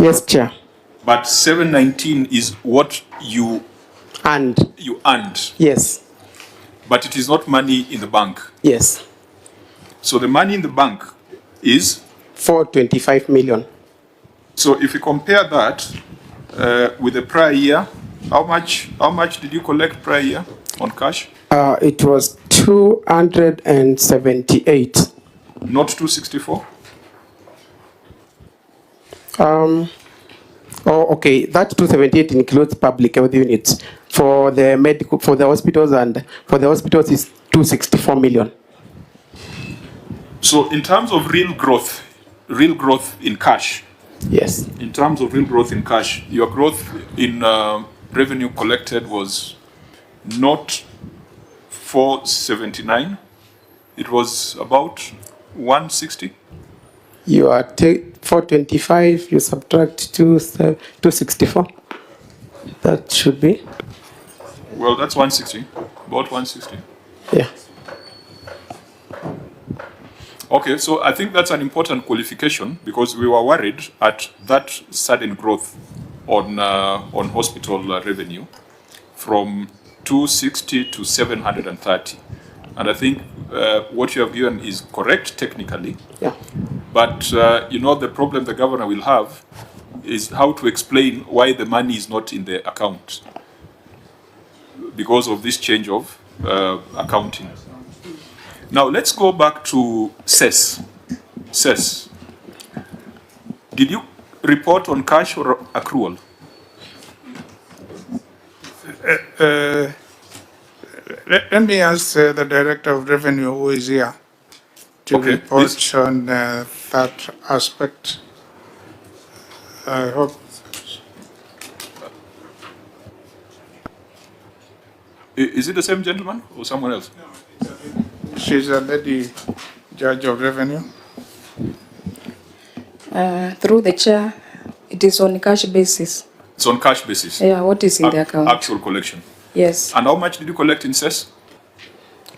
Yes, Chair. But 719 is what you And earned. yes. But it is not money in the bank. Yes. So the money in the bank is 425 million. So if you compare that with the prior year, how much did you collect prior year on cash? It was 278. Not 264? Oh, okay. That 278 includes public health units. For the medical, for the hospitals is 264 million. So in terms of real growth in cash. Yes. In terms of real growth in cash, your growth in revenue collected was not 479. It was about 160. You are 425. You subtract 264. That should be. Well, that's 160. About 160. Yeah. Okay, so I think that's an important qualification because we were worried at that sudden growth on hospital revenue from 260 to 730. And I think what you have given is correct technically. Yeah. But the problem the governor will have is how to explain why the money is not in the account because of this change of accounting. Now let's go back to cess. Did you report on cash or accrual? Let me ask the Director of Revenue who is here to report please. on that aspect. I hope. Is it the same gentleman or someone else? She's a lady judge of revenue. Through the chair, it is on cash basis. It's on cash basis. Yeah, what is in the account? Actual collection. Yes. And how much did you collect in cess?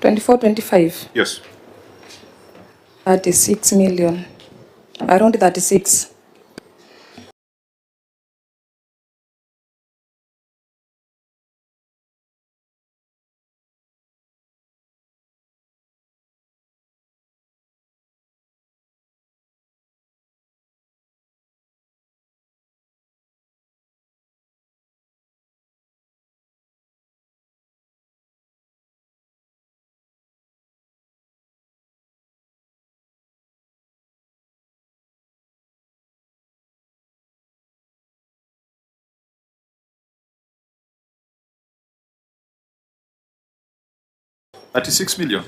24, 25. Yes. 36 million. Around 36. $36 million.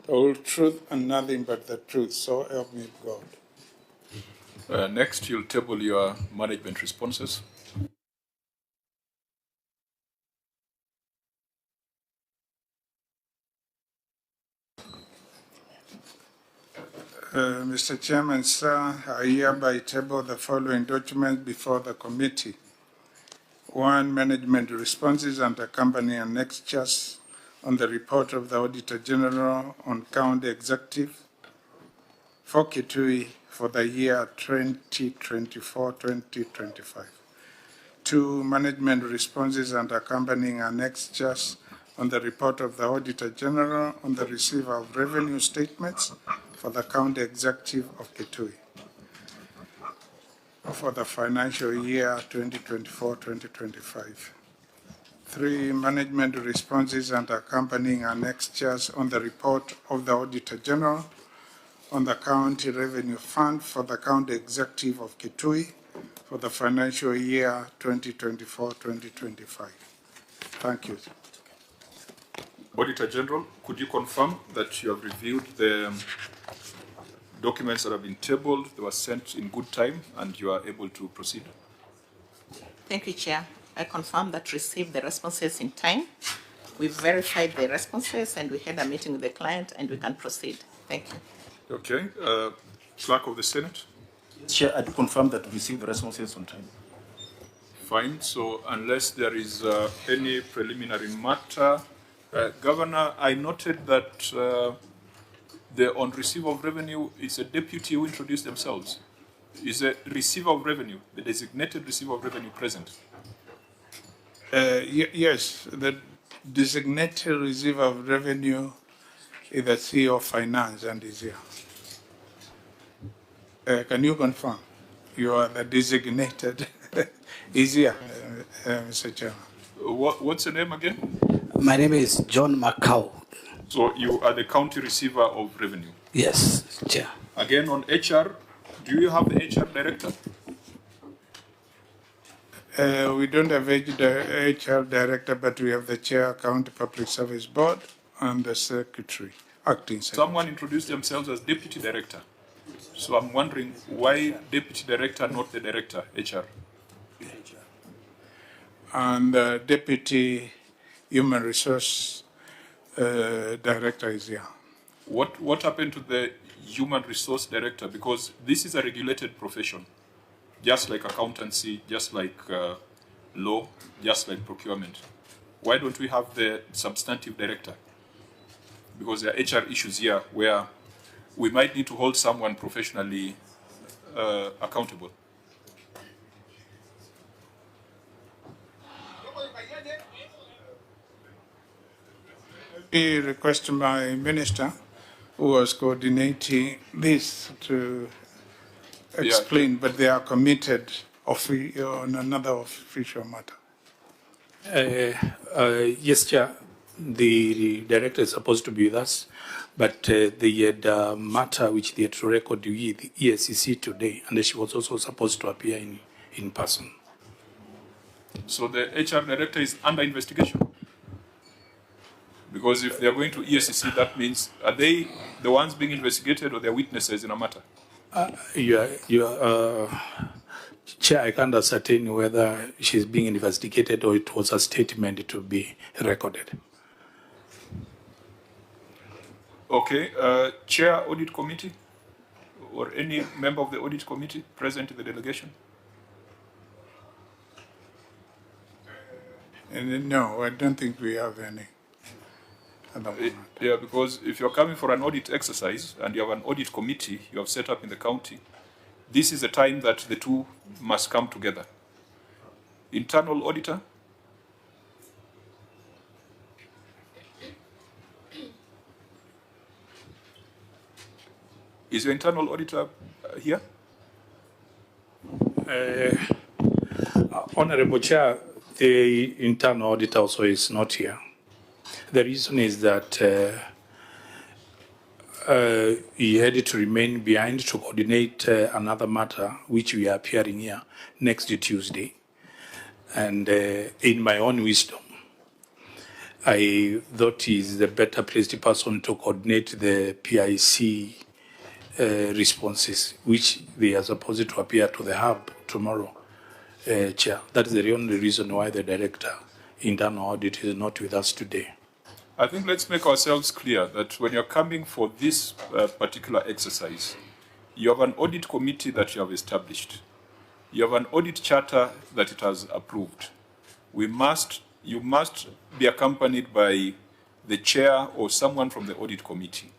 the whole truth and nothing but the truth. So help me God. Next, you'll table your management responses. Mr. Chairman, sir, I hereby table the following documents before the committee. 1. Management responses and accompanying annexures on the report of the Auditor General on County Executive for Kitui for the year 2024-2025. 2. Management responses and accompanying annexures on the report of the Auditor General on the receiver of revenue statements for the County Executive of Kitui for the financial year 2024-2025. 3. Management responses and accompanying annexures on the report of the Auditor General on the County Revenue Fund for the County Executive of Kitui for the financial year 2024-2025. Thank you. Auditor General, could you confirm that you have reviewed the documents that have been tabled, they were sent in good time, and you are able to proceed? Thank you, Chair. I confirm that received the responses in time. We verified the responses and we had a meeting with the client and we can proceed. Thank you. Okay. Clerk of the Senate? Chair, I do confirm that we received the responses on time. Fine. So unless there is any preliminary matter, Governor, I noted that the on receiver of revenue is a deputy who introduced themselves. Is a receiver of revenue, the designated receiver of revenue present? Yes, the designated receiver of revenue is the CEO of Finance and is here. Can you confirm? You are the designated. Is here, Mr. Chairman. What's your name again? My name is John Macau. So you are the county receiver of revenue? Yes, Chair. Again, on HR, do you have the HR director? We don't have the HR director, but we have the chair, County Public Service Board, and the secretary, acting secretary. Someone introduced themselves as deputy director. So I'm wondering why deputy director, not the director, HR? And the deputy human resource director is here. What happened to the human resource director? Because this is a regulated profession, just like accountancy, just like law, just like procurement. Why don't we have the substantive director? Because there are HR issues here where we might need to hold someone professionally accountable. I request my minister, who was coordinating this, to explain, but they are committed on another official matter. Yes, Chair. The director is supposed to be with us, but they had a matter which they had to record with the ESCC today, and she was also supposed to appear in person. So the HR director is under investigation? Because if they are going to ESCC, that means, are they the ones being investigated or they're witnesses in a matter? Chair, I can't ascertain whether she's being investigated or it was a statement to be recorded. Okay. Chair, Audit Committee, or any member of the Audit Committee present in the delegation? No, I don't think we have any. Yeah, because if you're coming for an audit exercise and you have an audit committee you have set up in the county, this is the time that the two must come together. Internal auditor? Is your internal auditor here? Honorable Chair, the internal auditor also is not here. The reason is that he had to remain behind to coordinate another matter, which we are appearing here next Tuesday. And in my own wisdom, I thought he's the better placed person to coordinate the PIC responses, which they are supposed to appear to the hub tomorrow, Chair. That is the only reason why the Director, Internal Audit, is not with us today. I think let's make ourselves clear that when you're coming for this particular exercise, you have an audit committee that you have established. You have an audit charter that it has approved. You must be accompanied by the chair or someone from the audit committee.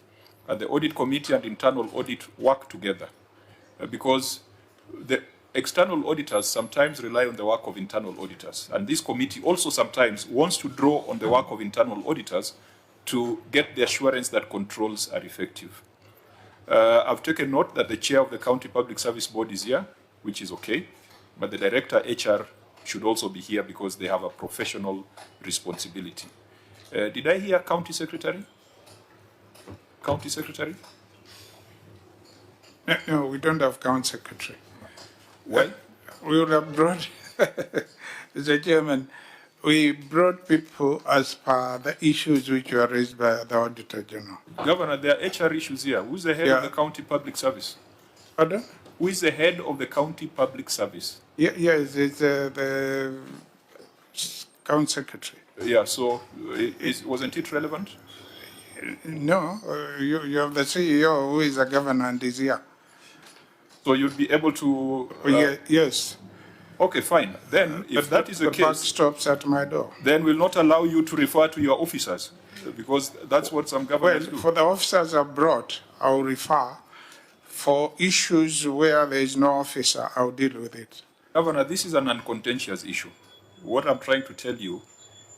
And the audit committee and internal audit work together because the external auditors sometimes rely on the work of internal auditors. And this committee also sometimes wants to draw on the work of internal auditors to get the assurance that controls are effective. I've taken note that the chair of the County Public Service Board is here, which is okay, but the director HR should also be here because they have a professional responsibility. Did I hear County Secretary? County Secretary? No, we don't have county secretary. Why? We would have brought, Mr. Chairman, we brought people as per the issues which were raised by the Auditor General. Governor, there are HR issues here. Who's the head of the County Public Service? Pardon? Who is the head of the County Public Service? Yes, it's the county secretary. Yeah, so wasn't it relevant? No, you have the CEO who is a governor and is here. So you'd be able to... Yes. Okay, fine. Then, if that is the buck case... stops at my door. Then we'll not allow you to refer to your officers, because that's what some governments do. For the officers abroad, I'll refer. For issues where there is no officer, I'll deal with it. Governor, this is an uncontentious issue. What I'm trying to tell you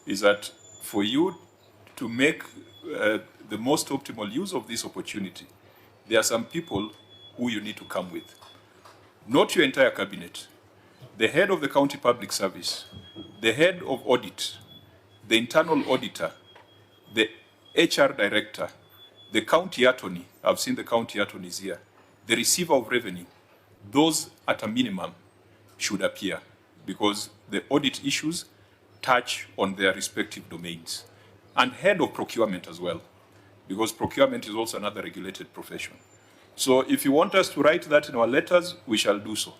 is that for you to make the most optimal use of this opportunity, there are some people who you need to come with. Not your entire cabinet. The head of the County Public Service, the head of audit, the internal auditor, the HR director, the county attorney, I've seen the county attorneys here, the receiver of revenue, those at a minimum should appear because the audit issues touch on their respective domains. And head of procurement as well, because procurement is also another regulated profession. So if you want us to write that in our letters, we shall do so.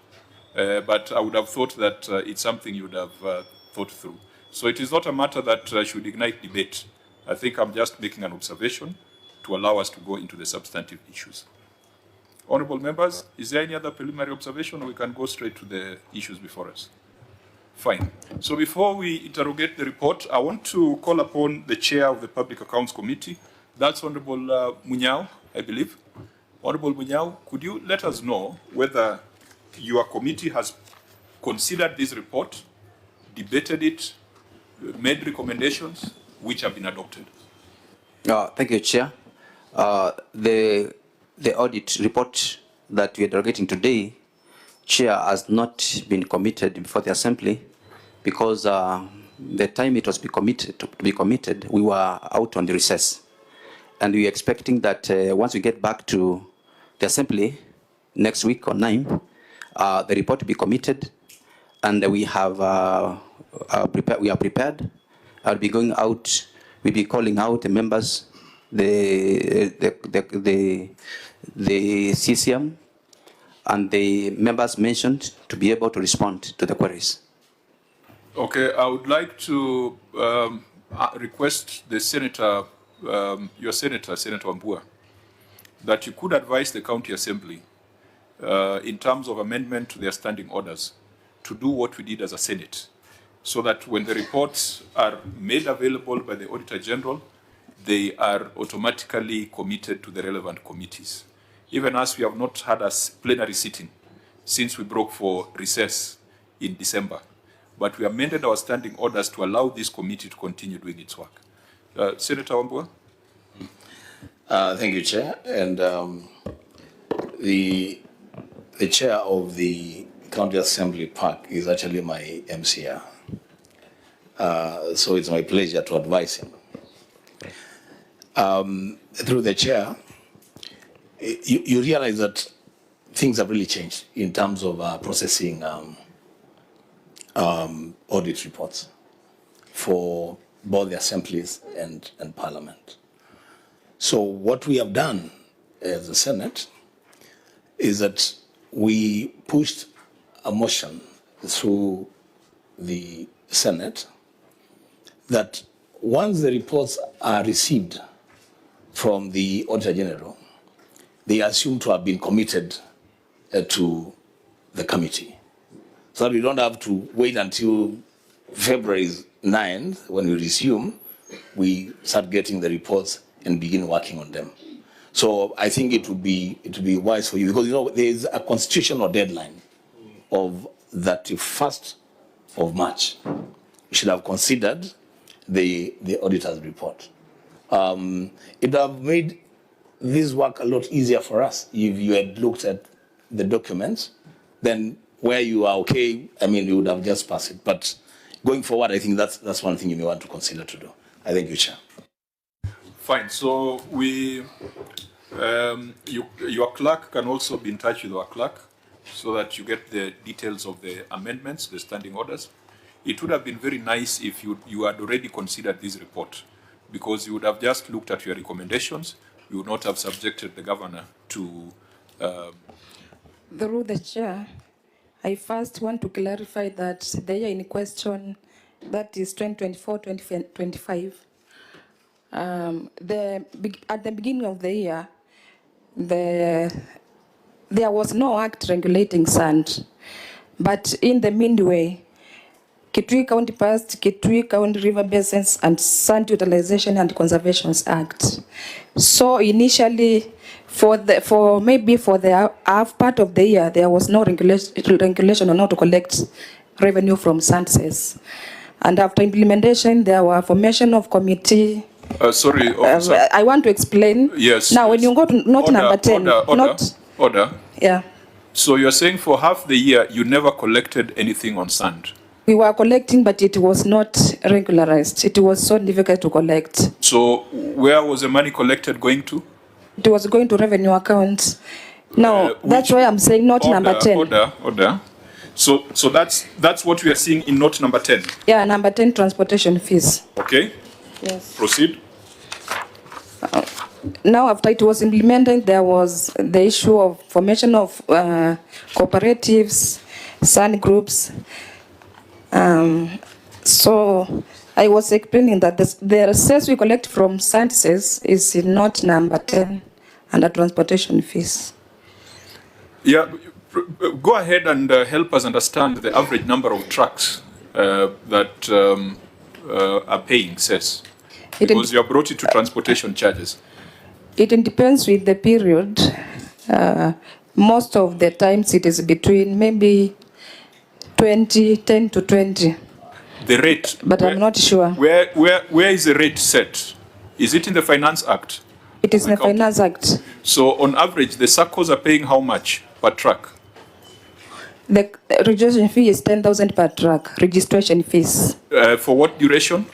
But I would have thought that it's something you would have thought through. So it is not a matter that should ignite debate. I think I'm just making an observation to allow us to go into the substantive issues. Honourable members, is there any other preliminary observation, or we can go straight to the issues before us? Fine. So before we interrogate the report, I want to call upon the chair of the Public Accounts Committee. That's Honourable Munyao, I believe. Honourable Munyao, could you let us know whether your committee has considered this report, debated it, made recommendations which have been adopted? Thank you, Chair. The audit report that we are derogating today, Chair, has not been committed before the Assembly because the time it was to be committed, we were out on the recess. And we are expecting that once we get back to the Assembly next week on 9, the report will be committed, and we have we are prepared. I'll be going out. We'll be calling out the members, the CCM, and the members mentioned to be able to respond to the queries. Okay, I would like to request the Senator, your Senator, Senator Wambua, that you could advise the County Assembly in terms of amendment to their standing orders to do what we did as a Senate, so that when the reports are made available by the Auditor General, they are automatically committed to the relevant committees. Even as we have not had a plenary sitting since we broke for recess in December, but we amended our standing orders to allow this committee to continue doing its work. Senator Wambua? Thank you, Chair. And the chair of the County Assembly Park is actually my MCR. So it's my pleasure to advise him. Through the chair, you realize that things have really changed in terms of processing audit reports. For both the assemblies and parliament. So what we have done as the Senate is that we pushed a motion through the Senate that once the reports are received from the Auditor General, they are assumed to have been committed to the committee. So that we don't have to wait until February 9th when we resume, we start getting the reports and begin working on them. So I think it would be wise for you, because there is a constitutional deadline of 31st of March. You should have considered the auditor's report. It would have made this work a lot easier for us if you had looked at the documents, then where you are okay, you would have just passed it. But going forward, I think that's one thing you may want to consider to do. I thank you, Chair. Fine. So your clerk can also be in touch with our clerk so that you get the details of the amendments, the standing orders. It would have been very nice if you had already considered this report, because you would have just looked at your recommendations. You would not have subjected the governor to... Through the chair, I first want to clarify that the year in question, that is 2024-2025, at the beginning of the year, there was no act regulating sand. But in the midway, Kitui County passed Kitui County River Basins and Sand Utilization and Conservation Act. So initially, for the half part of the year, there was no regulation on how to collect revenue from sand sales. And after implementation, there were formation of committee. Sorry, officer. I want to explain. Yes. Now, when you go to note number 10. Order. Yeah. So you're saying for half the year, you never collected anything on sand? We were collecting, but it was not regularized. It was so difficult to collect. So where was the money collected going to? It was going to revenue accounts. Now, that's why I'm saying note number 10. Order. So that's what we are seeing in note number 10. Yeah, number 10, transportation fees. Okay. Yes. Proceed. Now, after it was implemented, there was the issue of formation of cooperatives, sand groups. So I was explaining that the sales we collect from sand sales is in note number 10 under transportation fees. Yeah, go ahead and help us understand the average number of trucks that are paying cess, because you have brought it to transportation charges. It depends with the period. Most of the times it is between maybe 10 to 20. The rate? But I'm not sure. Where is the rate set? Is it in the Finance Act? It is in the Finance Act. So on average, the SACCOs are paying how much per truck? The registration fee is 10,000 per truck, registration fees. For what duration?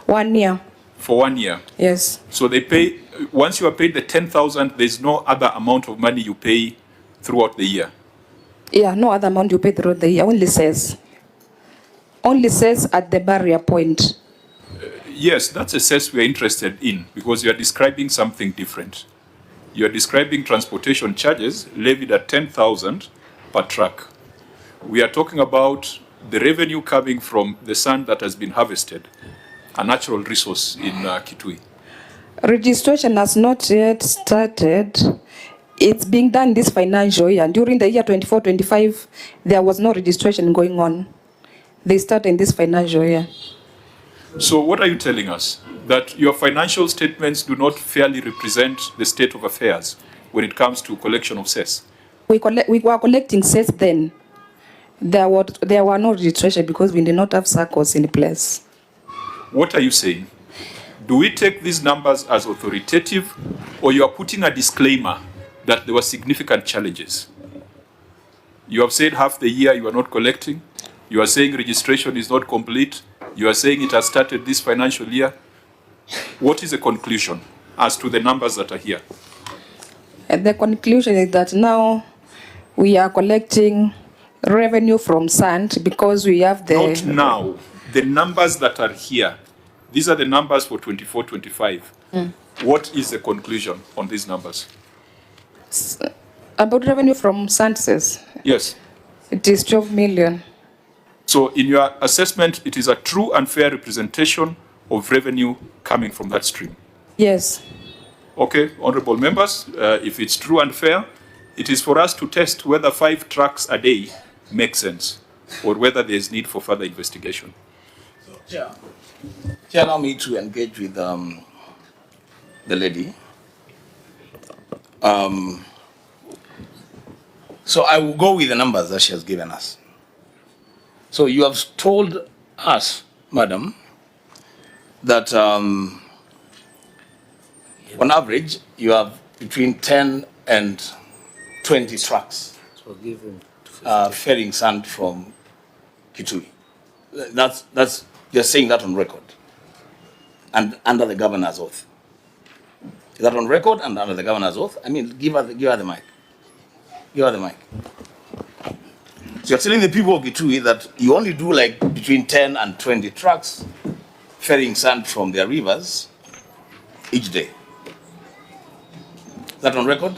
1 year. For 1 year? Yes. So they pay, once you are paid the 10,000, there's no other amount of money you pay throughout the year? Yeah, no other amount you pay throughout the year, only says. Only says at the barrier point. Yes, that's a cess we are interested in, because you are describing something different. You are describing transportation charges levied at 10,000 per truck. We are talking about the revenue coming from the sand that has been harvested, a natural resource in Kitui. Registration has not yet started. It's being done this financial year. During the year 24-25, there was no registration going on. They started in this financial year. So what are you telling us? That your financial statements do not fairly represent the state of affairs when it comes to collection of cess? We were collecting cess then. There were no registration because we did not have SACCOs in place. What are you saying? Do we take these numbers as authoritative, or you are putting a disclaimer that there were significant challenges? You have said half the year you are not collecting. You are saying registration is not complete. You are saying it has started this financial year. What is the conclusion as to the numbers that are here? And the conclusion is that now we are collecting revenue from sand because we have the... Not now. The numbers that are here, These are the numbers for 24-25. What is the conclusion on these numbers? About revenue from census, Yes. it is 12 million. So in your assessment, it is a true and fair representation of revenue coming from that stream. Yes. Okay, honorable members, if it's true and fair, it is for us to test whether 5 trucks a day make sense or whether there's need for further investigation. Chair, allow me to engage with the lady. So I will go with the numbers that she has given us. So you have told us, madam, that on average you have between 10 and 20 trucks ferrying sand from Kitui. That's you're saying that on record and under the governor's oath. Is that on record and under the governor's oath? I mean, give her the mic. Give her the mic. So you're telling the people of Kitui that you only do like between 10 and 20 trucks ferrying sand from their rivers each day. Is that on record?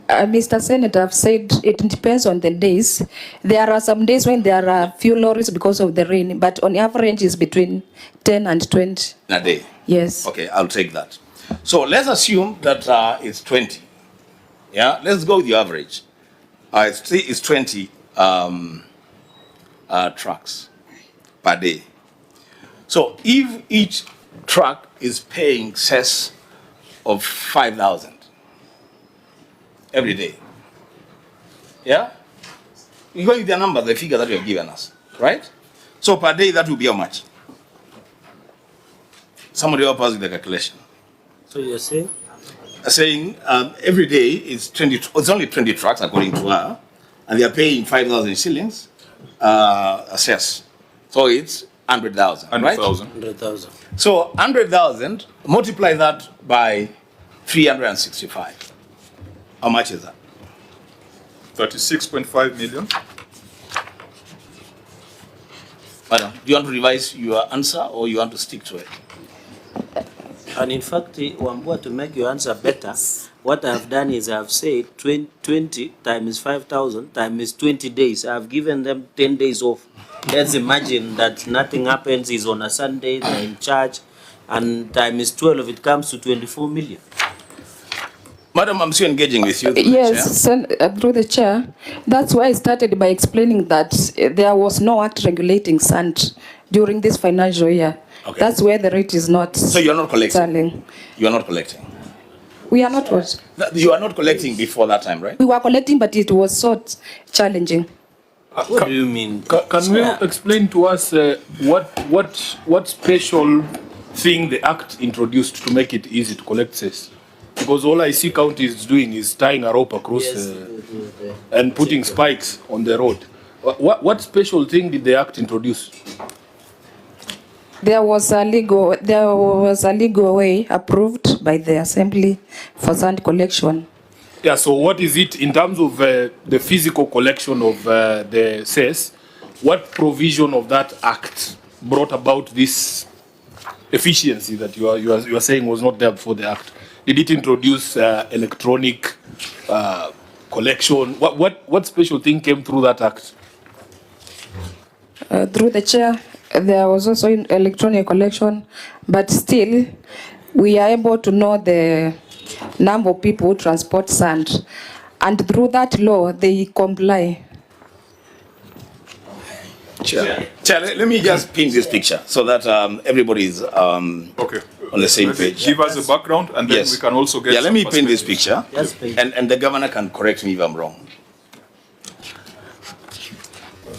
Mr. Senator, I've said it depends on the days. There are some days when there are few lorries because of the rain, but on average it's between 10 and 20. In a day? Yes. Okay, I'll take that. So let's assume that it's 20. Yeah, let's go with the average. It's 20 trucks per day. So if each truck is paying cess of 5,000 every day, yeah? You're going with the number, the figure that you have given us, right? So per day, that will be how much? Somebody help us with the calculation. So you're saying? Saying every day is 20, it's only 20 trucks according to her, and they are paying 5,000 shillings assess. So it's 100,000, right? 100,000. So 100,000, multiply that by 365. How much is that? 36.5 million. Madam, do you want to revise your answer or you want to stick to it? And in fact, Wambua, to make your answer better, what I've done is I've said 20 times 5,000 times 20 days. I've given them 10 days off. Let's imagine that nothing happens, is on a Sunday, they're in charge, and times 12, it comes to 24 million. Madam, I'm still engaging with you. Yes, through the chair. That's why I started by explaining that there was no act regulating sand during this financial year. Okay. That's where the rate is not. So you're not collecting? Selling. You are not collecting? We are not what? You are not collecting before that time, right? We were collecting, but it was so challenging. What do you mean? Can you explain to us what special thing the Act introduced to make it easy to collect cess? Because all I see counties doing is tying a rope across and putting spikes on the road. What special thing did the Act introduce? There was a legal way approved by the Assembly for sand collection. Yeah, so what is it in terms of the physical collection of the cess? What provision of that Act brought about this efficiency that you are saying was not there before the Act? Did it introduce electronic collection? What special thing came through that Act? Through the chair, there was also electronic collection, but still, we are able to know the number of people who transport sand, and through that law, they comply. Chair, let me just paint this picture so that everybody is Okay. on the same page. Give us a background and then we can also get let me paint this perspective. picture and the governor can correct me if I'm wrong.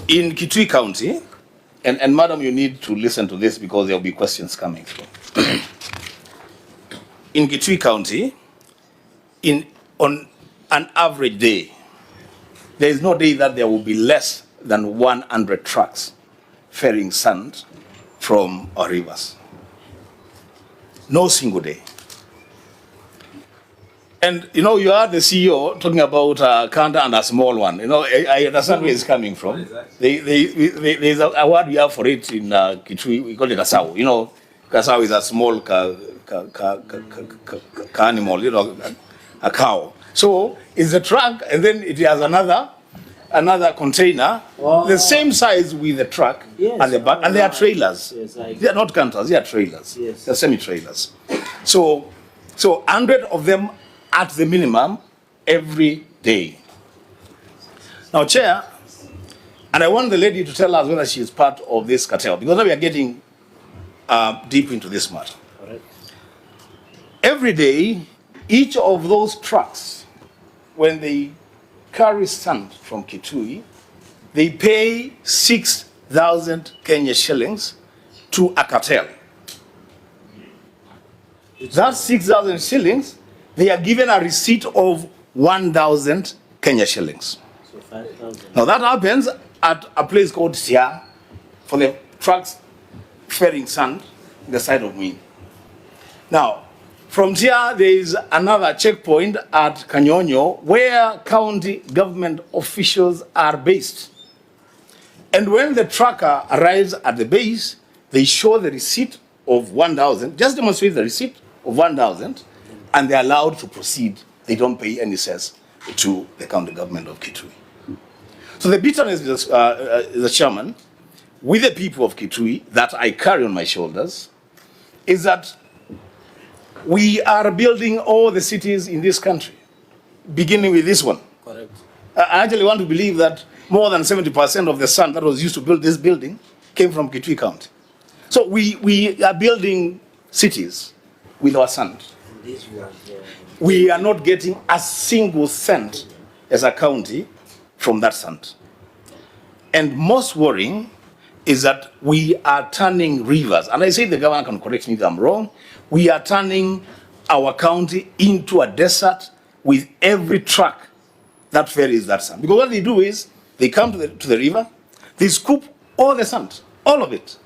In Kitui County, and madam, you need to listen to this because there will be questions coming through. In Kitui County, on an average day, there is no day that there will be less than 100 trucks ferrying sand from our rivers. No single day. And you know, you are the CEO talking about a counter and a small one. You know, I understand where it's coming from. There's a word we have for it in Kitui, we call it a sao. You know, Kasau is a small animal, you know, a cow. So it's a truck, and then it has another container, the same size with the truck and the back, and they are trailers. They are not canters, they are trailers. They are semi-trailers. So 100 of them at the minimum every day. Now, Chair, and I want the lady to tell us whether she is part of this cartel, because now we are getting deep into this matter. Every day, each of those trucks, when they carry sand from Kitui, they pay 6,000 Kenya shillings to a cartel. That 6,000 shillings, they are given a receipt of 1,000 Kenya shillings. So 5,000. Now that happens at a place called Sia for the trucks ferrying sand in the side of me. Now, from here, there is another checkpoint at Kanyonyo where county government officials are based. And when the trucker arrives at the base, they show the receipt of 1,000, just demonstrate the receipt of 1,000, and they're allowed to proceed. They don't pay any cess to the county government of Kitui. So the bitterness is the chairman, with the people of Kitui that I carry on my shoulders, is that we are building all the cities in this country, beginning with this one. Correct. I actually want to believe that more than 70% of the sand that was used to build this building came from Kitui County. So we are building cities with our sand. We are not getting a single cent as a county from that sand. And most worrying is that we are turning rivers, and I say the governor can correct me if I'm wrong, we are turning our county into a desert with every truck that ferries that sand. Because what they do is, they come to the river, they scoop all the sand, all of it,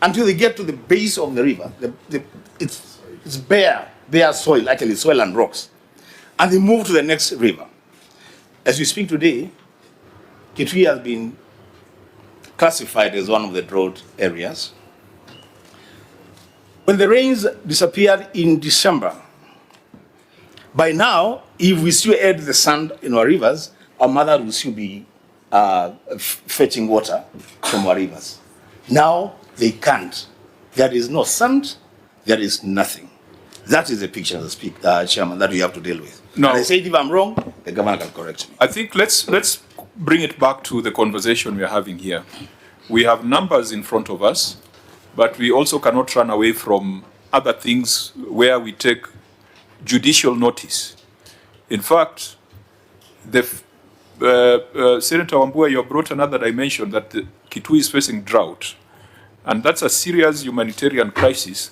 until they get to the base of the river. It's bare soil, actually soil and rocks. And they move to the next river. As we speak today, Kitui has been classified as one of the drought areas. When the rains disappeared in December, by now, if we still add the sand in our rivers, our mother will still be fetching water from our rivers. Now, they can't. There is no sand, there is nothing. That is the picture, Chairman, that we have to deal with. No. And I say if I'm wrong, the governor can correct me. I think let's bring it back to the conversation we are having here. We have numbers in front of us, but we also cannot run away from other things where we take judicial notice. In fact, Senator Wambua, you brought another dimension that Kitui is facing drought. And that's a serious humanitarian crisis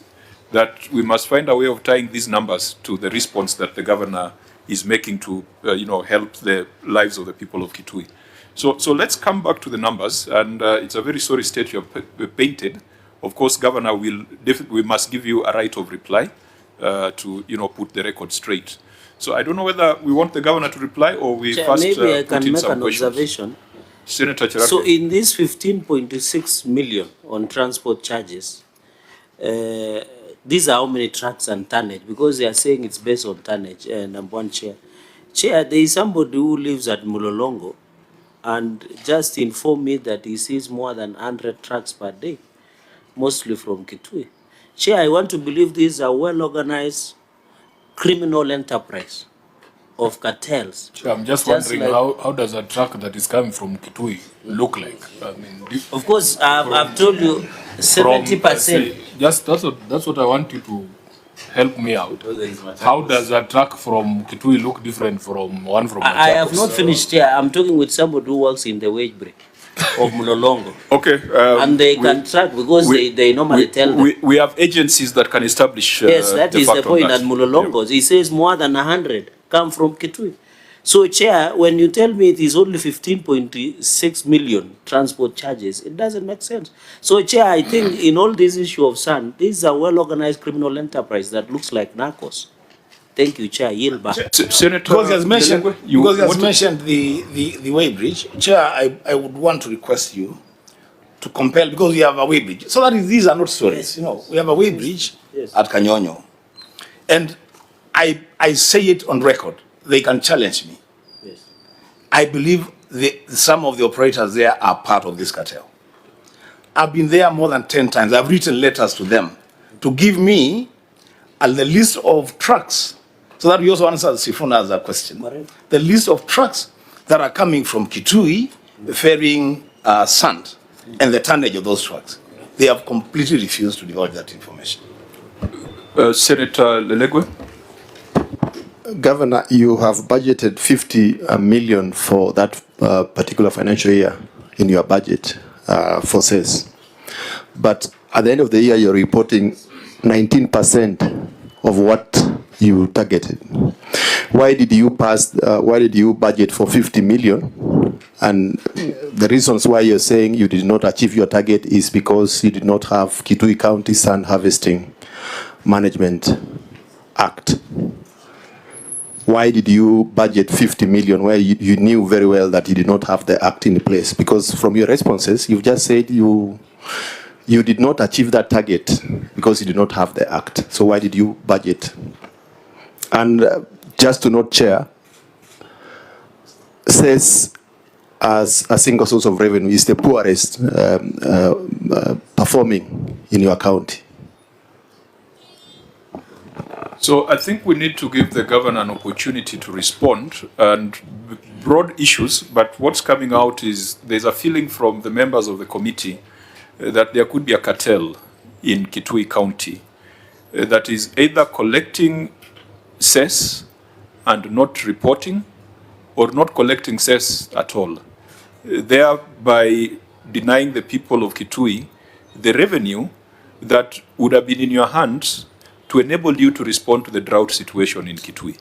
that we must find a way of tying these numbers to the response that the governor is making to help the lives of the people of Kitui. So let's come back to the numbers, and it's a very sorry state you have painted. Of course, Governor, we must give you a right of reply to put the record straight. So I don't know whether we want the governor to reply or we Chair, first maybe I put can in make some an questions. observation. Senator Cherargei. So in this 15.6 million on transport charges, these are how many trucks and tonnage, because they are saying it's based on tonnage. Number one, Chair. Chair, there is somebody who lives at Mulolongo and just informed me that he sees more than 100 trucks per day, mostly from Kitui. Chair, I want to believe this is a well-organized criminal enterprise of cartels. Sure, I'm just wondering how does a truck that is coming from Kitui look like? I mean, of course, I've told you 70%. That's what I want you to help me out. How does a truck from Kitui look different from one from I have not finished here. I'm talking with somebody who works in the wage break of Mulolongo. Okay. And they can track because they normally tell them. We have agencies that can establish yes, that is the point at Mulolongo. Yeah. He says more than 100 come from Kitui. So, Chair, when you tell me it is only 15.6 million transport charges, it doesn't make sense. So, Chair, I think in all this issue of sand, this is a well-organized criminal enterprise that looks like narcos. Thank you, Chair. Yield back. Senator, because he has mentioned the weighbridge, Chair, I would want to request you to compel, because we have a way bridge. So that is, these are not stories, we have a way bridge at Kanyonyo. And I say it on record, they can challenge me. Yes. I believe some of the operators there are part of this cartel. I've been there more than 10 times. I've written letters to them to give me the list of trucks, so that we also answer Sifuna's question. The list of trucks that are coming from Kitui ferrying sand and the tonnage of those trucks. They have completely refused to divulge that information. Senator Lelegwe. Governor, you have budgeted 50 million for that particular financial year in your budget for sales. But at the end of the year, you're reporting 19% of what you targeted. Why did you budget for 50 million? And the reasons why you're saying you did not achieve your target is because you did not have Kitui County Sand Harvesting Management Act. Why did you budget 50 million where you knew very well that you did not have the act in place? Because from your responses, you've just said you did not achieve that target because you did not have the act. So why did you budget? And just to note, Chair, says as a single source of revenue is the poorest performing in your county. So I think we need to give the governor an opportunity to respond and broad issues, but what's coming out is there's a feeling from the members of the committee that there could be a cartel in Kitui County that is either collecting cess and not reporting or not collecting cess at all, thereby denying the people of Kitui the revenue that would have been in your hands to enable you to respond to the drought situation in Kitui.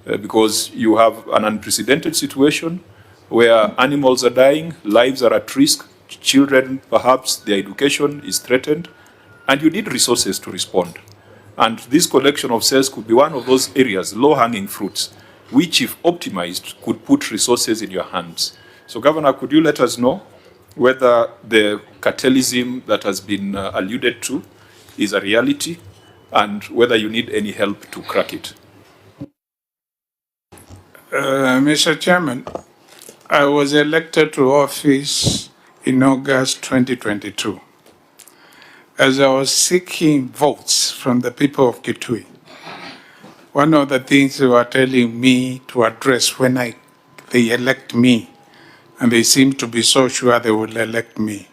Because you have an unprecedented situation where animals are dying, lives are at risk, children, perhaps their education is threatened, and you need resources to respond. And this collection of cells could be one of those areas, low-hanging fruits, which if optimized could put resources in your hands. So Governor, could you let us know whether the cartelism that has been alluded to is a reality and whether you need any help to crack it? Mr. Chairman, I was elected to office in August 2022. As I was seeking votes from the people of Kitui, one of the things they were telling me to address when they elect me, and they seem to be so sure they will elect me,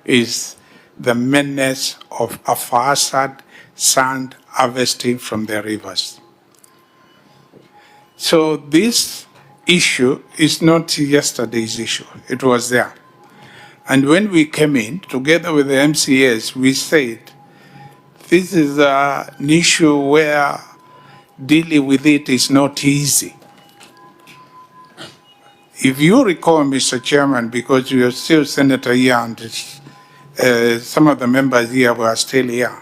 is the menace of haphazard sand harvesting from the rivers. So this issue is not yesterday's issue. It was there. And when we came in, together with the MCAs, we said, this is an issue where dealing with it is not easy. If you recall, Mr. Chairman, because you are still Senator here and some of the members here were still here,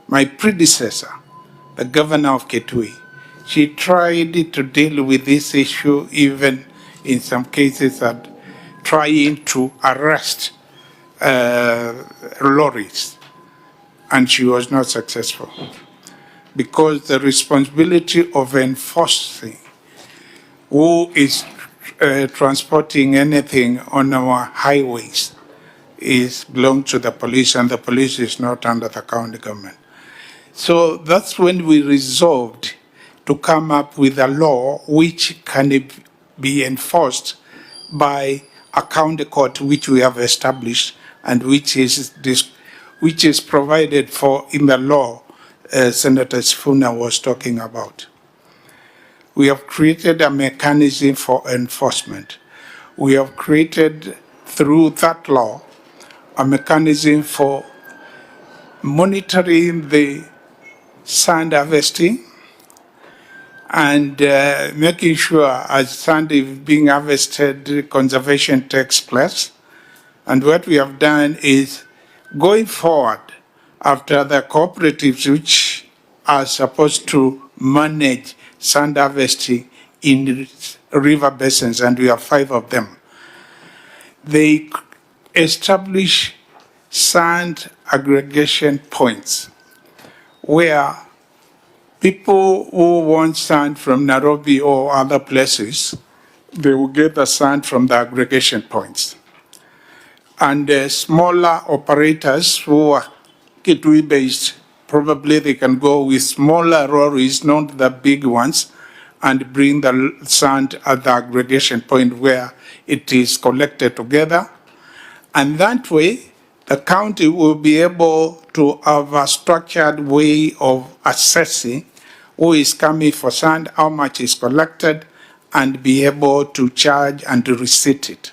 my predecessor, the governor of Kitui, she tried to deal with this issue, even in some cases at trying to arrest lorries, and she was not successful. Because the responsibility of enforcing who is transporting anything on our highways belongs to the police, and the police is not under the county government. So that's when we resolved to come up with a law which can be enforced by a county court which we have established and which is provided for in the law Senator Sifuna was talking about. We have created a mechanism for enforcement. We have created, through that law, a mechanism for monitoring the sand harvesting and making sure as sand is being harvested, conservation takes place. And what we have done is, going forward, after the cooperatives which are supposed to manage sand harvesting in river basins, and we have 5 of them, they establish sand aggregation points where people who want sand from Nairobi or other places, they will get the sand from the aggregation points. And smaller operators who are Kitui based, probably they can go with smaller lorries, not the big ones, and bring the sand at the aggregation point where it is collected together. And that way, the county will be able to have a structured way of assessing who is coming for sand, how much is collected, and be able to charge and to receipt it.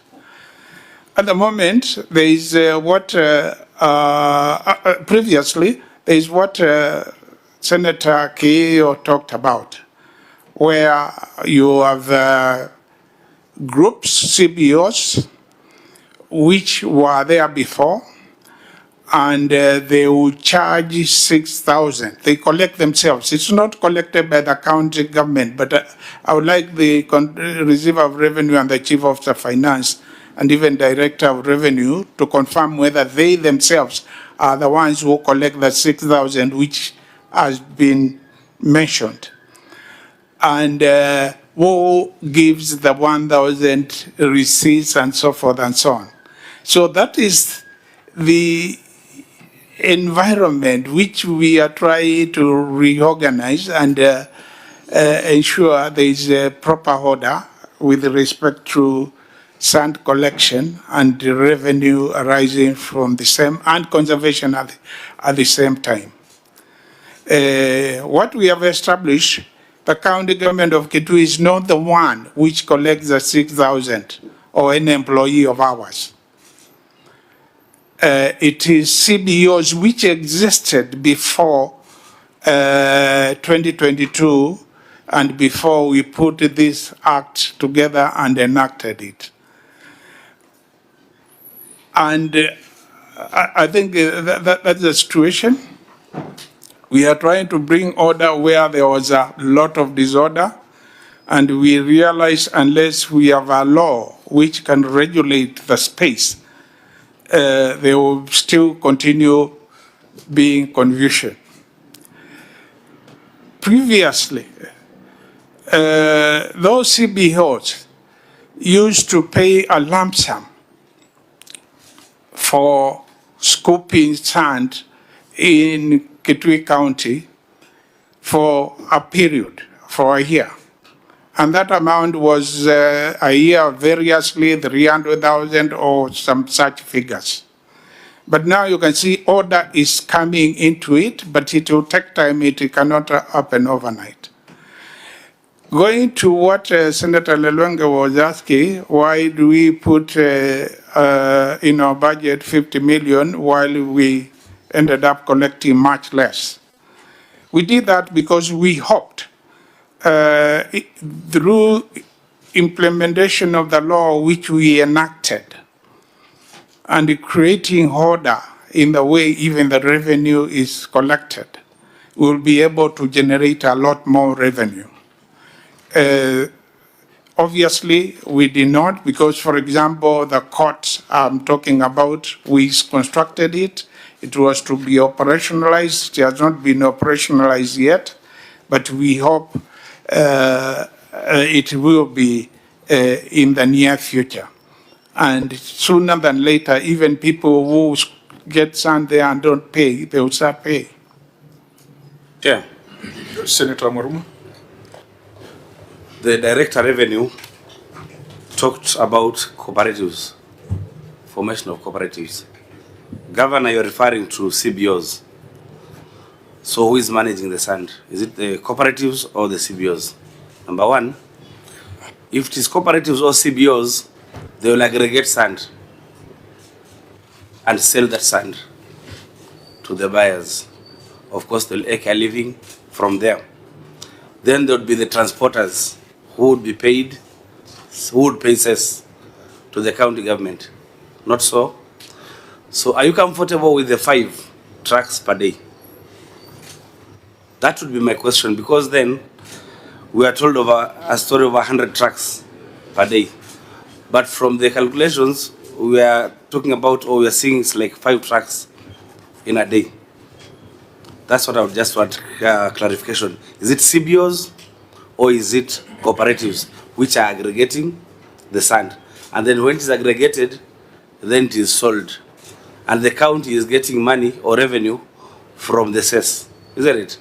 At the moment, there is previously, there is what Senator Keio talked about, where you have groups, CBOs, which were there before, and they will charge 6,000. They collect themselves. It's not collected by the county government, but I would like the receiver of revenue and the chief of the finance and even director of revenue to confirm whether they themselves are the ones who collect the 6,000 which has been mentioned. And who gives the 1,000 receipts and so forth and so on. So that is the environment which we are trying to reorganize and ensure there is a proper order with respect to sand collection and the revenue arising from the same, and conservation at the same time. What we have established, the county government of Kitui is not the one which collects the 6,000 or any employee of ours. It is CBOs which existed before 2022 and before we put this act together and enacted it. And I think that's the situation. We are trying to bring order where there was a lot of disorder, and we realize unless we have a law which can regulate the space, there will still continue being confusion. Previously, those CBOs used to pay a lump sum for scooping sand in Kitui County for a period, for a year. And that amount was a year variously 300,000 or some such figures. But now you can see order is coming into it, but it will take time, it cannot happen overnight. Going to what Senator Lelwenge was asking, why do we put in our budget 50 million while we ended up collecting much less? We did that because we hoped through implementation of the law which we enacted and creating order in the way even the revenue is collected, we'll be able to generate a lot more revenue. Obviously, we did not, because, for example, the court I'm talking about, we constructed it. It was to be operationalized. It has not been operationalized yet, but we hope it will be in the near future. And sooner than later, even people who get sand there and don't pay, they will start paying. Yeah. Senator Maruma. The Director of Revenue talked about cooperatives, formation of cooperatives. Governor, you're referring to CBOs. So who is managing the sand? Is it the cooperatives or the CBOs? Number one, if it is cooperatives or CBOs, they will aggregate sand and sell that sand to the buyers. Of course, they'll make a living from there. Then there would be the transporters who would be paid, who would pay cess to the county government. Not so? So are you comfortable with the 5 trucks per day? That would be my question, because then we are told over a story of 100 trucks per day. But from the calculations, we are talking about, oh, we are seeing it's like 5 trucks in a day. That's what I would just want clarification. Is it CBOs or is it cooperatives which are aggregating the sand? And then when it is aggregated, then it is sold. And the county is getting money or revenue from the cess, isn't it?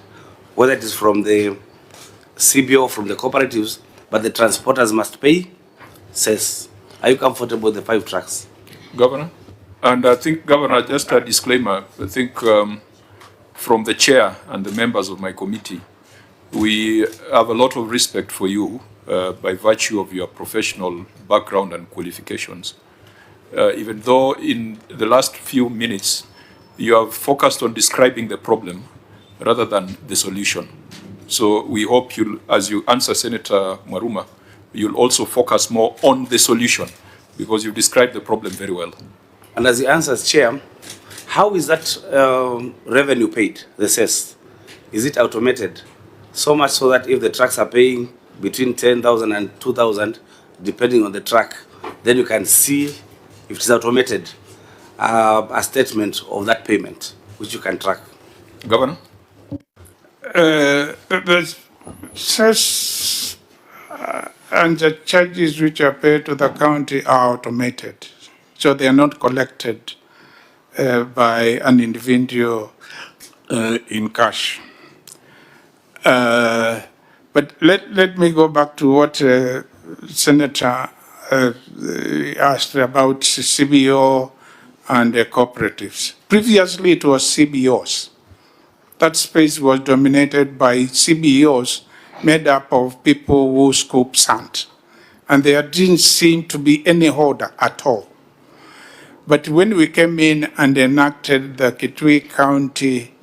Whether it is from the CBO or from the cooperatives, but the transporters must pay cess. Are you comfortable with the 5 trucks? Governor? And I think, Governor, just a disclaimer, I think from the chair and the members of my committee, we have a lot of respect for you by virtue of your professional background and qualifications. Even though in the last few minutes, you have focused on describing the problem rather than the solution. So we hope you'll, as you answer Senator Mwaruma, you'll also focus more on the solution because you described the problem very well. And as he answers, Chair, how is that revenue paid, the cess? Is it automated? So much so that if the trucks are paying between 10,000 and 2,000, depending on the truck, then you can see if it is automated, a statement of that payment, which you can track. Governor? The cess and the charges which are paid to the county are automated. So they are not collected by an individual in cash. But let me go back to what Senator asked about CBO and cooperatives. Previously, it was CBOs. That space was dominated by CBOs made up of people who scoop sand. And there didn't seem to be any order at all. But when we came in and enacted the Kitui County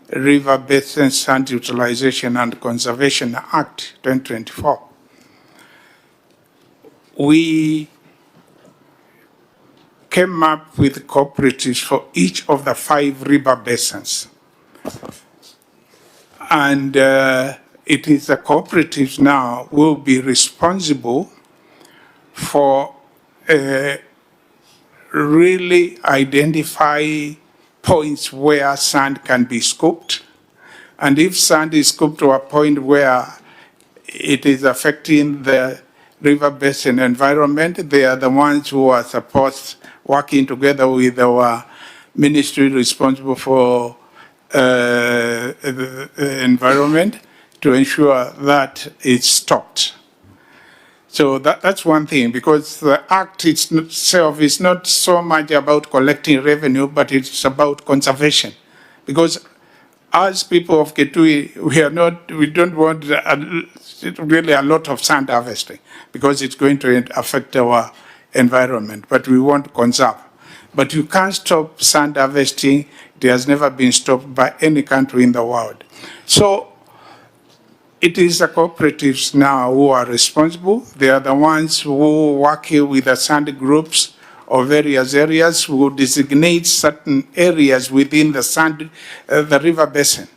River Basin Sand Utilization and Conservation Act 2024, we came up with cooperatives for each of the 5 river basins. And it is the cooperatives now who will be responsible for really identify points where sand can be scooped. And if sand is scooped to a point where it is affecting the river basin environment, they are the ones who are supposed, working together with our ministry responsible for the environment, to ensure that it's stopped. So that's one thing, because the act itself is not so much about collecting revenue, but it's about conservation. Because as people of Kitui, we don't want really a lot of sand harvesting, because it's going to affect our environment, but we want to conserve. But you can't stop sand harvesting. It has never been stopped by any country in the world. So it is the cooperatives now who are responsible. They are the ones who work with the sand groups of various areas, who designate certain areas within the sand, the river basin,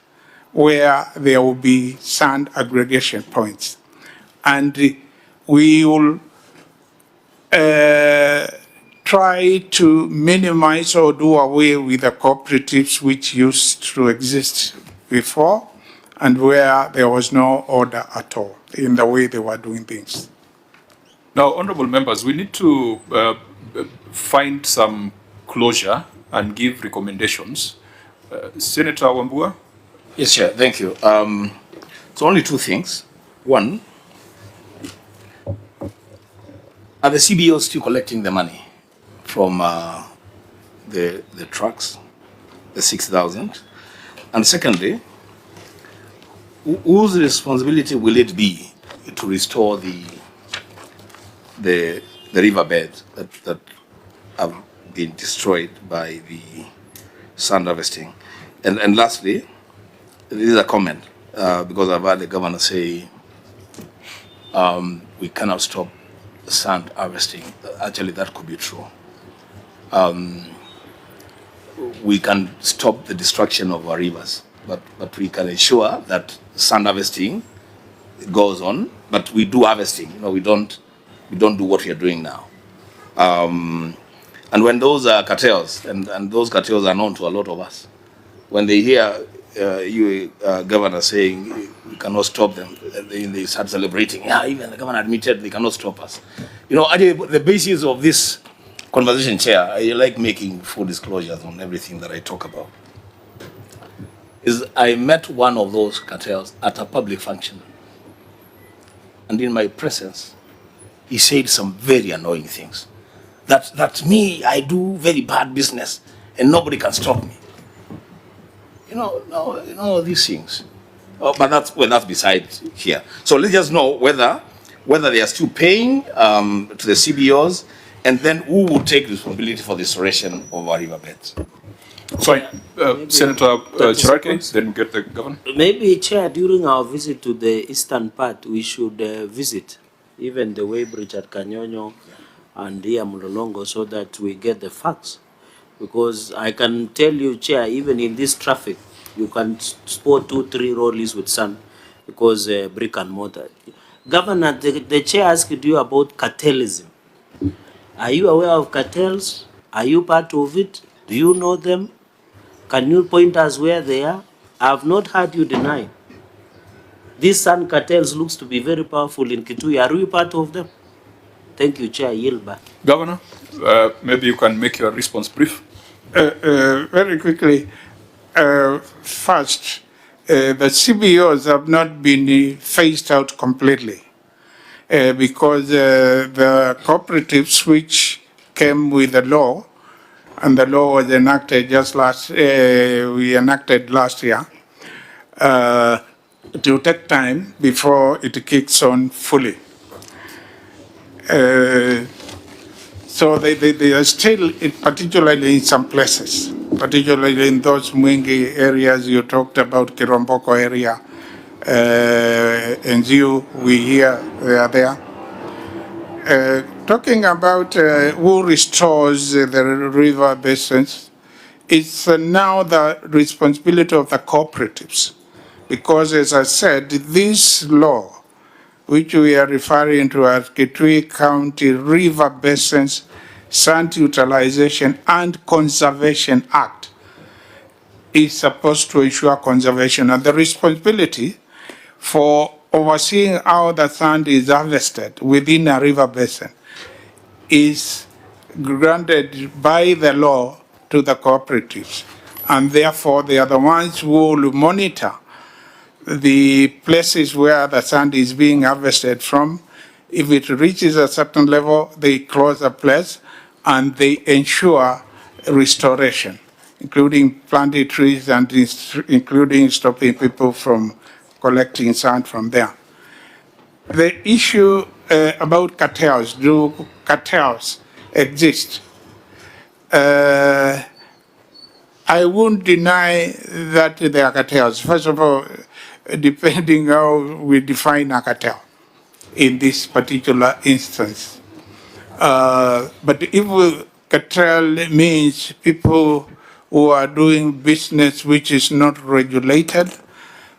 where there will be sand aggregation points. And we will try to minimize or do away with the cooperatives which used to exist before, and where there was no order at all in the way they were doing things. Now, honorable members, we need to find some closure and give recommendations. Senator Wambua? Yes, Chair, thank you. So only 2 things. One, are the CBOs still collecting the money from the trucks, the 6,000? And secondly, whose responsibility will it be to restore the riverbed that have been destroyed by the sand harvesting? And lastly, this is a comment, because I've heard the governor say we cannot stop sand harvesting. Actually, that could be true. We can stop the destruction of our rivers, but we can ensure that sand harvesting goes on. But we do harvesting. We don't do what we are doing now. And And when those are cartels, and those cartels are known to a lot of us, when they hear governor saying we cannot stop them, they start celebrating. Yeah, even the governor admitted they cannot stop us. You know, the basis of this conversation, Chair, I like making full disclosures on everything that I talk about, is I met one of those cartels at a public function. And in my presence, he said some very annoying things. That me, I do very bad business and nobody can stop me. You know these things. Oh, but that's beside here. So let's just know whether they are still paying to the CBOs, and then who will take responsibility for the restoration of our riverbeds. Sorry, Senator Chirake, then get the governor. Maybe, Chair, during our visit to the eastern part, we should visit even the weighbridge at Kanyonyo and here Mulolongo so that we get the facts. Because I can tell you, Chair, even in this traffic, you can spot 2-3 rollies with sand because brick and mortar. Governor, the Chair asked you about cartelism. Are you aware of cartels? Are you part of it? Do you know them? Can you point us where they are? I have not heard you deny. These sand cartels looks to be very powerful in Kitui. Are you part of them? Thank you, Chair. Yield back. Governor, maybe you can make your response brief. Very quickly, first, the CBOs have not been phased out completely because the cooperatives which came with the law, and the law was enacted we enacted last year, it will take time before it kicks on fully. So they are still, particularly in some places, particularly in those Mwingi areas you talked about, Kiromboko area, and we hear they are there. Talking about who restores the river basins, it's now the responsibility of the cooperatives. Because as I said, this law, which we are referring to as Kitui County River Basins Sand Utilization and Conservation Act, is supposed to ensure conservation, and the responsibility for overseeing how the sand is harvested within a river basin is granted by the law to the cooperatives, and therefore they are the ones who will monitor the places where the sand is being harvested from. If it reaches a certain level, they close the place and they ensure restoration, including planting trees and including stopping people from collecting sand from there. The issue about cartels, do cartels exist? I won't deny that there are cartels. First of all, depending how we define a cartel in this particular instance. But if cartel means people who are doing business which is not regulated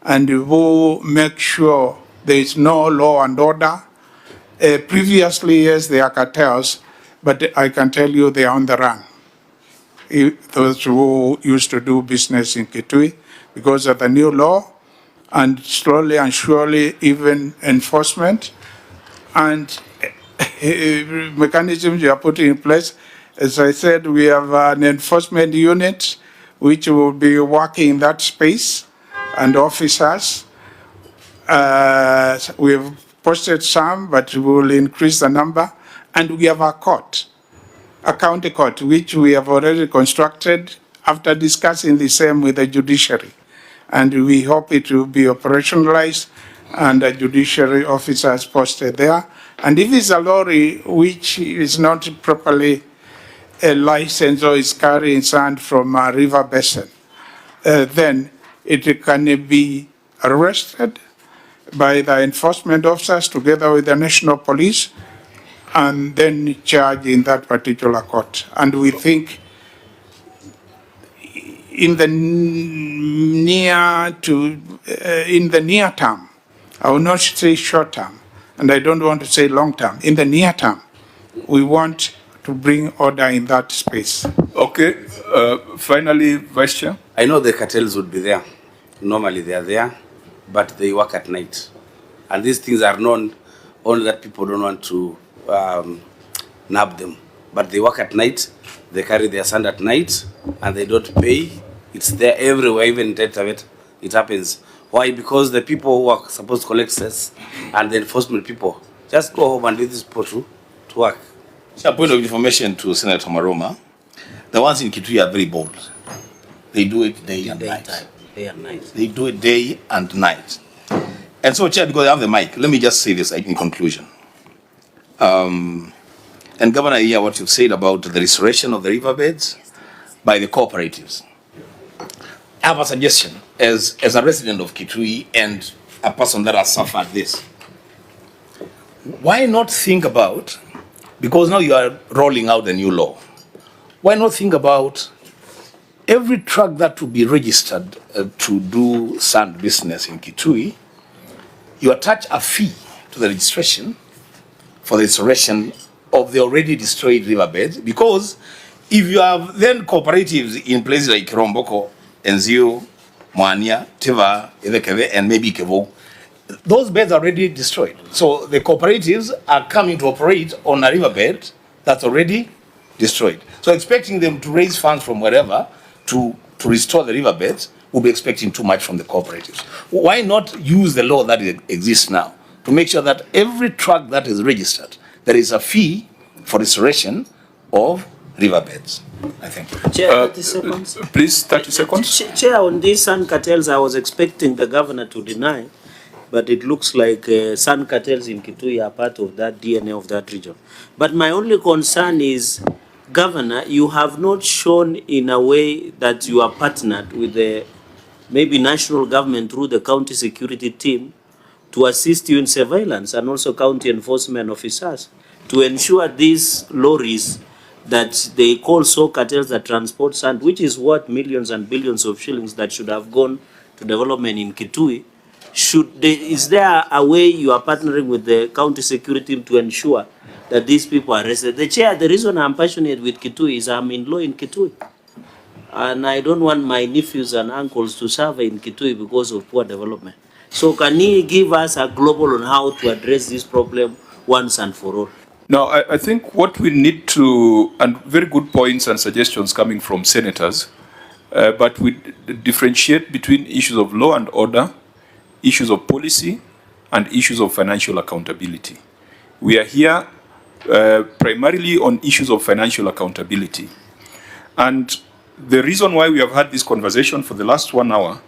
and who make sure there is no law and order, previously, yes, they are cartels, but I can tell you they are on the run. Those who used to do business in Kitui, because of the new law, and slowly and surely even enforcement and mechanisms you are putting in place. As I said, we have an enforcement unit which will be working in that space, and officers. We've posted some, but we will increase the number. And we have a court, a county court, which we have already constructed after discussing the same with the judiciary. And we hope it will be operationalized and the judiciary officers posted there. And if it's a lorry which is not properly licensed or is carrying sand from a river basin, then it can be arrested by the enforcement officers together with the national police and then charged in that particular court. And we think in the near term, I will not say short term, and I don't want to say long term. In the near term, we want to bring order in that space. Okay, finally, Vice Chair. I know the cartels would be there. Normally they are there, but they work at night. And these things are known, only that people don't want to nab them. But they work at night, they carry their sand at night, and they don't pay. It's there everywhere, even in Tetavet, it happens. Why? Because the people who are supposed to collect cess and the enforcement people just go home and leave this people to work. A point of information to Senator Maroma. The ones in Kitui are very bold. They do it day and night. Day and night. They do it day and night. And so, Chair, because I have the mic, let me just say this in conclusion. And Governor, I hear what you've said about the restoration of the riverbeds by the cooperatives. I have a suggestion as a resident of Kitui and a person that has suffered this. Why not think about, because now you are rolling out a new law, why not think about every truck that will be registered to do sand business in Kitui, you attach a fee to the registration for the restoration of the already destroyed riverbeds, because if you have then cooperatives in places like Romboko, Enzio, Moania, Tiva, Evekeve, and maybe Kevo, those beds are already destroyed. So the cooperatives are coming to operate on a riverbed that's already destroyed. So expecting them to raise funds from wherever to restore the riverbeds will be expecting too much from the cooperatives. Why not use the law that exists now to make sure that every truck that is registered, there is a fee for restoration of riverbeds? I think. Chair, 30 seconds. Please, 30 seconds. Chair, on these sand cartels, I was expecting the governor to deny, but it looks like sand cartels in Kitui are part of that DNA of that region. But my only concern is, Governor, you have not shown in a way that you are partnered with the maybe national government through the county security team to assist you in surveillance and also county enforcement officers to ensure these lorries that they call so cartels that transport sand, which is worth millions and billions of shillings that should have gone to development in Kitui. Is there a way you are partnering with the county security team to ensure that these people are arrested? The Chair, the reason I'm passionate with Kitui is I'm in law in Kitui. And I don't want my nephews and uncles to suffer in Kitui because of poor development. So can he give us a global on how to address this problem once and for all? Now, I think what we need to, and very good points and suggestions coming from senators, but we differentiate between issues of law and order, issues of policy, and issues of financial accountability. We are here primarily on issues of financial accountability. And the reason why we have had this conversation for the last 1 hour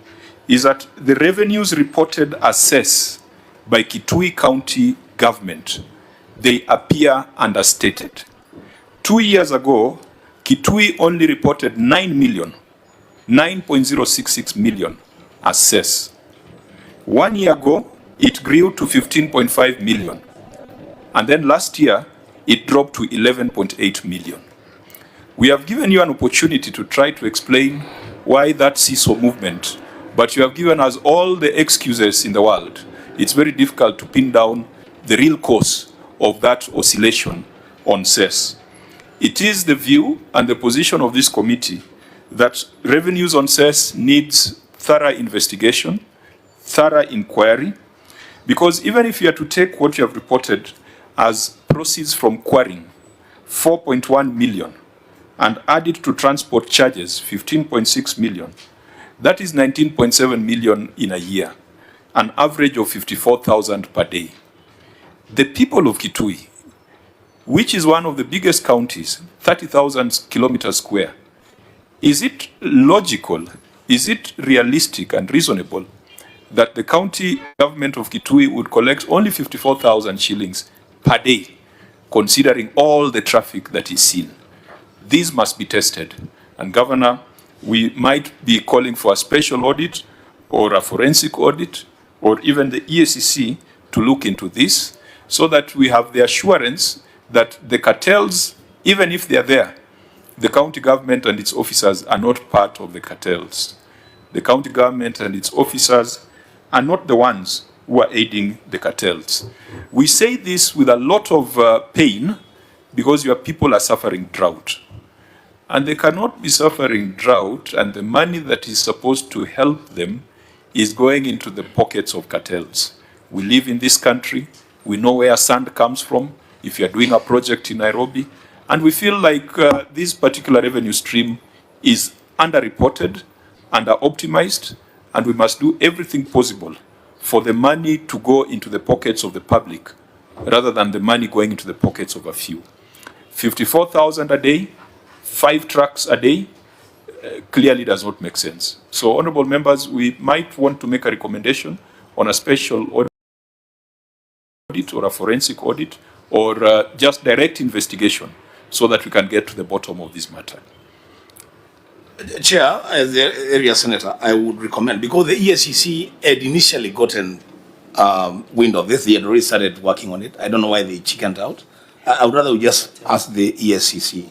is that the revenues reported as cess by Kitui County government, they appear understated. 2 years ago, Kitui only reported 9.066 million as cess. 1 year ago, it grew to 15.5 million. And then last year, it dropped to 11.8 million. We have given you an opportunity to try to explain why that seesaw movement, but you have given us all the excuses in the world. It's very difficult to pin down the real cause of that oscillation on cess. It is the view and the position of this committee that revenues on cess needs thorough investigation, thorough inquiry, because even if you are to take what you have reported as proceeds from quarrying, 4.1 million, and add it to transport charges, 15.6 million, that is 19.7 million in a year, an average of 54,000 per day. The people of Kitui, which is one of the biggest counties, 30,000 kilometers square, is it logical, is it realistic and reasonable that the county government of Kitui would collect only 54,000 shillings per day, considering all the traffic that is seen? These must be tested. And Governor, we might be calling for a special audit or a forensic audit or even the EACC to look into this, so that we have the assurance that the cartels, even if they are there, the county government and its officers are not part of the cartels. The county government and its officers are not the ones who are aiding the cartels. We say this with a lot of pain, because your people are suffering drought. And they cannot be suffering drought, and the money that is supposed to help them is going into the pockets of cartels. We live in this country, we know where sand comes from, if you're doing a project in Nairobi, and we feel like this particular revenue stream is underreported, under-optimized, and we must do everything possible for the money to go into the pockets of the public, rather than the money going into the pockets of a few. 54,000 a day, 5 trucks a day, clearly does not make sense. So, honorable members, we might want to make a recommendation on a special audit or a forensic audit, or just direct investigation, so that we can get to the bottom of this matter. Chair, as the area senator, I would recommend, because the ESCC had initially gotten wind of this, they had already started working on it. I don't know why they chickened out. I would rather just ask the ESCC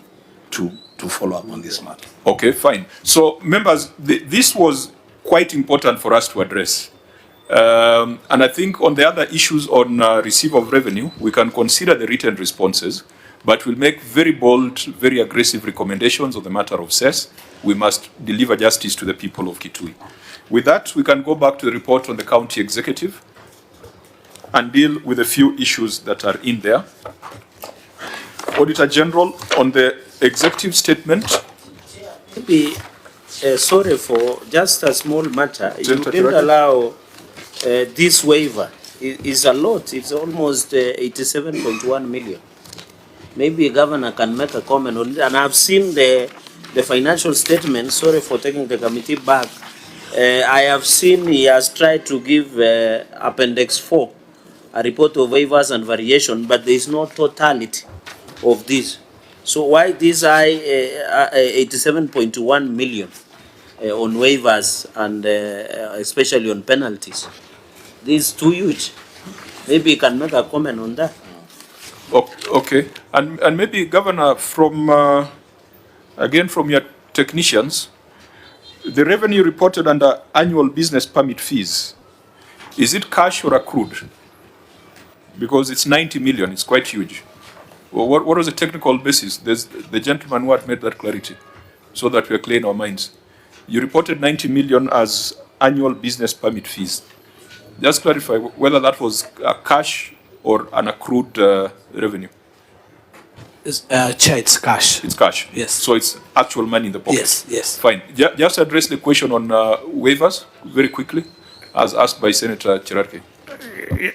to follow up on this matter. Okay, fine. So, members, this was quite important for us to address. And I think on the other issues on receipt of revenue, we can consider the written responses, but we'll make very bold, very aggressive recommendations on the matter of cess. We must deliver justice to the people of Kitui. With that, we can go back to the report on the county executive and deal with a few issues that are in there. Auditor General, on the executive statement. Maybe, sorry for just a small matter. You didn't allow this waiver. It's a lot. It's almost 87.1 million. Maybe Governor can make a comment on it. And I've seen the financial statement. Sorry for taking the committee back. I have seen he has tried to give Appendix 4, a report of waivers and variation, but there is no totality of this. So why this 87.1 million on waivers and especially on penalties? This is too huge. Maybe you can make a comment on that. Okay, and maybe Governor, from again from your technicians, the revenue reported under annual business permit fees, is it cash or accrued? Because it's 90 million, it's quite huge. Well, what was the technical basis? There's the gentleman who had made that clarity, so that we're clear in our minds. You reported 90 million as annual business permit fees. Just clarify whether that was a cash or an accrued revenue. Chair, it's cash. It's cash. Yes. So it's actual money in the pocket. Yes, yes. Fine. Just address the question on waivers very quickly, as asked by Senator Cherarke.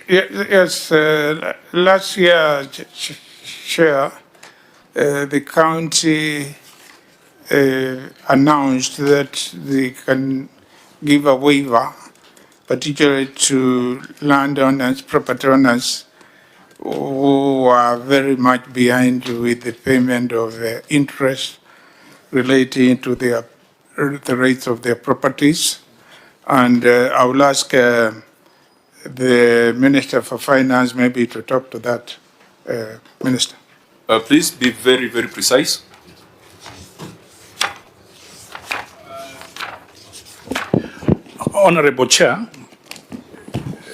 Yes, last year, Chair, the county announced that they can give a waiver, particularly to landowners, property owners, who are very much behind with the payment of interest relating to the rates of their properties. And I will ask the Minister for Finance maybe to talk to that, Minister. Please be very, very precise. Honorable Chair,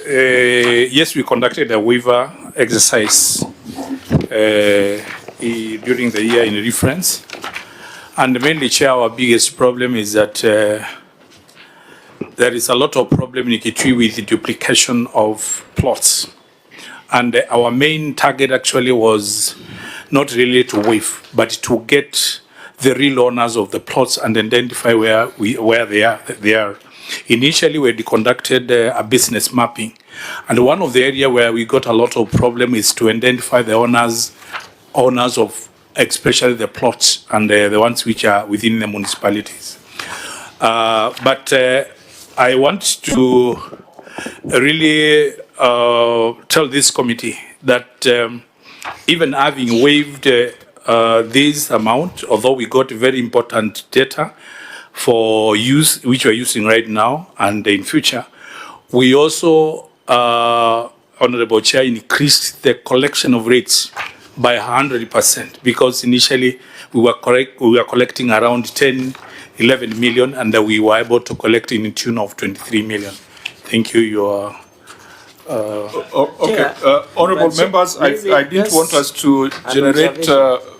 yes, we conducted a waiver exercise during the year in reference. And mainly, Chair, our biggest problem is that there is a lot of problem in Kitui with the duplication of plots. And our main target actually was not really to waive, but to get the real owners of the plots and identify where they are. Initially, we had conducted a business mapping, and one of the areas where we got a lot of problem is to identify the owners of especially the plots and the ones which are within the municipalities. But I want to really tell this committee that even having waived this amount, although we got very important data for use, which we're using right now and in future, we also, Honorable Chair, increased the collection of rates by 100%, because initially we were collecting around 11 million, and we were able to collect in tune of 23 million. Thank you, Your Honorable members, I didn't want us to generate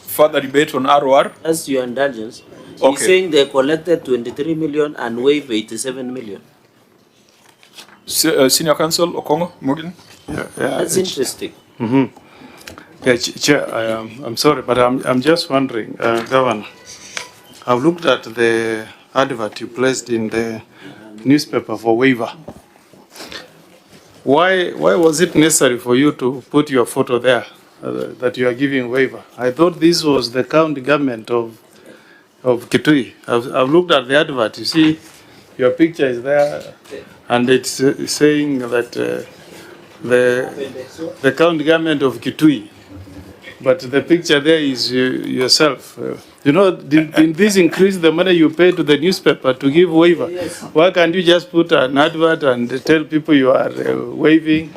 further debate on ROR. As your indulgence, Okay. he's saying they collected 23 million and waived 87 million. Senior Counsel Okongo, Morgan? That's interesting. Yeah, Chair, I'm sorry, but I'm just wondering, Governor, I've looked at the advert you placed in the newspaper for waiver. Why was it necessary for you to put your photo there that you are giving waiver? I thought this was the county government of Kitui. I've looked at the advert. You see, your picture is there, and it's saying that the county government of Kitui. But the picture there is yourself. You know, did this increase the money you pay to the newspaper to give waiver? Yes. Why can't you just put an advert and tell people you are waiving?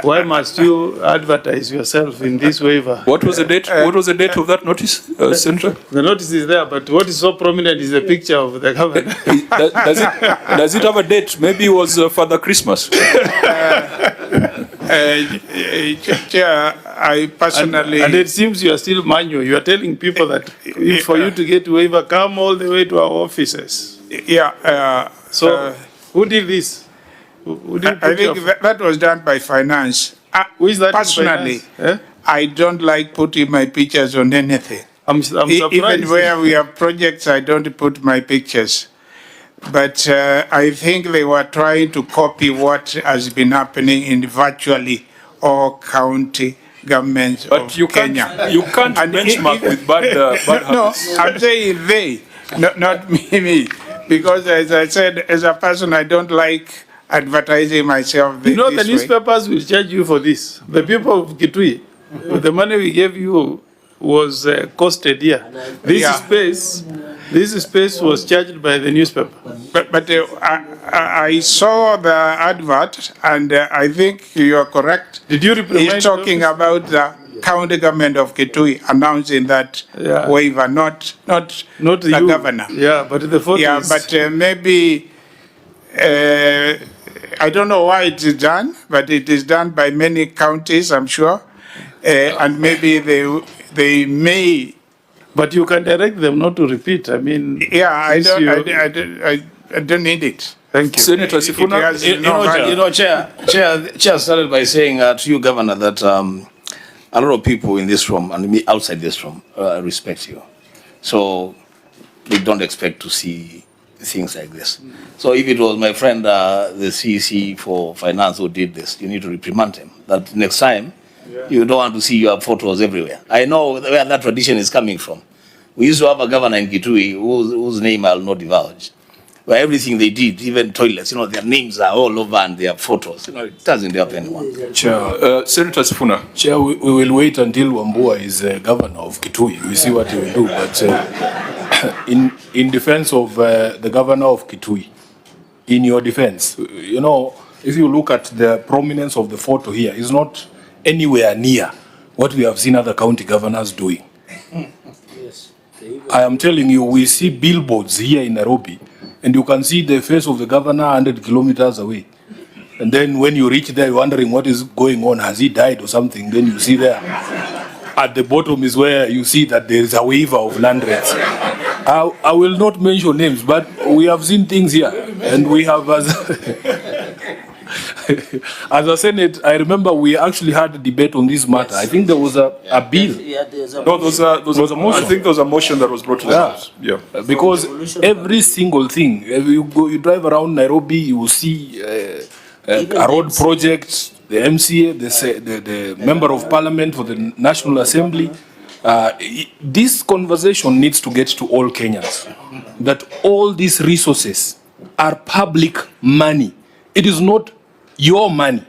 Why must you advertise yourself in this waiver? What was the date? What was the date of that notice, Senator? The notice is there, but what is so prominent is the picture of the governor. Does it have a date? Maybe it was Father Christmas. Chair, I personally... And it seems you are still manual. You are telling people that for you to get waiver, come all the way to our offices. Yeah. Who did this? Who did I think that was done by finance. Who is that? Personally, I don't like putting my pictures on anything. I'm surprised. Even where we have projects, I don't put my pictures. But I think they were trying to copy what has been happening in virtually all county governments of Kenya. You can't benchmark with bad habits. No, I'm saying they, not me. Because as I said, as a person, I don't like advertising myself You know, the newspapers will charge you for this. The people of Kitui, the money we gave you was costed here. This space was charged by the newspaper. But I saw the advert, and I think you are correct. Did you reprimand? He's talking about the county government of Kitui announcing that waiver, not the governor. Yeah, but the photo Yeah, is... but maybe... I don't know why it is done, but it is done by many counties, I'm sure. And maybe they may... But you can direct them not to repeat. I mean... Yeah, I don't need it. Thank you. Senator Sifuna, Chair started by saying to you, Governor, that a lot of people in this room and me outside this room respect you. So they don't expect to see things like this. So if it was my friend, the CEC for finance who did this, you need to reprimand him. That next time, you don't want to see your photos everywhere. I know where that tradition is coming from. We used to have a governor in Kitui whose name I'll not divulge, where everything they did, even toilets, their names are all over and their photos. It doesn't help anyone. Chair, Senator Sifuna. Chair, we will wait until Wambua is governor of Kitui. We see what he will do. But in defense of the governor of Kitui, in your defense, if you look at the prominence of the photo here, it's not anywhere near what we have seen other county governors doing. Yes. I am telling you, we see billboards here in Nairobi, and you can see the face of the governor 100 kilometers away. And then when you reach there, you're wondering what is going on. Has he died or something? Then you see there. At the bottom is where you see that there is a waiver of land rates. I will not mention names, but we have seen things here. And we have, as a Senate, I remember we actually had a debate on this matter. I think there was a bill. No, there was a motion. I think there was a motion that was brought to the House. Yeah. Because every single thing, if you drive around Nairobi, you will see a road project, the MCA, the Member of Parliament for the National Assembly. This conversation needs to get to all Kenyans, that all these resources are public money. It is not your money.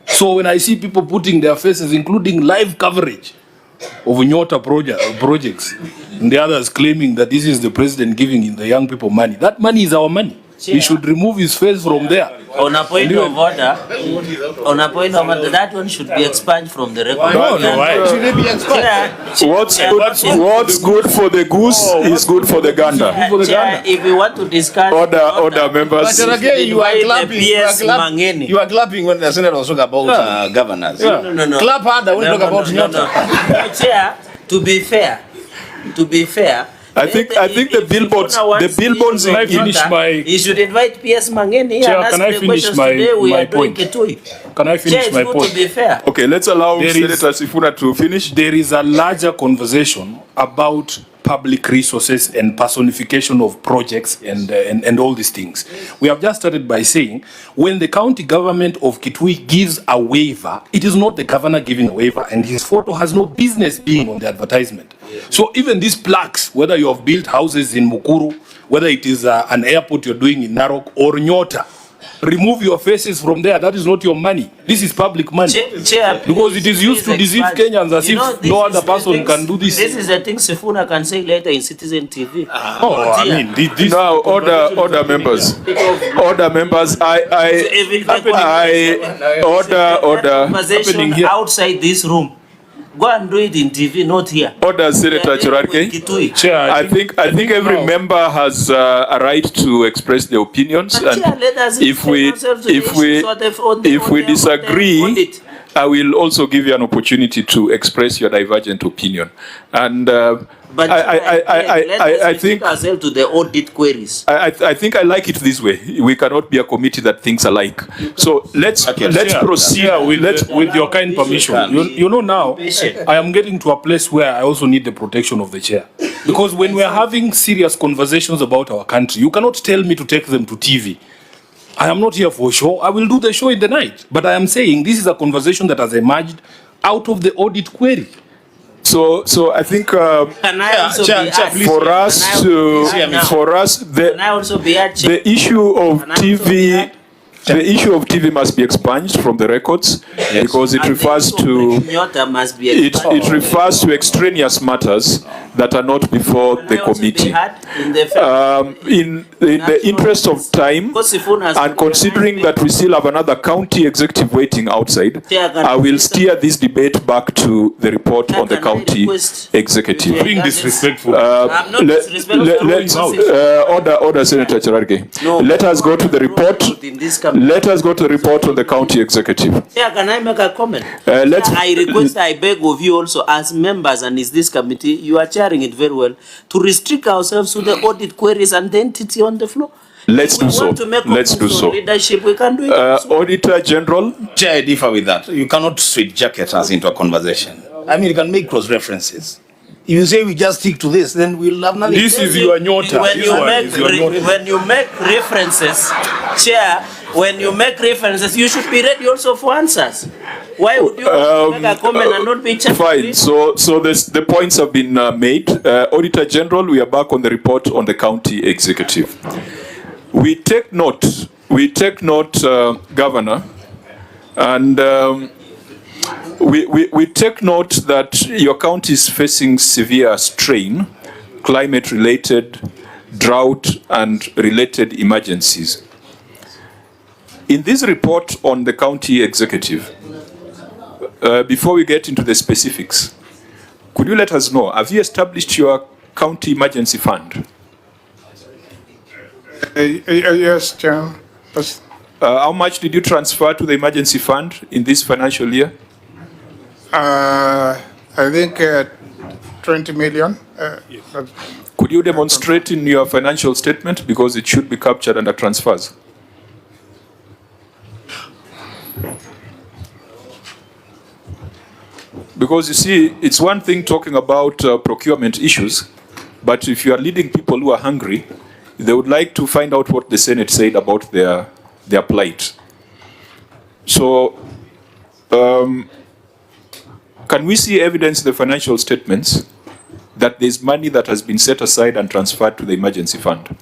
So when I see people putting their faces, including live coverage of Nyota projects, and the others claiming that this is the president giving the young people money, that money is our money. he should remove his face from there. On a point of order, that one should be expunged from the record. Should it be expunged? What's good for the goose is good for the gander. Chair, if you want to discuss order members. But again, you are clapping when the Senate was talking about governors. No. Clap harder when you talk about Nyota. Chair, to be fair, I think the billboards Can I finish my... You should invite PS Mangeni here and ask can I the finish questions my today. We are doing point? Kitui. Can I finish Chair, my it's point? good to be fair. Okay, let's allow Senator Sifuna to finish. There is a larger conversation about public resources and personification of projects and all these things. We have just started by saying when the county government of Kitui gives a waiver, it is not the governor giving a waiver, and his photo has no business being on the advertisement. So even these plaques, whether you have built houses in Mukuru, whether it is an airport you're doing in Narok or Nyota, remove your faces from there. That is not your money. This is public money. Chair, because it is used to deceive Kenyans as if no other person can do this. This is the thing Sifuna can say later in Citizen TV. Now, order members. Order members. Order. Conversation outside this room. Go and do it in TV, not here. Order, Senator Chirarke. Chair, I think every member has a right to express their opinions, and if we disagree, I will also give you an opportunity to express your divergent opinion. And I think ourselves to the audit queries. I think I like it this way. We cannot be a committee that thinks alike. So let's proceed. With your kind permission. You know now, I am getting to a place where I also need the protection of the chair. Because when we are having serious conversations about our country, you cannot tell me to take them to TV. I am not here for a show. I will do the show in the night. But I am saying this is a conversation that has emerged out of the audit query. So I think for us the issue of TV. The issue of TV must be expunged from the records because it refers to it refers to extraneous matters that are not before the committee. In the interest of time and considering that we still have another county executive waiting outside, I will steer this debate back to the report on the county executive. Being disrespectful. Order, Senator Chirarke. Let us go to the report. Let us go to the report on the county executive. Yeah, can I make a comment? I beg of you also as members and is this committee, you are chairing it very well, to restrict ourselves to the audit queries and the entity on the floor. Let's do so. Let's do so. Leadership, we can do it. Auditor General. Chair, I differ with that. You cannot switch jacket us into a conversation. I mean, you can make cross references. If you say we just stick to this, then we'll have nothing. This is your Nyota. When you make references, Chair, when you make references, you should be ready also for answers. Why would you make a comment and not be checked? Fine. So the points have been made. Auditor General, we are back on the report on the county executive. We take note, Governor, and we take note that your county is facing severe strain, climate-related, drought, and related emergencies. In this report on the county executive, before we get into the specifics, could you let us know, have you established your county emergency fund? Yes, Chair. How much did you transfer to the emergency fund in this financial year? I think 20 million. Could you demonstrate in your financial statement, because it should be captured under transfers? Because you see, it's one thing talking about procurement issues, but if you are leading people who are hungry, they would like to find out what the Senate said about their plight. So, can we see evidence in the financial statements that there's money that has been set aside and transferred to the emergency fund?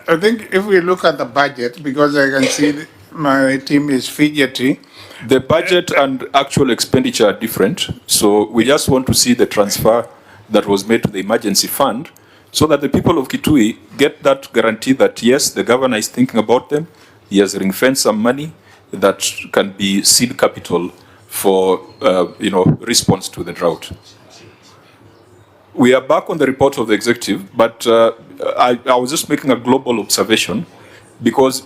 I think if we look at the budget, because I can see my team is fidgety. The budget and actual expenditure are different, so we just want to see the transfer that was made to the emergency fund so that the people of Kitui get that guarantee that yes, the governor is thinking about them, he has ring-fenced some money that can be seed capital for response to the drought. We are back on the report of the executive, but I was just making a global observation because,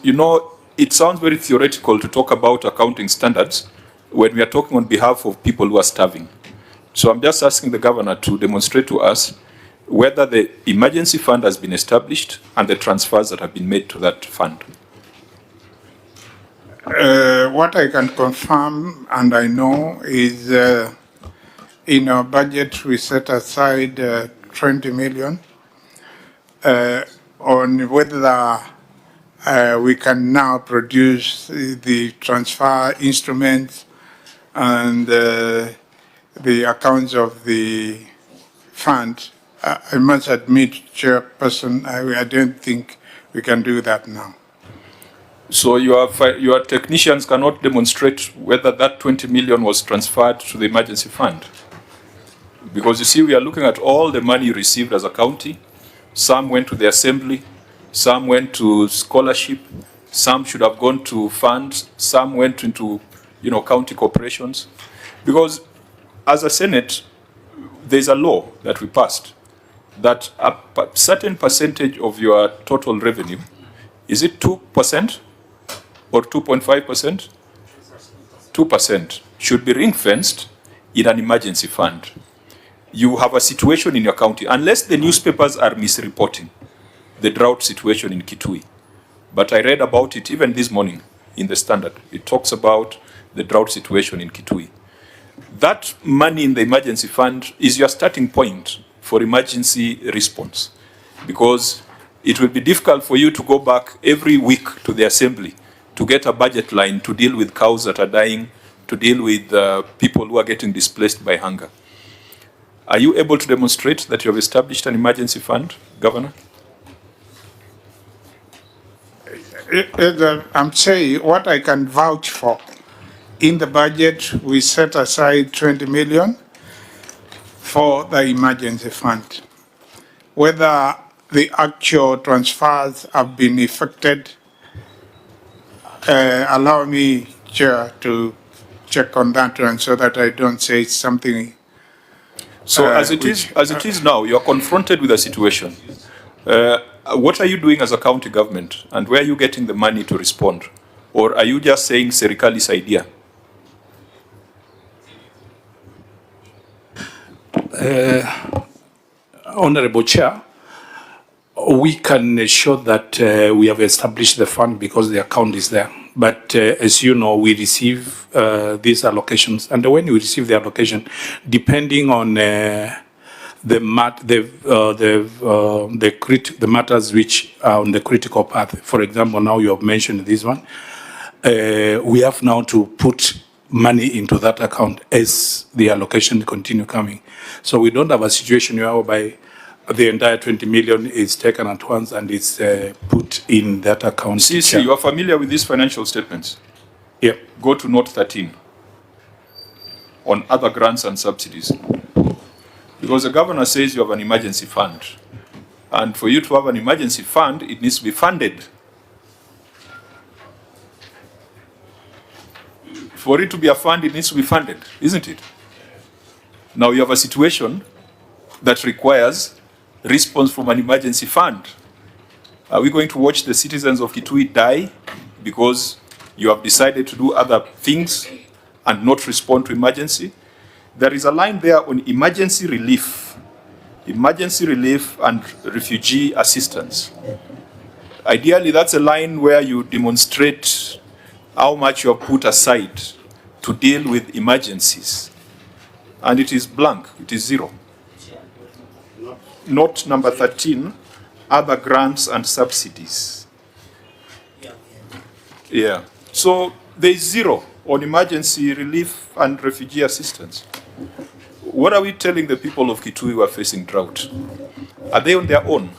it sounds very theoretical to talk about accounting standards when we are talking on behalf of people who are starving. So I'm just asking the governor to demonstrate to us whether the emergency fund has been established and the transfers that have been made to that fund. What I can confirm and I know is in our budget we set aside 20 million on whether we can now produce the transfer instruments and the accounts of the fund. I must admit, Chairperson, I don't think we can do that now. So your technicians cannot demonstrate whether that 20 million was transferred to the emergency fund? Because you see, we are looking at all the money received as a county. Some went to the assembly, some went to scholarship, some should have gone to funds, some went into county corporations. Because as a Senate, there's a law that we passed that a certain percentage of your total revenue, is it 2% or 2.5%? 2% should be ring-fenced in an emergency fund. You have a situation in your county, unless the newspapers are misreporting the drought situation in Kitui. But I read about it even this morning in the Standard. It talks about the drought situation in Kitui. That money in the emergency fund is your starting point for emergency response, because it will be difficult for you to go back every week to the assembly to get a budget line to deal with cows that are dying, to deal with people who are getting displaced by hunger. Are you able to demonstrate that you have established an emergency fund, Governor? I'm saying what I can vouch for. In the budget, we set aside 20 million for the emergency fund. Whether the actual transfers have been effected, allow me, Chair, to check on that one so that I don't say something. So as it is now, you are confronted with a situation. What are you doing as a county government, and where are you getting the money to respond? Or are you just saying Serikali's idea? Honorable Chair, we can ensure that we have established the fund because the account is there. But as you know, we receive these allocations, and when we receive the allocation, depending on the matters which are on the critical path. For example, now you have mentioned this one. We have now to put money into that account as the allocation continue coming. So we don't have a situation whereby the entire 20 million is taken at once and it's put in that account. See, you are familiar with these financial statements? Yeah. Go to note 13 on other grants and subsidies. Because the governor says you have an emergency fund. And for you to have an emergency fund, it needs to be funded. For it to be a fund, it needs to be funded, isn't it? Now you have a situation that requires response from an emergency fund. Are we going to watch the citizens of Kitui die because you have decided to do other things and not respond to emergency? There is a line there on emergency relief and refugee assistance. Ideally, that's a line where you demonstrate how much you have put aside to deal with emergencies. And it is blank, it is zero. Note number 13, other grants and subsidies. Yeah. So there is zero on emergency relief and refugee assistance. What are we telling the people of Kitui who are facing drought? Are they on their own?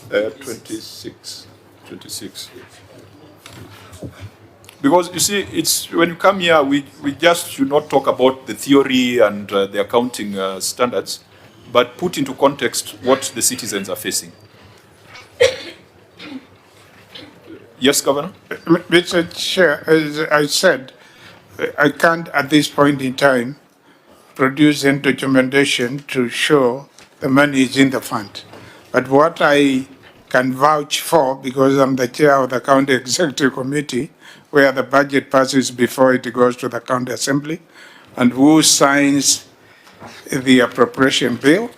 26. Because you see, it's when you come here, we just should not talk about the theory and the accounting standards, but put into context what the citizens are facing. Yes, Governor? Mr. Chair, as I said, I can't at this point in time produce any documentation to show the money is in the fund. But what I can vouch for, because I'm the chair of the County Executive Committee, where the budget passes before it goes to the County Assembly, and who signs the appropriation bill,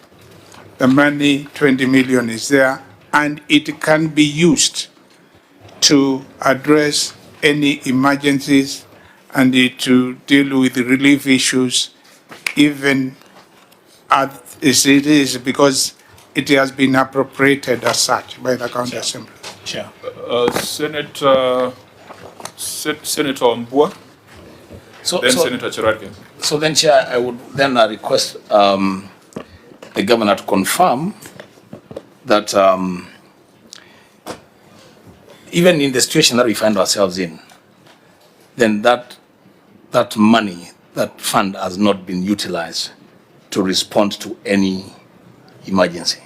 the money, 20 million, is there, and it can be used to address any emergencies and to deal with relief issues, even as it is, because it has been appropriated as such by the County Assembly. Chair. Senator Mbua, then Senator Cherargei. So then, Chair, I would then request the Governor to confirm that even in the situation that we find ourselves in, then that money, that fund has not been utilized to respond to any emergency.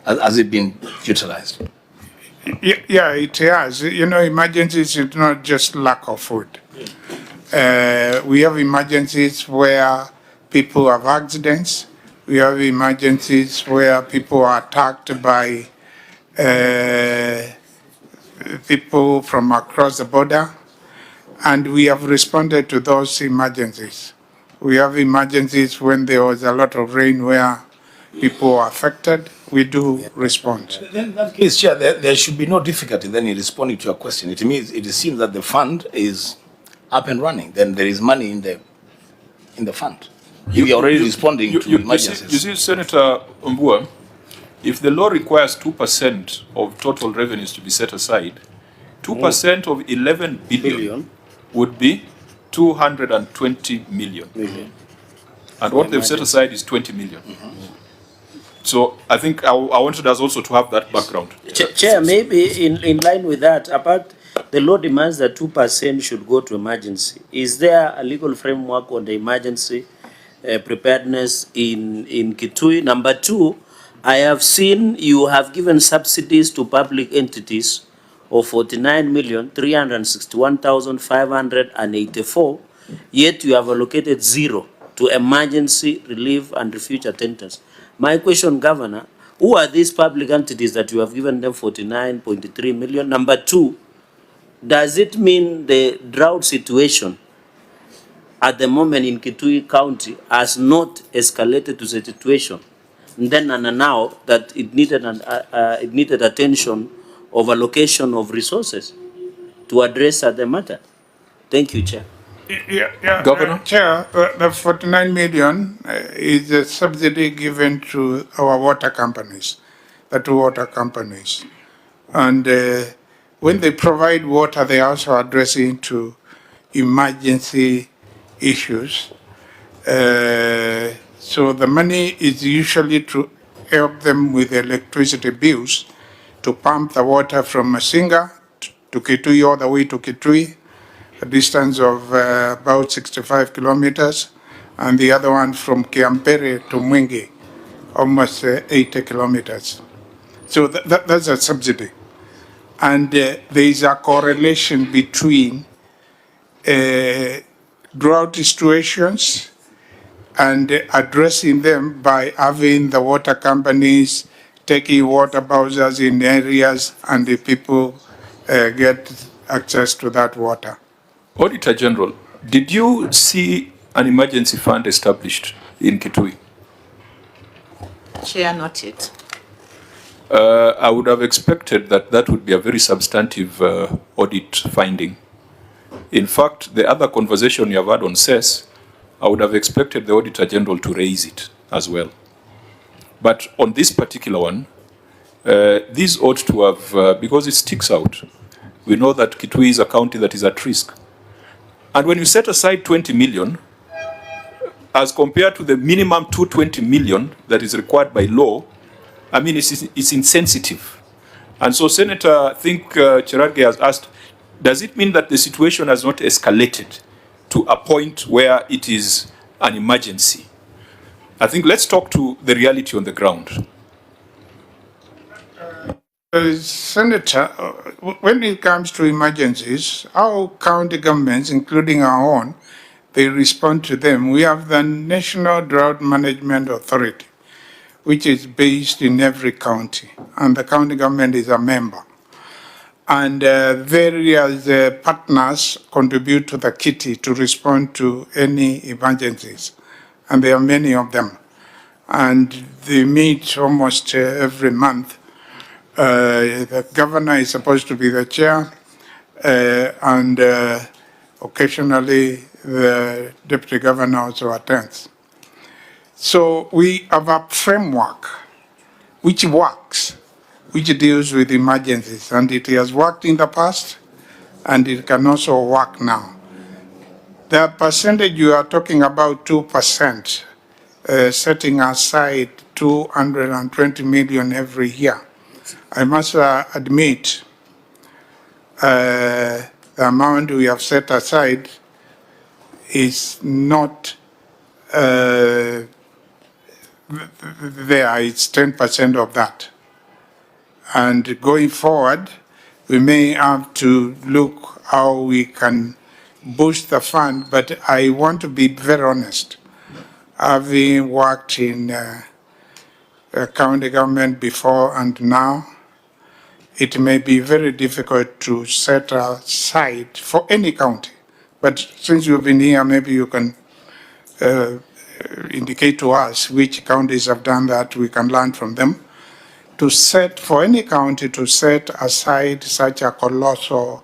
Has it been utilized? Yeah, it has. You know, emergencies is not just lack of food. We have emergencies where people have accidents. We have emergencies where people are attacked by people from across the border, and we have responded to those emergencies. We have emergencies when there was a lot of rain where people were affected. We do respond. Then in that case, Chair, there should be no difficulty then in responding to your question. It means it seems that the fund is up and running. Then there is money in the fund. You are already responding to emergencies. You see, Senator Mbua, if the law requires 2% of total revenues to be set aside, 2% of 11 billion would be 220 million. And what they've set aside is 20 million. So I think I wanted us also to have that background. Chair, maybe in line with that, apart, the law demands that 2% should go to emergency. Is there a legal framework on the emergency preparedness in Kitui? Number two, I have seen you have given subsidies to public entities of 49,361,584, yet you have allocated zero to emergency relief and refuge attendance. My question, Governor, who are these public entities that you have given them 49.3 million? Number two, does it mean the drought situation at the moment in Kitui County has not escalated to the situation then and now that it needed attention of allocation of resources to address the matter? Thank you, Chair. Yeah, Governor? Chair, the 49 million is a subsidy given to our water companies, the two water companies. And when they provide water, they also address into emergency issues. So the money is usually to help them with electricity bills, to pump the water from Masinga to Kitui, all the way to Kitui, a distance of about 65 kilometers, and the other one from Kiampere to Mwingi, almost 80 kilometers. So that's a subsidy. And there is a correlation between drought situations and addressing them by having the water companies taking water bowsers in areas and the people get access to that water. Auditor General, did you see an emergency fund established in Kitui? Chair, not yet. I would have expected that would be a very substantive audit finding. In fact, the other conversation you have had on CES, I would have expected the Auditor General to raise it as well. But on this particular one, this ought to have, because it sticks out. We know that Kitui is a county that is at risk. And when you set aside 20 million, as compared to the minimum 220 million that is required by law, I mean, it's insensitive. And so, Senator, I think Cherargei has asked, does it mean that the situation has not escalated to a point where it is an emergency? I think let's talk to the reality on the ground. Senator, when it comes to emergencies, our county governments, including our own, they respond to them. We have the National Drought Management Authority, which is based in every county, and the county government is a member. And various partners contribute to the Kitui to respond to any emergencies, and there are many of them. And they meet almost every month. The governor is supposed to be the chair, and occasionally the deputy governor also attends. So we have a framework which works, which deals with emergencies, and it has worked in the past, and it can also work now. The percentage you are talking about, 2%, setting aside 220 million every year. I must admit the amount we have set aside is not there, it's 10% of that. And going forward, we may have to look how we can boost the fund, but I want to be very honest. Having worked in county government before and now, it may be very difficult to set aside for any county. But since you've been here, maybe you can indicate to us which counties have done that, we can learn from them. To set, for any county to set aside such a colossal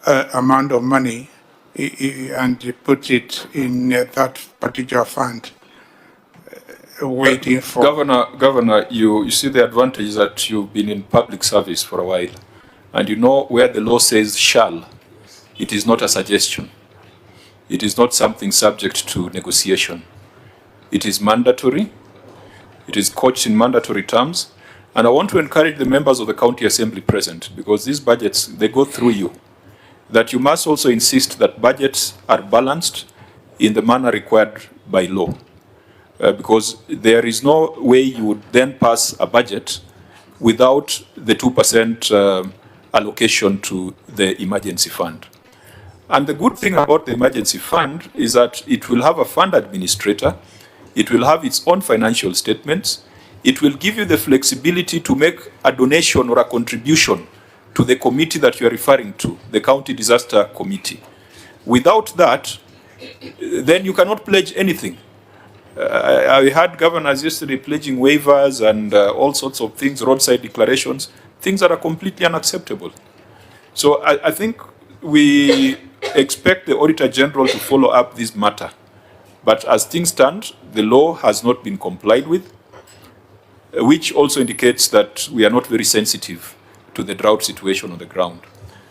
amount of money and put it in that particular fund, waiting for... Governor, you see the advantage that you've been in public service for a while, and you know where the law says shall, it is not a suggestion. It is not something subject to negotiation. It is mandatory. It is couched in mandatory terms. And I want to encourage the members of the county assembly present, because these budgets, they go through you, that you must also insist that budgets are balanced in the manner required by law. Because there is no way you would then pass a budget without the 2% allocation to the emergency fund. And the good thing about the emergency fund is that it will have a fund administrator, it will have its own financial statements, it will give you the flexibility to make a donation or a contribution to the committee that you are referring to, the County Disaster Committee. Without that, then you cannot pledge anything. I had governors yesterday pledging waivers and all sorts of things, roadside declarations, things that are completely unacceptable. So I think we expect the Auditor General to follow up this matter. But as things stand, the law has not been complied with, which also indicates that we are not very sensitive to the drought situation on the ground.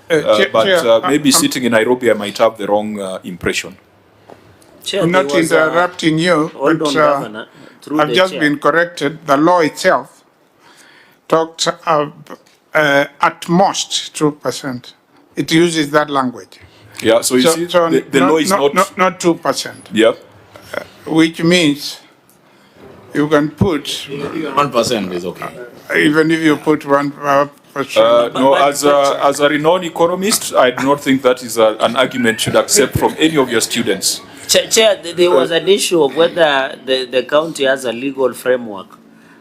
Maybe sitting in Nairobi, I might have the wrong impression. I'm not interrupting you, but I've just been corrected. The law itself talks at most 2%. It uses that language. Yeah, so you see, the law is not 2%. Yep. Which means you can put 1% is okay. Even if you put 1%. No, as a renowned economist, I do not think that is an argument you should accept from any of your students. Chair, there was an issue of whether the county has a legal framework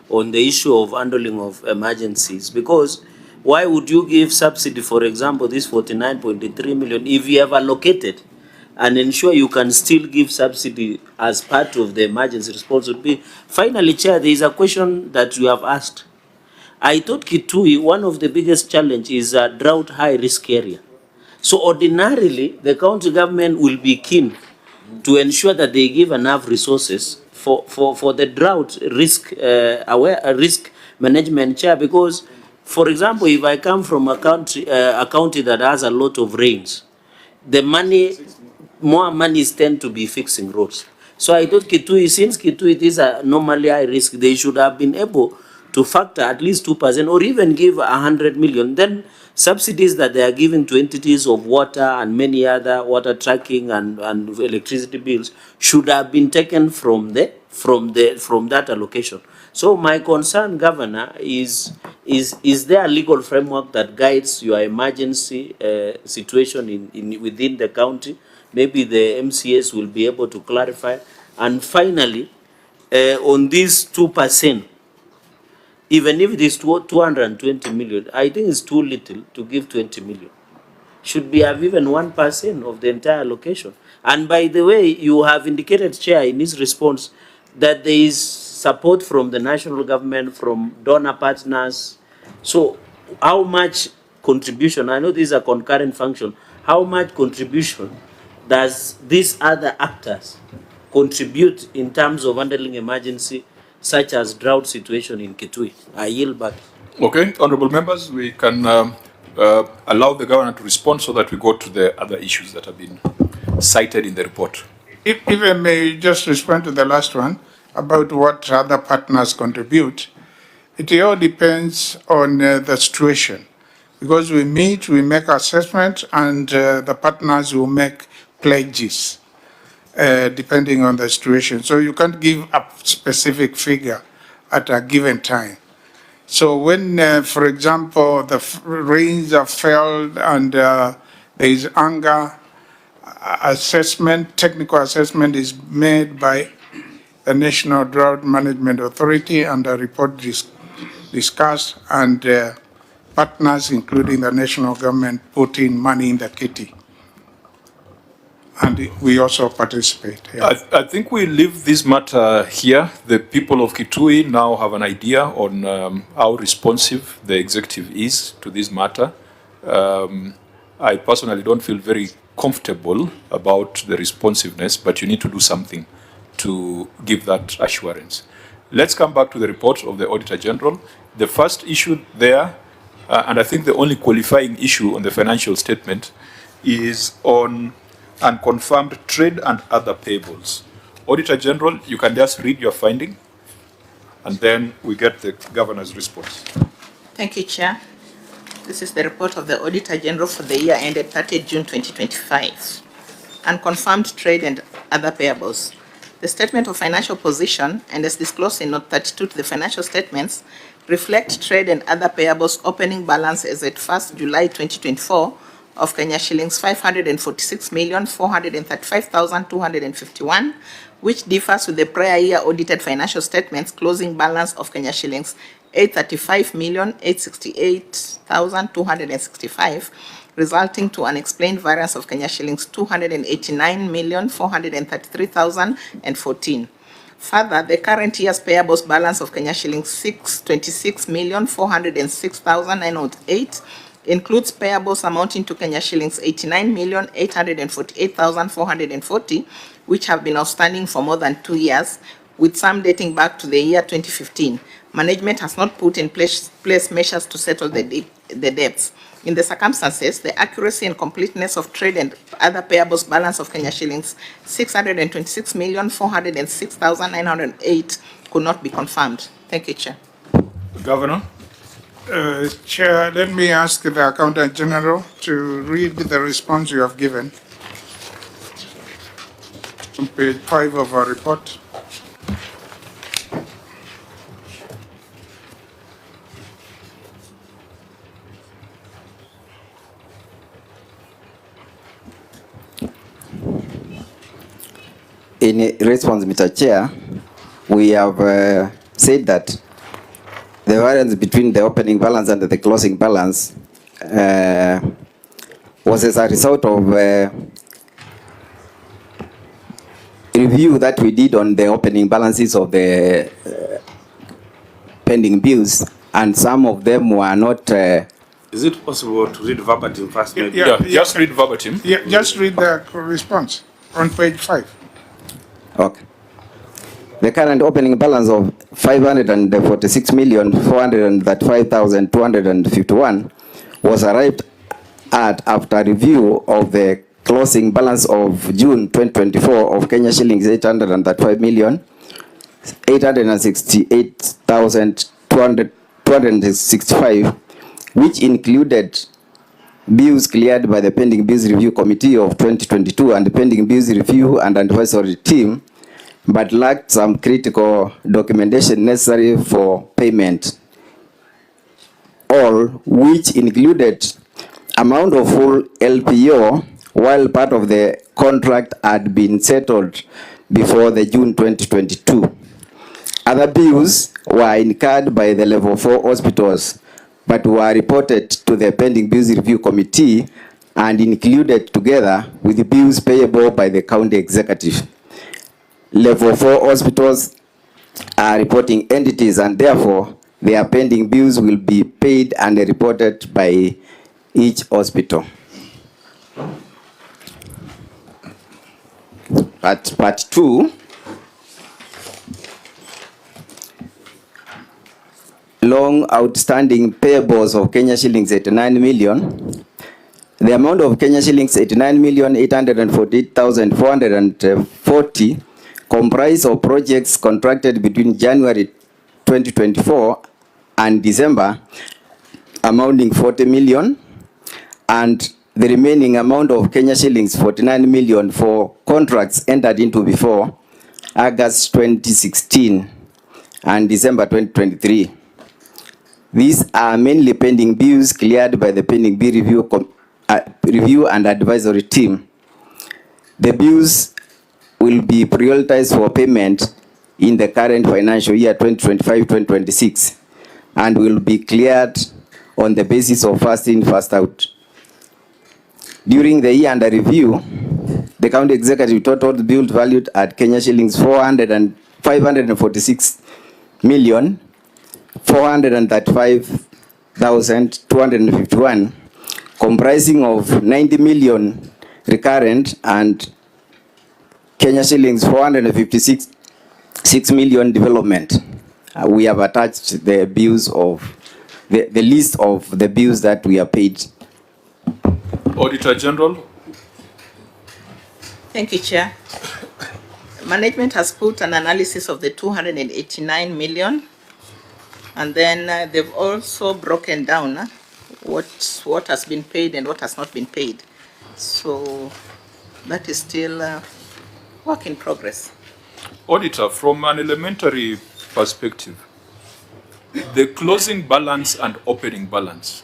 on the issue of handling of emergencies. Because why would you give subsidy, for example, this 49.3 million, if you have allocated and ensure you can still give subsidy as part of the emergency response would be? Finally, Chair, there is a question that you have asked. I thought Kitui, one of the biggest challenges is a drought high risk area. So ordinarily, the county government will be keen to ensure that they give enough resources for the drought risk risk management, Chair, because, for example, if I come from a county that has a lot of rains, the more money tend to be fixing roads. So I thought Kitui, since Kitui is a normally high risk, they should have been able to factor at least 2% or even give 100 million, then subsidies that they are giving to entities of water and many other water tracking and electricity bills should have been taken from that allocation. So my concern, Governor, is there a legal framework that guides your emergency situation within the county? Maybe the MCAs will be able to clarify. And finally, on this 2%, even if it is 220 million, I think it's too little to give 20 million. Should be have even 1% of the entire allocation. And by the way, you have indicated, Chair, in his response, that there is support from the national government, from donor partners. So how much contribution, I know this is a concurrent function, how much contribution does these other actors contribute in terms of handling emergency, such as drought situation in Kitui? I yield back. Okay, honorable members, we can allow the governor to respond so that we go to the other issues that have been cited in the report. If I may just respond to the last one about what other partners contribute, it all depends on the situation. Because we meet, we make assessments, and the partners will make pledges depending on the situation. So you can't give a specific figure at a given time. So when, for example, the rains have failed and there is anger, assessment, technical assessment is made by the National Drought Management Authority and a report discussed, and partners, including the national government, put in money in the kitty. And we also participate. Yeah. I think we leave this matter here. The people of Kitui now have an idea on how responsive the executive is to this matter. I personally don't feel very comfortable about the responsiveness, but you need to do something to give that assurance. Let's come back to the report of the Auditor General. The first issue there, and I think the only qualifying issue on the financial statement, is on unconfirmed trade and other payables. Auditor General, you can just read your finding, and then we get the governor's response. Thank you, Chair. This is the report of the Auditor General for the year ended 30 June 2025. Unconfirmed trade and other payables. The statement of financial position, and as disclosed in Note 32 to the financial statements, reflect trade and other payables opening balance as at 1st July 2024 of Kenya shillings 546,435,251, which differs with the prior year audited financial statements closing balance of Kenya shillings 835,868,265, resulting to an explained variance of Kenya shillings 289,433,014. Further, the current year's payables balance of Kenya shillings 626,406,908 includes payables amounting to Kenya shillings 89,848,440, which have been outstanding for more than 2 years, with some dating back to the year 2015. Management has not put in place measures to settle the debts. In the circumstances, the accuracy and completeness of trade and other payables balance of Kenya shillings 626,406,908 could not be confirmed. Thank you, Chair. Governor? Chair, let me ask the Accountant General to read the response you have given on page 5 of our report. In response, Mr. Chair, we have said that the variance between the opening balance and the closing balance was as a result of review that we did on the opening balances of the pending bills, and some of them were not. Is it possible to read verbatim first? Maybe? Yeah, just read verbatim. Yeah, just read the response on page 5. Okay. The current opening balance of 546,435,251 was arrived at after review of the closing balance of June 2024 of Kenya shillings 835,868,265 265, which included bills cleared by the Pending Bills Review Committee of 2022 and the Pending Bills Review and Advisory Team, but lacked some critical documentation necessary for payment. All which included amount of full LPO, while part of the contract had been settled before the June 2022. Other bills were incurred by the level 4 hospitals, but were reported to the Pending Bills Review Committee and included together with the bills payable by the county executive. Level 4 hospitals are reporting entities, and therefore their pending bills will be paid and reported by each hospital. Part 2, long outstanding payables of Kenya shillings 89 million. The amount of Kenya shillings 89,848,440 comprise of projects contracted between January 2024 and December amounting 40 million, and the remaining amount of Kenya shillings 49 million for contracts entered into before August 2016 and December 2023. These are mainly pending bills cleared by the Pending Bill Review and Advisory Team. The bills will be prioritized for payment in the current financial year 2025-2026 and will be cleared on the basis of first in, first out. During the year under review, the county executive totaled bills valued at Kenya shillings 546,435,251, comprising of 90 million recurrent and Kenya shillings 456 million development. We have attached the bills of the list of the bills that we are paid. Auditor General. Thank you, Chair. Management has put an analysis of the 289 million, and then they've also broken down what has been paid and what has not been paid. So that is still work in progress. Auditor, from an elementary perspective, the closing balance and opening balance,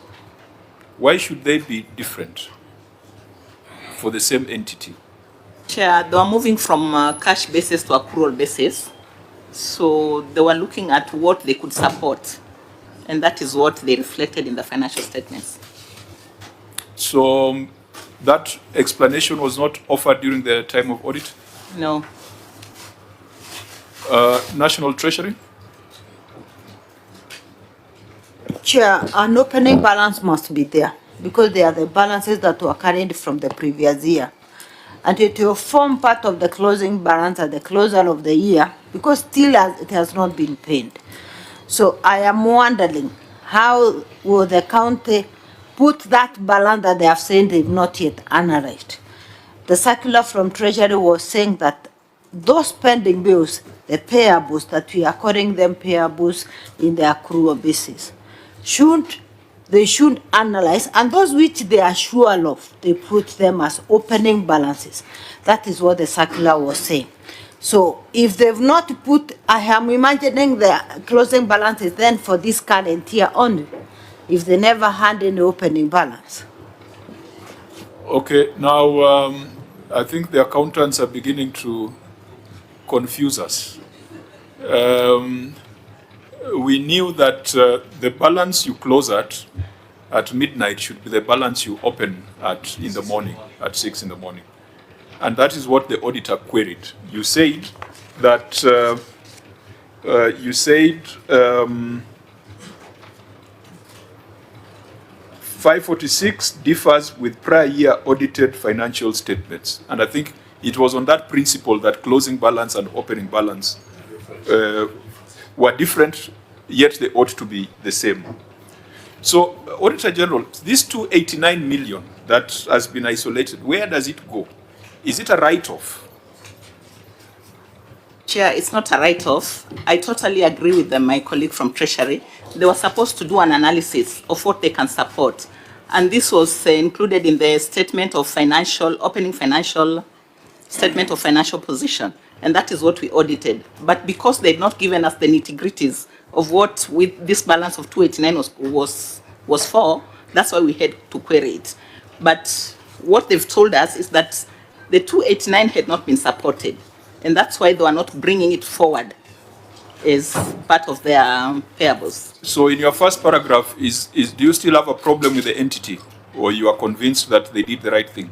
why should they be different for the same entity? Chair, they were moving from cash basis to accrual basis. So they were looking at what they could support, and that is what they reflected in the financial statements. So that explanation was not offered during the time of audit? No. National Treasury? Chair, an opening balance must be there because they are the balances that were carried from the previous year. And it will form part of the closing balance at the closure of the year because still it has not been paid. So I am wondering, how will the county put that balance that they have said they've not yet analyzed? The circular from Treasury was saying that those pending bills, the payables, that we are calling them payables in the accrual basis, they should analyze, and those which they are sure of, they put them as opening balances. That is what the circular was saying. So if they've not put, I am imagining the closing balances then for this current year only, if they never had any opening balance. Okay, now I think the accountants are beginning to confuse us. We knew that the balance you close at midnight should be the balance you open in the morning, at 6 in the morning. And that is what the auditor queried. You said that 546 differs with prior year audited financial statements. And I think it was on that principle that closing balance and opening balance were different, yet they ought to be the same. So, Auditor General, this 289 million that has been isolated, where does it go? Is it a write-off? Chair, it's not a write-off. I totally agree with my colleague from Treasury they were supposed to do an analysis of what they can support. And this was included in the statement of opening financial statement of financial position. And that is what we audited. But because they'd not given us the nitty-gritties of what with this balance of 289 was for, that's why we had to query it. But what they've told us is that the 289 had not been supported. And that's why they were not bringing it forward as part of their payables. So in your first paragraph, do you still have a problem with the entity, or you are convinced that they did the right thing?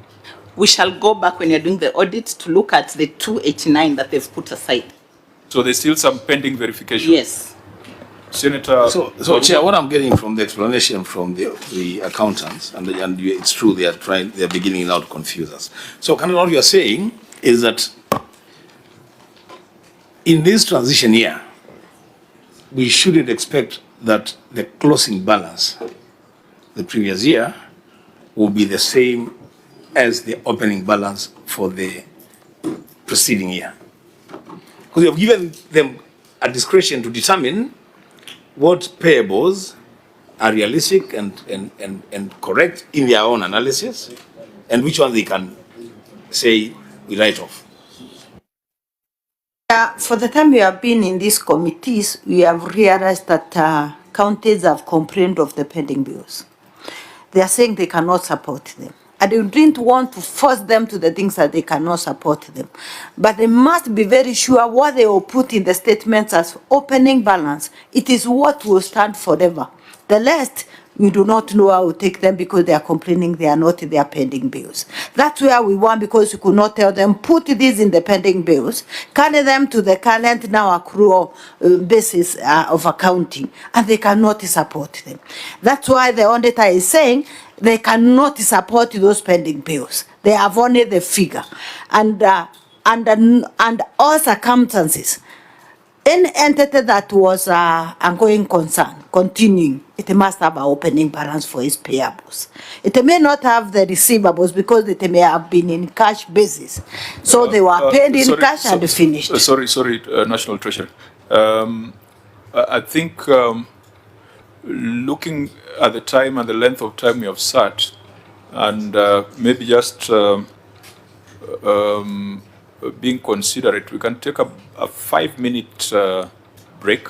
We shall go back when you're doing the audit to look at the 289 that they've put aside. So there's still some pending verification? Yes. Senator. So Chair, what I'm getting from the explanation from the accountants, and it's true, they're beginning now to confuse us. So kind of what you're saying is that in this transition year, we shouldn't expect that the closing balance the previous year will be the same as the opening balance for the preceding year. Because you have given them a discretion to determine what payables are realistic and correct in their own analysis, and which one they can say we write off. For the time we have been in these committees, we have realized that counties have complained of the pending bills. They are saying they cannot support them. And they didn't want to force them to the things that they cannot support them. But they must be very sure what they will put in the statements as opening balance. It is what will stand forever. The rest, we do not know how to take them because they are complaining they are not in their pending bills. That's where we want, because we could not tell them, put these in the pending bills, carry them to the current now accrual basis of accounting, and they cannot support them. That's why the auditor is saying they cannot support those pending bills. They have only the figure. And all circumstances, any entity that was a going concern, continuing, it must have an opening balance for its payables. It may not have the receivables because it may have been in cash basis. So they were paid in cash and finished. Sorry, National Treasurer. I think looking at the time and the length of time we have sat, and maybe just being considerate, we can take a 5-minute break,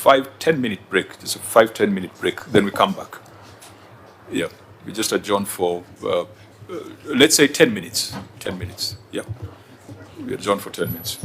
10-minute break, just a 5-10 minute break, then we come back. Yeah, we just adjourn for, let's say 10 minutes, 10 minutes, yeah. We adjourn for 10 minutes.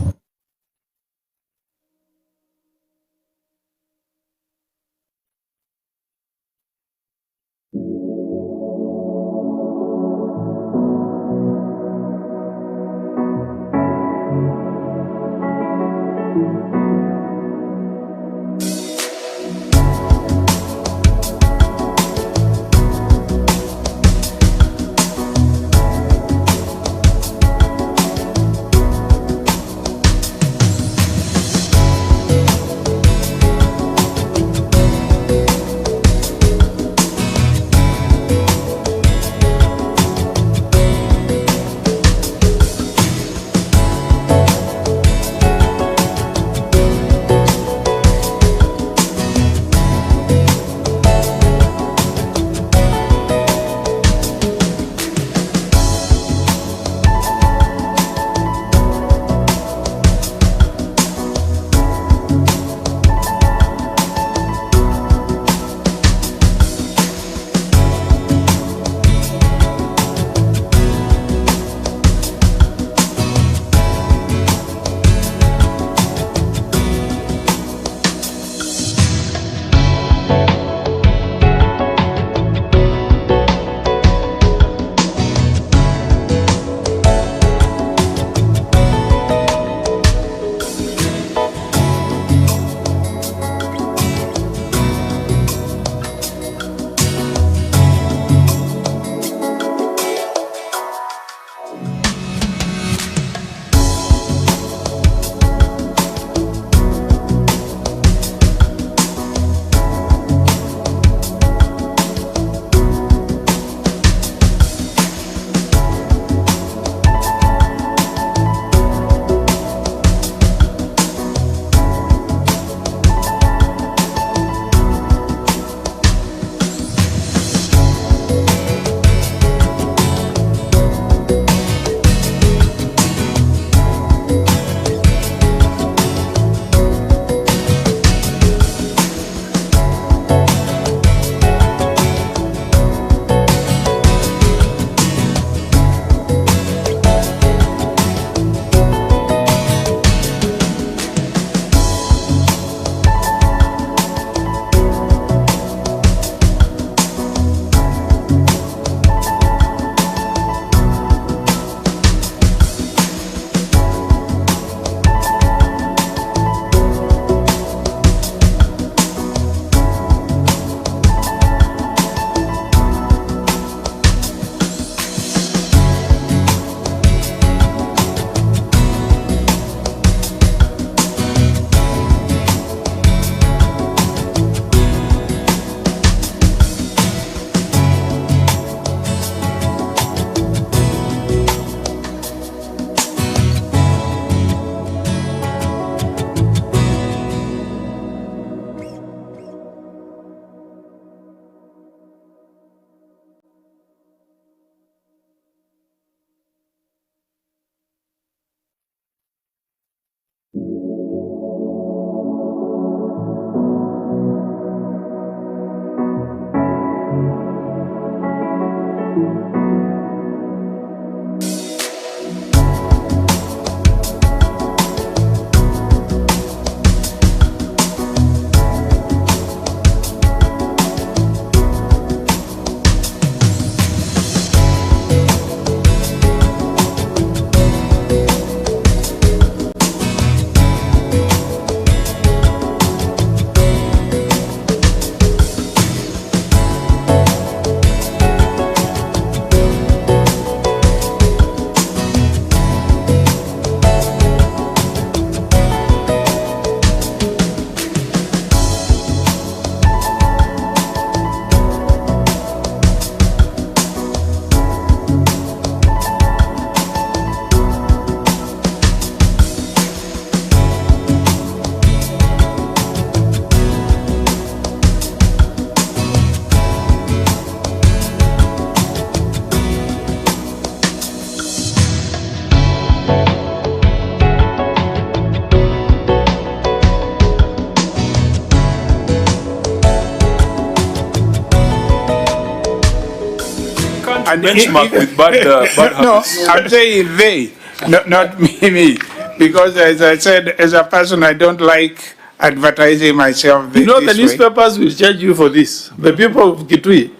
benchmark with bad habits. No, I'm saying they, not me, because as I said, as a person, I don't like advertising myself You know, the this way. newspapers will charge you for this. The people of Kitui,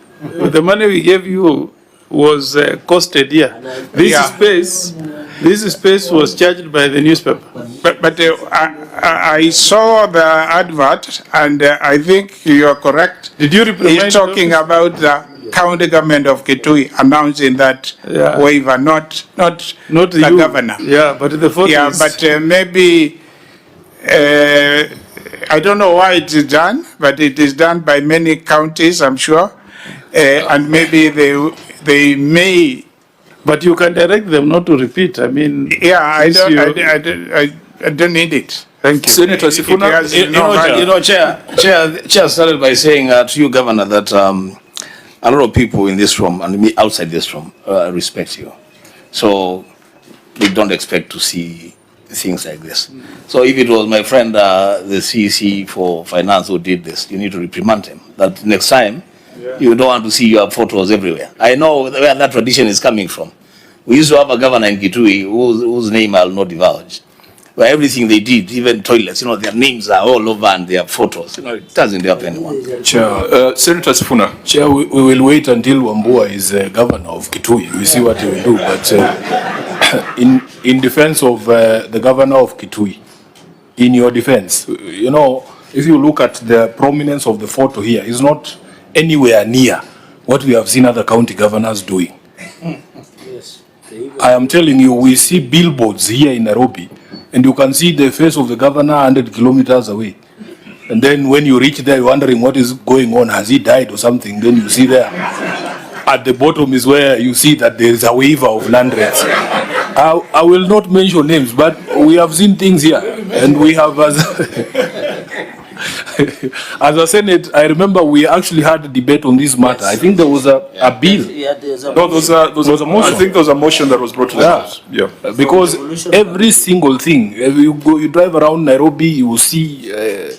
the money we gave you was costed here. This space was charged by the newspaper. But I saw the advert, and I think you are correct. Did you reprimand He's talking about the county government of Kitui announcing that waiver, not the governor. Yeah, but the photo Yeah, is... but maybe, I don't know why it is done, but it is done by many counties, I'm sure. And maybe they may... But you can direct them not to repeat. I mean... Yeah, I don't need it. Thank you. Senator Sifuna, Chair started by saying to you, Governor, that a lot of people in this room and me outside this room respect you. So they don't expect to see things like this. So if it was my friend, the CEC for Finance who did this, you need to reprimand him. That next time, you don't want to see your photos everywhere. I know where that tradition is coming from. We used to have a governor in Kitui whose name I'll not divulge. Where everything they did, even toilets, you know, their names are all over and their photos. You know, it doesn't help anyone. Chair, Senator Sifuna. Chair, we will wait until Wambua is governor of Kitui. We see what he will do. But in defense of the governor of Kitui, in your defense, you know, if you look at the prominence of the photo here, it's not anywhere near what we have seen other county governors doing. Yes. I am telling you, we see billboards here in Nairobi, and you can see the face of the governor 100 kilometers away. And then when you reach there, you're wondering what is going on. Has he died or something? Then you see there. At the bottom is where you see that there is a waiver of land rates. I will not mention names, but we have seen things here. And we have... As a Senate, I remember we actually had a debate on this matter. I think there was a bill. Yeah, there's a No, there was a motion. I think there was a motion that was brought to the House. Yeah. Because every single thing, if you drive around Nairobi, you will see a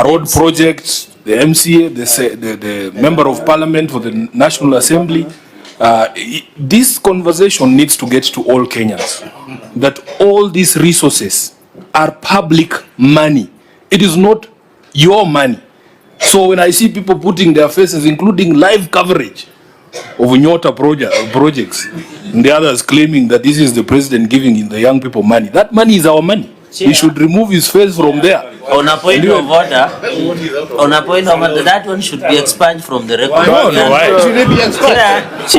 road project, the MCA, the member of parliament for the National Assembly. This conversation needs to get to all Kenyans, that all these resources are public money. It is not your money. So when I see people putting their faces, including live coverage of Nyota projects, and the others claiming that this is the president giving the young people money, that money is our money. He should remove his face from there. On a point of order, that one should be expunged from the record. Should it be expunged?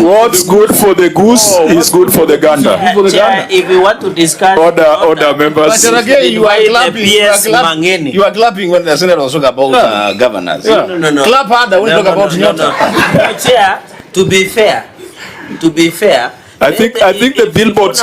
What's good for the goose is good for the gander. Chair, if we want to discuss order members. But again, you are clapping when the Senate was talking about governors. No. Clap harder when you talk about Nyota. Chair, to be fair, I think the billboards.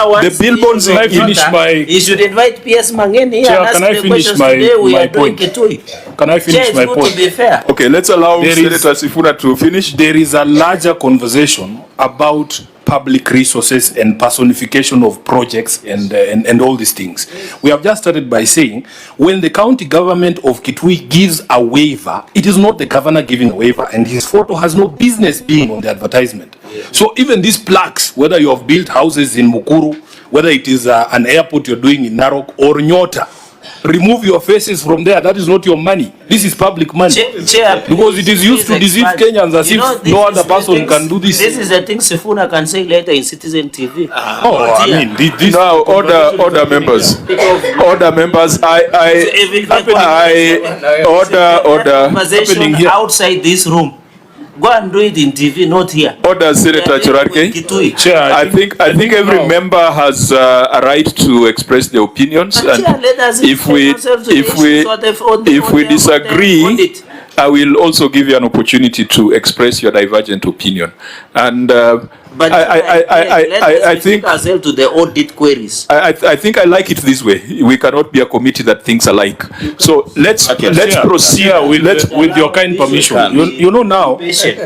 You should invite PS Mangeni here Chair, and ask can I the finish questions my today. We are doing point? Kitui. Can I finish Chair, my it's good point? to be fair. Okay, let's allow Senator Sifuna to finish. There is a larger conversation about public resources and personification of projects and all these things. We have just started by saying when the county government of Kitui gives a waiver, it is not the governor giving a waiver, and his photo has no business being on the advertisement. So even these plaques, whether you have built houses in Mukuru, whether it is an airport you're doing in Narok or Nyota, remove your faces from there. That is not your money. This is public money. Chair, because it is used to deceive Kenyans as if no other person can do this. This is the thing Sifuna can say later in Citizen TV. This now, order members. Order members. Order. Conversation outside this room. Go and do it in TV, not here. Order, Senator Churarke. Chair, I think every member has a right to express their opinions, and if we disagree, I will also give you an opportunity to express your divergent opinion. And but I think ourselves to the audit queries. I think I like it this way. We cannot be a committee that thinks alike. So let's proceed with your kind permission. You know, now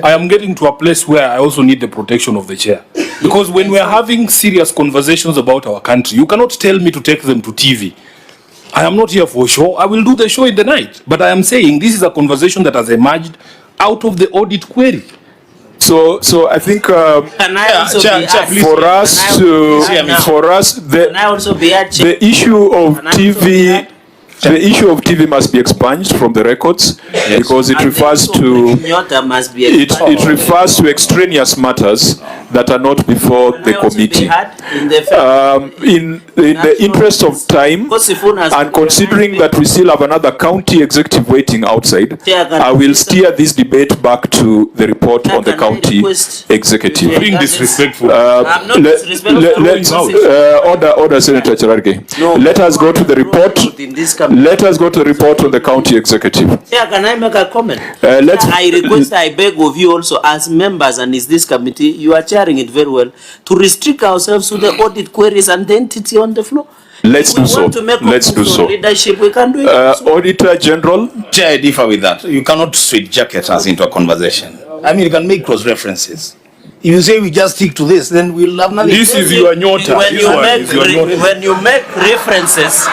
I am getting to a place where I also need the protection of the chair, because when we are having serious conversations about our country, you cannot tell me to take them to TV. I am not here for a show. I will do the show in the night. But I am saying this is a conversation that has emerged out of the audit query. So I think Can I also be asked? for us the issue of TV. The issue of TV must be expunged from the records because it refers to it refers to extraneous matters that are not before the committee. In the interest of time and considering that we still have another county executive waiting outside, I will steer this debate back to the report on the county executive. Being disrespectful. Order, Senator Cherargei. Let us go to the report. Let us go to the report on the county executive. Yeah, can I make a comment? I request, I beg of you also as members and is this committee, you are chairing it very well, to restrict ourselves to the audit queries and the entity on the floor. Let's do so. Let's do so. Leadership, we can do it. Auditor General. Chair, I differ with that. You cannot straight jacket us into a conversation. I mean, you can make cross references. If you say we just stick to this, then we'll have nothing. This is your nyota. When you make references,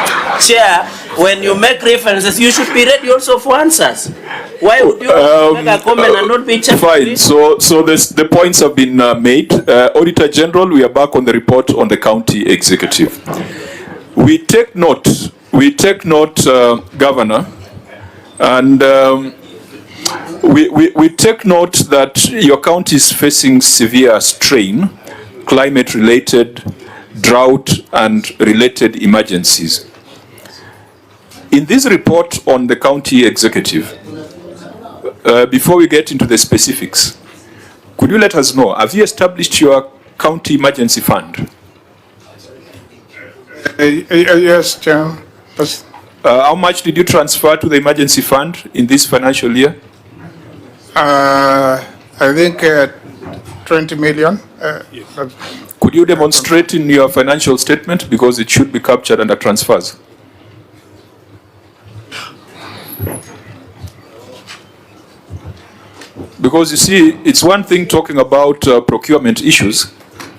Chair, when you make references, you should be ready also for answers. Why would you make a comment and not be checked? Fine. So the points have been made. Auditor General, we are back on the report on the county executive. We take note, Governor, and we take note that your county is facing severe strain, climate-related, drought, and related emergencies. In this report on the county executive, before we get into the specifics, could you let us know, have you established your county emergency fund? Yes, Chair. How much did you transfer to the emergency fund in this financial year? I think 20 million. Could you demonstrate in your financial statement, because it should be captured under transfers? Because you see, it's one thing talking about procurement issues,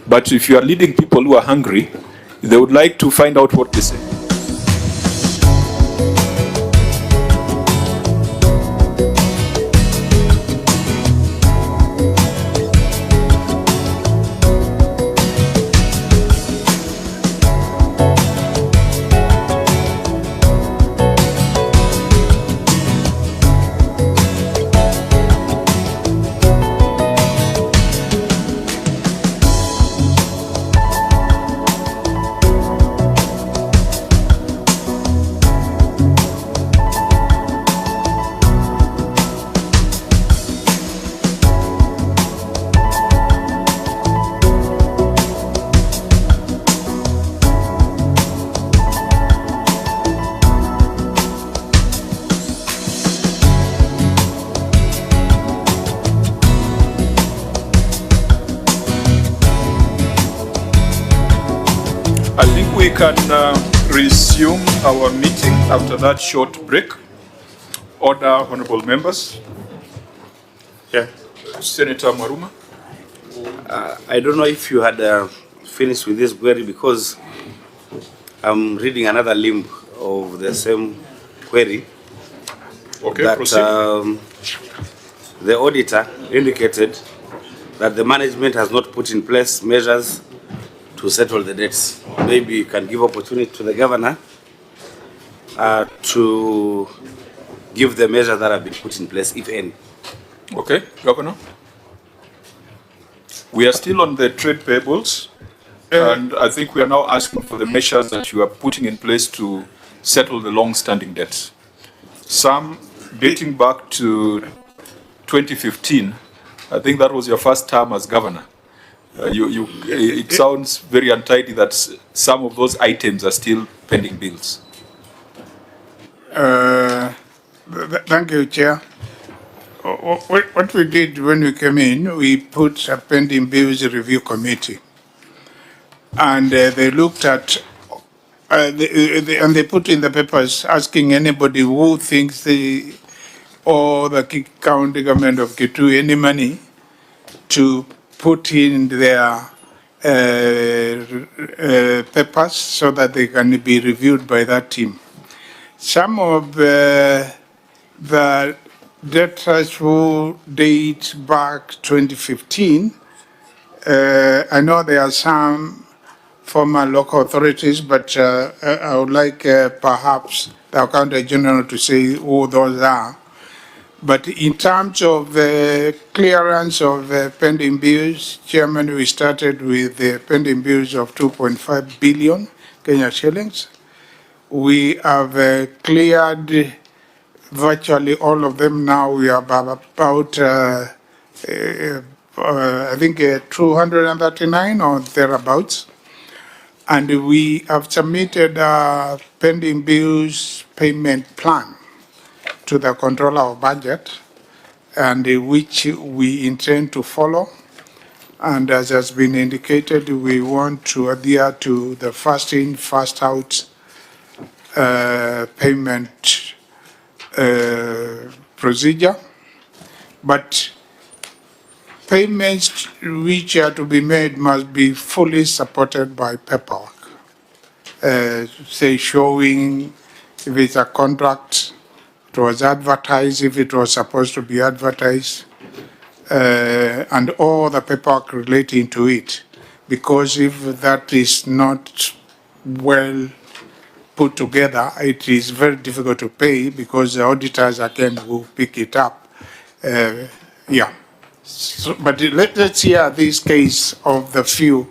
but if you are leading people who are hungry, they would like to find out what they say. I think we can resume our meeting after that short break. Order, honorable members. Yeah, Senator Maruma. I don't know if you had finished with this query, because I'm reading another limb of the same query. Okay, that proceed. The auditor indicated that the management has not put in place measures to settle the debts. Maybe you can give opportunity to the governor to give the measures that have been put in place, if any. Okay, Governor. We are still on the trade payables, and I think we are now asking for the measures that you are putting in place to settle the long-standing debts. Some dating back to 2015. I think that was your first term as governor. It sounds very untidy that some of those items are still pending bills. Thank you, Chair. What we did when we came in, we put a pending bills review committee, and they looked at and they put in the papers asking anybody who thinks or the county government of Kitui any money to put in their papers so that they can be reviewed by that team. Some of the debtors who date back 2015. I know there are some former local authorities, but I would like perhaps the Accountant General to say who those are. But in terms of clearance of pending bills, Chairman, we started with the pending bills of 2.5 billion Kenya shillings. We have cleared virtually all of them now. We have about, I think, 239 or thereabouts. And we have submitted a pending bills payment plan to the controller of budget, and which we intend to follow. And as has been indicated, we want to adhere to the first in, first out payment procedure. But payments which are to be made must be fully supported by paperwork. Say showing if it's a contract, it was advertised, if it was supposed to be advertised, and all the paperwork relating to it. Because if that is not well put together, it is very difficult to pay because the auditors again will pick it up. Yeah. So, but let's hear this case of the few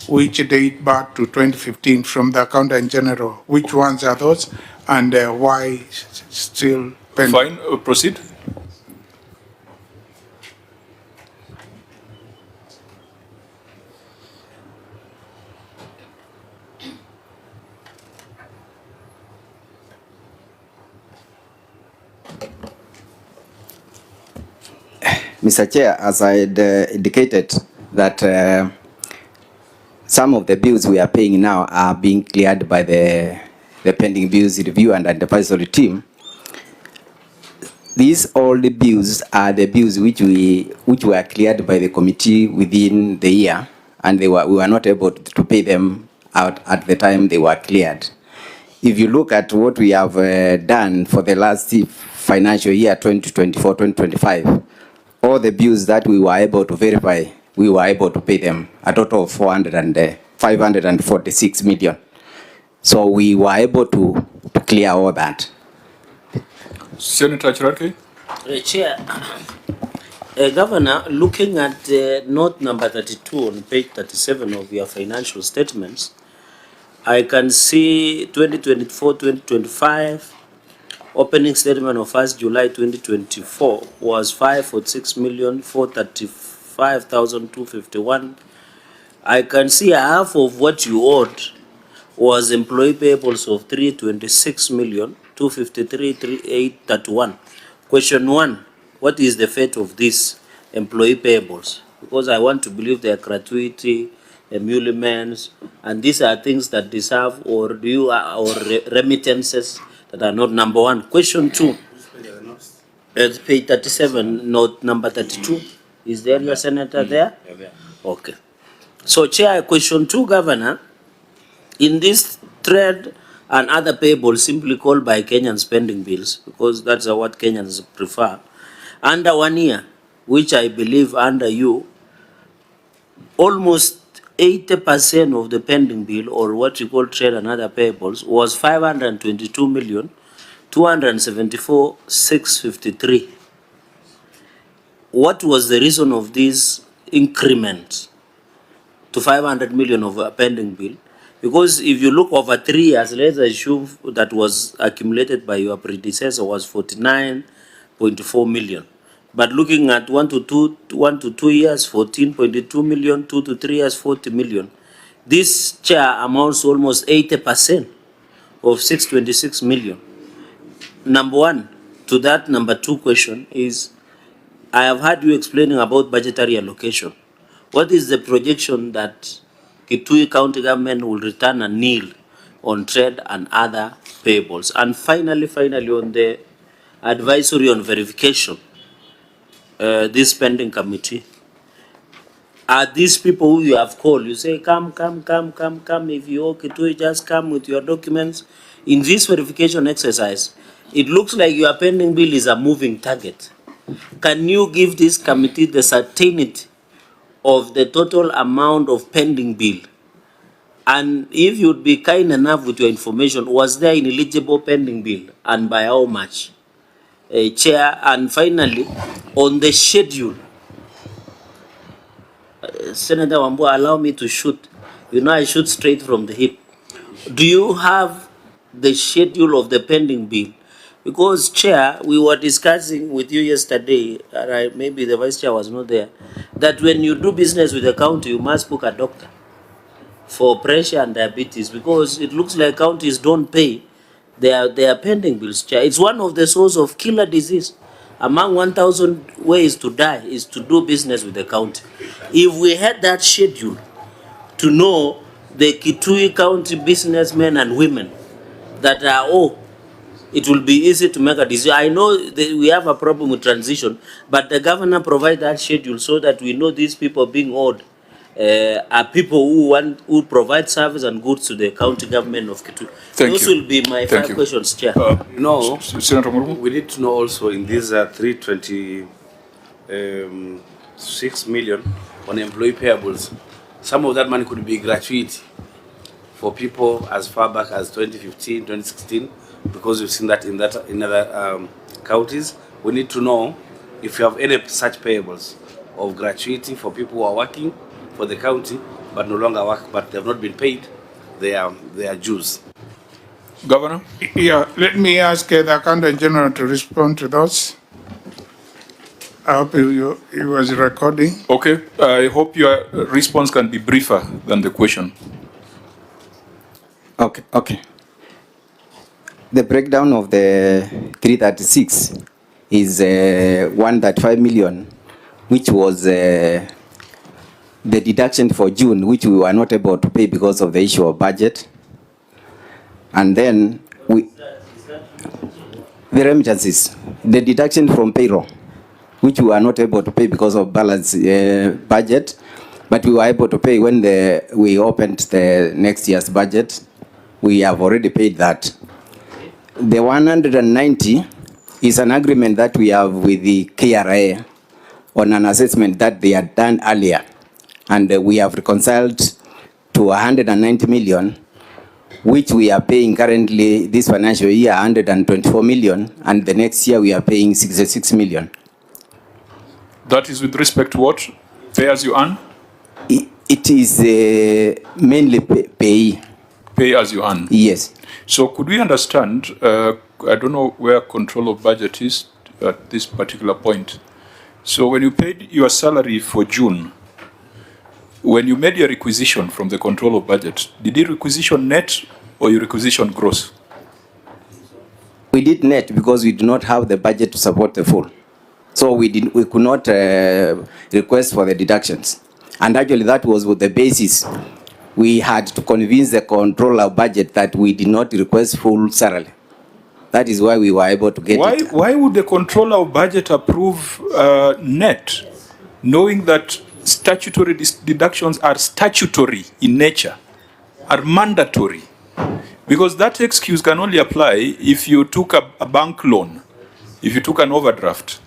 which date back to 2015 from the Accountant General. Which ones are those and why still pending? Fine, proceed. Mr. Chair, as I had indicated that some of the bills we are paying now are being cleared by the pending bills review and advisory team. These all the bills are the bills which were cleared by the committee within the year, and we were not able to pay them out at the time they were cleared. If you look at what we have done for the last financial year 2024-2025, all the bills that we were able to verify, we were able to pay them a total of 546 million. So we were able to clear all that. Senator Chiraki. Chair, Governor, looking at note number 32 on page 37 of your financial statements, I can see 2024-2025 opening statement of 1st July 2024 was 546,435,251. I can see half of what you owed was employee payables of 326,253,331. Question 1, what is the fate of these employee payables? Because I want to believe they are gratuity, emoluments, and these are things that deserve or remittances that are not. Number 1. Question 2. It's page 37, note number 32. Is there your senator there? Okay. So, Chair, question 2, Governor. In this trade and other payables, simply called by Kenyans pending bills, because that's what Kenyans prefer, under 1 year, which I believe under you, almost 80% of the pending bill, or what you call trade and other payables, was 522,274,653. What was the reason of this increment to 500 million of a pending bill? Because if you look over 3 years, let's assume that was accumulated by your predecessor was 49.4 million. But looking at 1 to 2 years, 14.2 million, 2 to 3 years, 40 million. This, Chair, amounts to almost 80% of 626 million. Number 1, to that number 2 question is, I have heard you explaining about budgetary allocation. What is the projection that Kitui County government will return a nil on trade and other payables? And finally, on the advisory on verification, this pending committee, are these people who you have called. You say, come. If you owe Kitui, just come with your documents. In this verification exercise, it looks like your pending bill is a moving target. Can you give this committee the certainty of the total amount of pending bill? And if you'd be kind enough with your information, was there an eligible pending bill and by how much? Chair, and finally, on the schedule, Senator Wambua, allow me to shoot. You know I shoot straight from the hip. Do you have the schedule of the pending bill? Because, Chair, we were discussing with you yesterday, maybe the Vice Chair was not there, that when you do business with the county, you must book a doctor for pressure and diabetes, because it looks like counties don't pay their pending bills, Chair. It's one of the sources of killer disease. Among 1,000 ways to die is to do business with the county. If we had that schedule to know the Kitui County businessmen and women that are it will be easy to make a decision. I know that we have a problem with transition, but the governor provides that schedule so that we know these people being owed are people who provide service and goods to the county government of Kitui. Those will be my 5 questions, Chair. Senator Murumu? We need to know also in these 326 million on employee payables, some of that money could be gratuity for people as far back as 2015, 2016, because we've seen that in other counties. We need to know if you have any such payables of gratuity for people who are working for the county but no longer work, but they have not been paid their dues. Governor? Yeah, let me ask the Accountant General to respond to those. I hope he was recording. Okay, I hope your response can be briefer than the question. Okay. The breakdown of the 336 is 135 million, which was the deduction for June, which we were not able to pay because of the issue of budget. And then the remittances, the deduction from payroll, which we were not able to pay because of balance budget, but we were able to pay when we opened the next year's budget. We have already paid that. The 190 is an agreement that we have with the KRA on an assessment that they had done earlier. And we have reconciled to 190 million, which we are paying currently this financial year 124 million, and the next year we are paying 66 million. That is with respect to what? Pay as you earn? It is mainly pay. Pay as you earn? Yes. So could we understand, I don't know where control of budget is at this particular point. So when you paid your salary for June, when you made your requisition from the control of budget, did you requisition net or you requisition gross? We did net because we do not have the budget to support the full. So we could not request for the deductions. And actually that was with the basis. We had to convince the controller of budget that we did not request full salary. That is why we were able to get it. Why would the controller of budget approve net, knowing that statutory deductions are statutory in nature, are mandatory? Because that excuse can only apply if you took a bank loan, if you took an overdraft.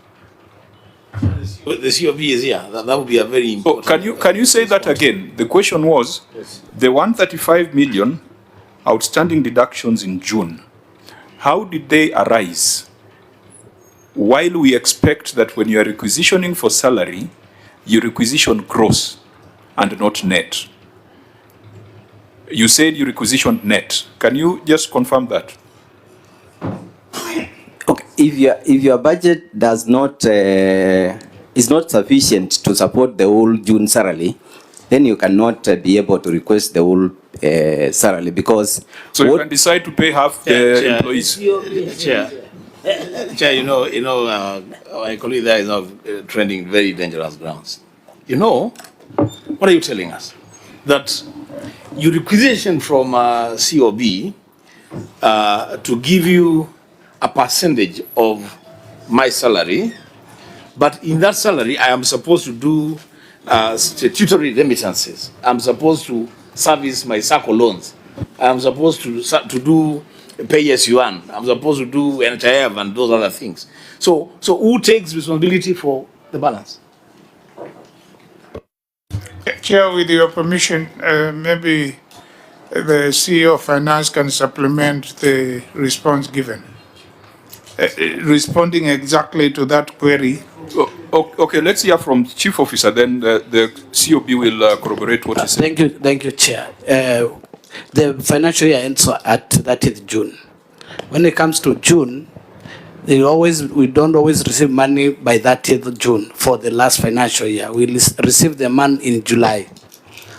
The COB is here. That would be a very important. So can you say that again? The question was, the 135 million outstanding deductions in June, how did they arise? While we expect that when you are requisitioning for salary, you requisition gross and not net. You said you requisitioned net. Can you just confirm that? Okay. If your budget does not is not sufficient to support the whole June salary, then you cannot be able to request the whole salary, because so you can decide to pay half the employees. Chair, my colleague there is now trending very dangerous grounds. What are you telling us? That you requisition from COB to give you a percentage of my salary, but in that salary I am supposed to do statutory remittances. I'm supposed to service my SACCO loans. I'm supposed to do pay as you earn. I'm supposed to do NHIF and those other things. So who takes responsibility for the balance? Chair, with your permission, maybe the CEO of Finance can supplement the response given. Responding exactly to that query. Okay, let's hear from Chief Officer, then the COB will corroborate what he said. Thank you, Chair. The financial year ends at 30th June. When it comes to June, we don't always receive money by 30th June for the last financial year. We receive the money in July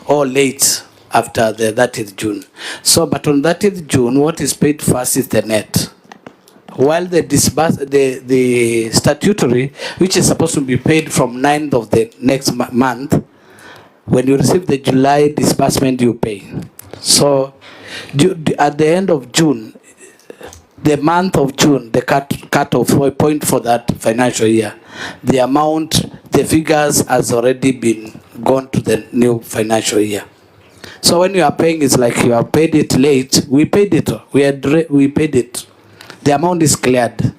or late after the 30th June. So, but on 30th June, what is paid first is the net. While the statutory, which is supposed to be paid from 9th of the next month, when you receive the July disbursement, you pay. So at the end of June, the month of June, the cut-off point for that financial year, the amount, the figures has already been gone to the new financial year. So when you are paying, it's like you have paid it late. We paid it. We paid it. The amount is cleared.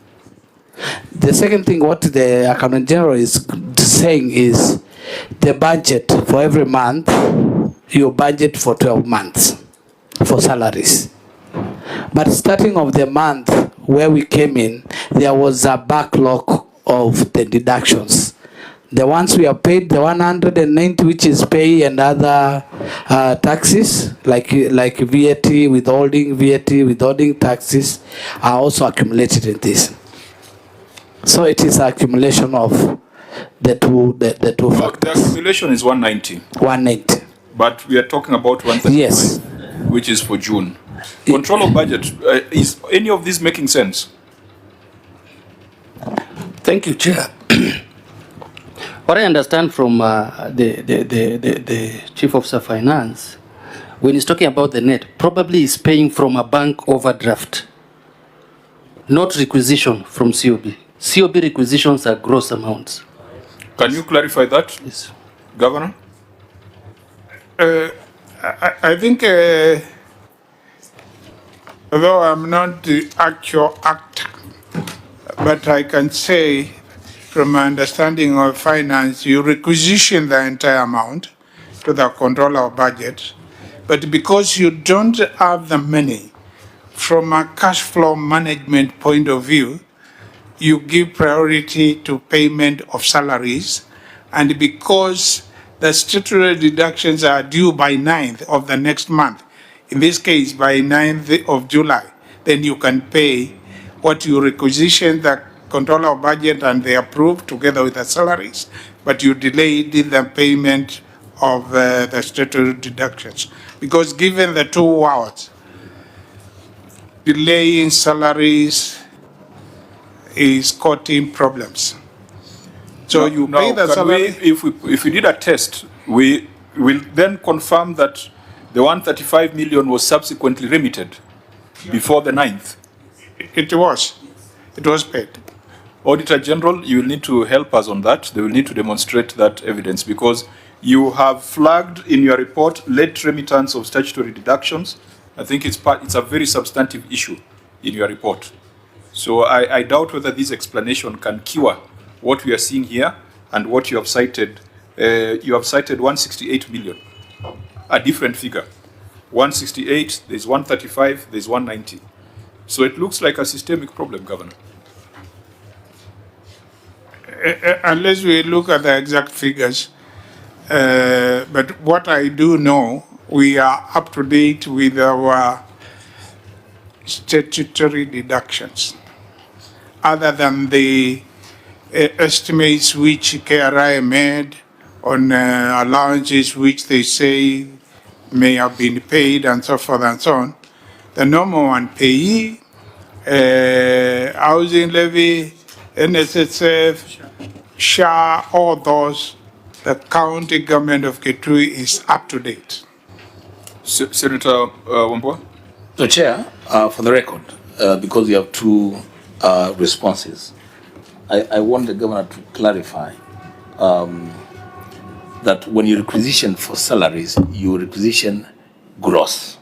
The second thing, what the Accountant General is saying is the budget for every month, you budget for 12 months for salaries. But starting of the month where we came in, there was a backlog of the deductions. The ones we have paid, the 190, which is pay and other taxes, like VAT, withholding taxes, are also accumulated in this. So it is accumulation of the two factors. The accumulation is 190. 190. But we are talking about 135, yes, which is for June. Control of budget, is any of this making sense? Thank you, Chair. What I understand from the Chief Officer Finance, when he's talking about the net, probably he's paying from a bank overdraft, not requisition from COB. COB requisitions are gross amounts. Can you clarify that, yes, Governor? I think, although I'm not the actual actor, but I can say, from my understanding of finance, you requisition the entire amount to the controller of budget, but because you don't have the money, from a cash flow management point of view, you give priority to payment of salaries, and because the statutory deductions are due by 9th of the next month, in this case by 9th of July, then you can pay what you requisition the controller of budget and they approve together with the salaries, but you delayed the payment of the statutory deductions. Because given the 2 hours, delaying salaries is causing problems. So you pay the salary. If we did a test, we will then confirm that the 135 million was subsequently remitted before the 9th. It was paid. Auditor General, you will need to help us on that. They will need to demonstrate that evidence because you have flagged in your report late remittance of statutory deductions. I think it's a very substantive issue in your report. So I doubt whether this explanation can cure what we are seeing here and what you have cited. You have cited 168 million, a different figure. 168, there's 135, there's 190. So it looks like a systemic problem, Governor. Unless we look at the exact figures, but what I do know, we are up to date with our statutory deductions, other than the estimates which KRI made on allowances which they say may have been paid and so forth and so on. The normal one, payee, housing levy, NSSF, SHA, all those, the county government of Kitui is up to date. Senator Wambua? So, Chair, for the record, because you have 2 responses, I want the Governor to clarify. that when you requisition for salaries, you requisition gross.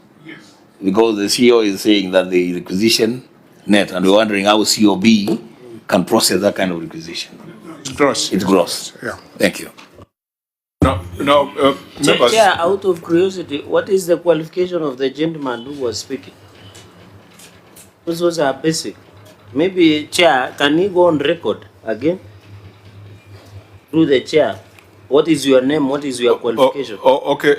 Because the CEO is saying that the requisition net, and we're wondering how COB can process that kind of requisition. It's gross. It's gross. Yeah. Thank you. Chair, out of curiosity, what is the qualification of the gentleman who was speaking? Those was our basic. Maybe, Chair, can he go on record again? Through the Chair. What is your name? What is your qualification? Okay,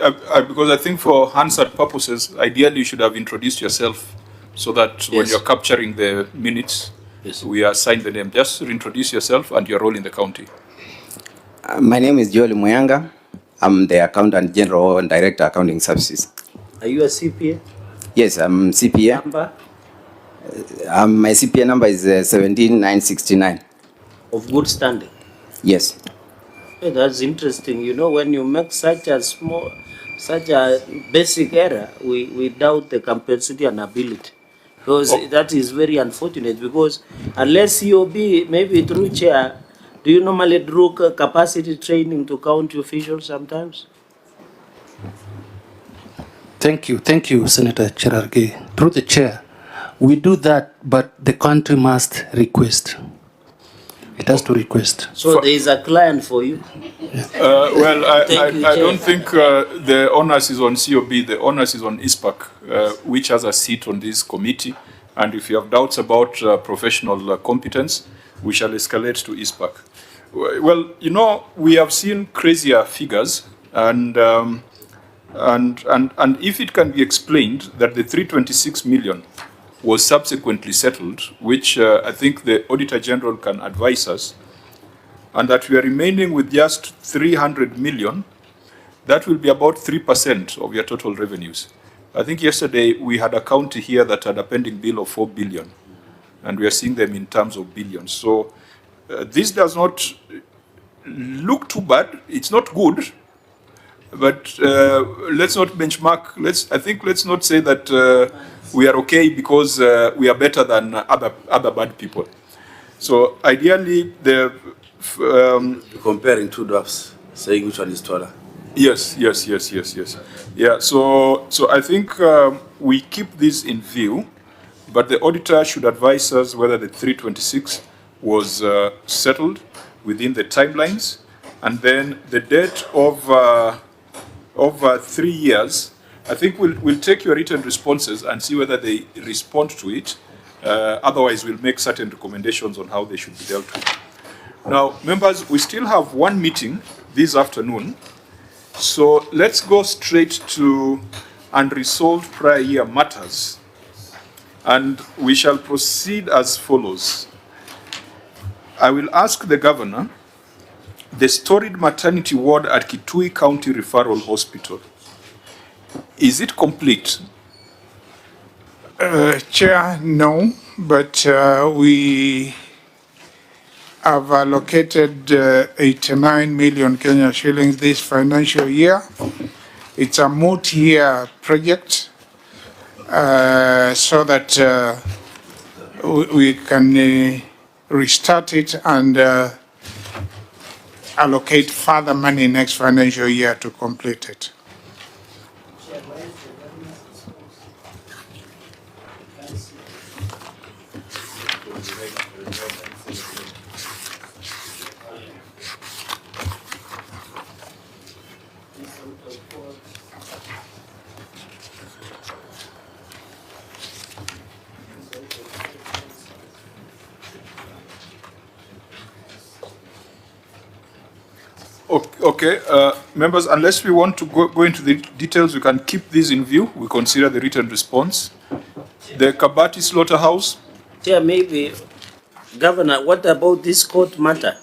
because I think for Hansard purposes, ideally you should have introduced yourself so that when you're capturing the minutes, we assign the name. Just introduce yourself and your role in the county. My name is Joel Muyanga. I'm the Accountant General and Director Accounting Services. Are you a CPA? Yes, I'm CPA. Number? My CPA number is 17969. Of good standing? Yes. Hey, that's interesting. You know, when you make such a basic error, we doubt the capacity and ability. Because that is very unfortunate, because unless COB, maybe through Chair, do you normally do capacity training to county officials sometimes? Thank you, Senator Cherargei. Through the Chair, we do that, but the country must request. It has to request. So there is a client for you? Well, I don't think the onus is on COB, the onus is on ISPAC, which has a seat on this committee. And if you have doubts about professional competence, we shall escalate to ISPAC. Well, you know, we have seen crazier figures, and if it can be explained that the 326 million was subsequently settled, which I think the Auditor General can advise us, and that we are remaining with just 300 million, that will be about 3% of your total revenues. I think yesterday we had a county here that had a pending bill of 4 billion, and we are seeing them in terms of billions. So this does not look too bad. It's not good, but let's not benchmark. Let's not say that we are okay because we are better than other bad people. So ideally, comparing two dwarfs, saying which one is taller. Yes. Yeah. So I think we keep this in view, but the auditor should advise us whether the 326 was settled within the timelines, and then the debt of 3 years. I think we'll take your written responses and see whether they respond to it. Otherwise, we'll make certain recommendations on how they should be dealt with. Now, members, we still have one meeting this afternoon. So let's go straight to unresolved prior year matters. And we shall proceed as follows. I will ask the governor, the storied maternity ward at Kitui County Referral Hospital, is it complete? Chair, no, but we have allocated 89 million Kenya shillings this financial year. It's a multi-year project so that we can restart it and allocate further money next financial year to complete it. Okay, members, unless we want to go into the details, we can keep this in view. We consider the written response. The Kabati Slaughterhouse. Chair, maybe, Governor, what about this court matter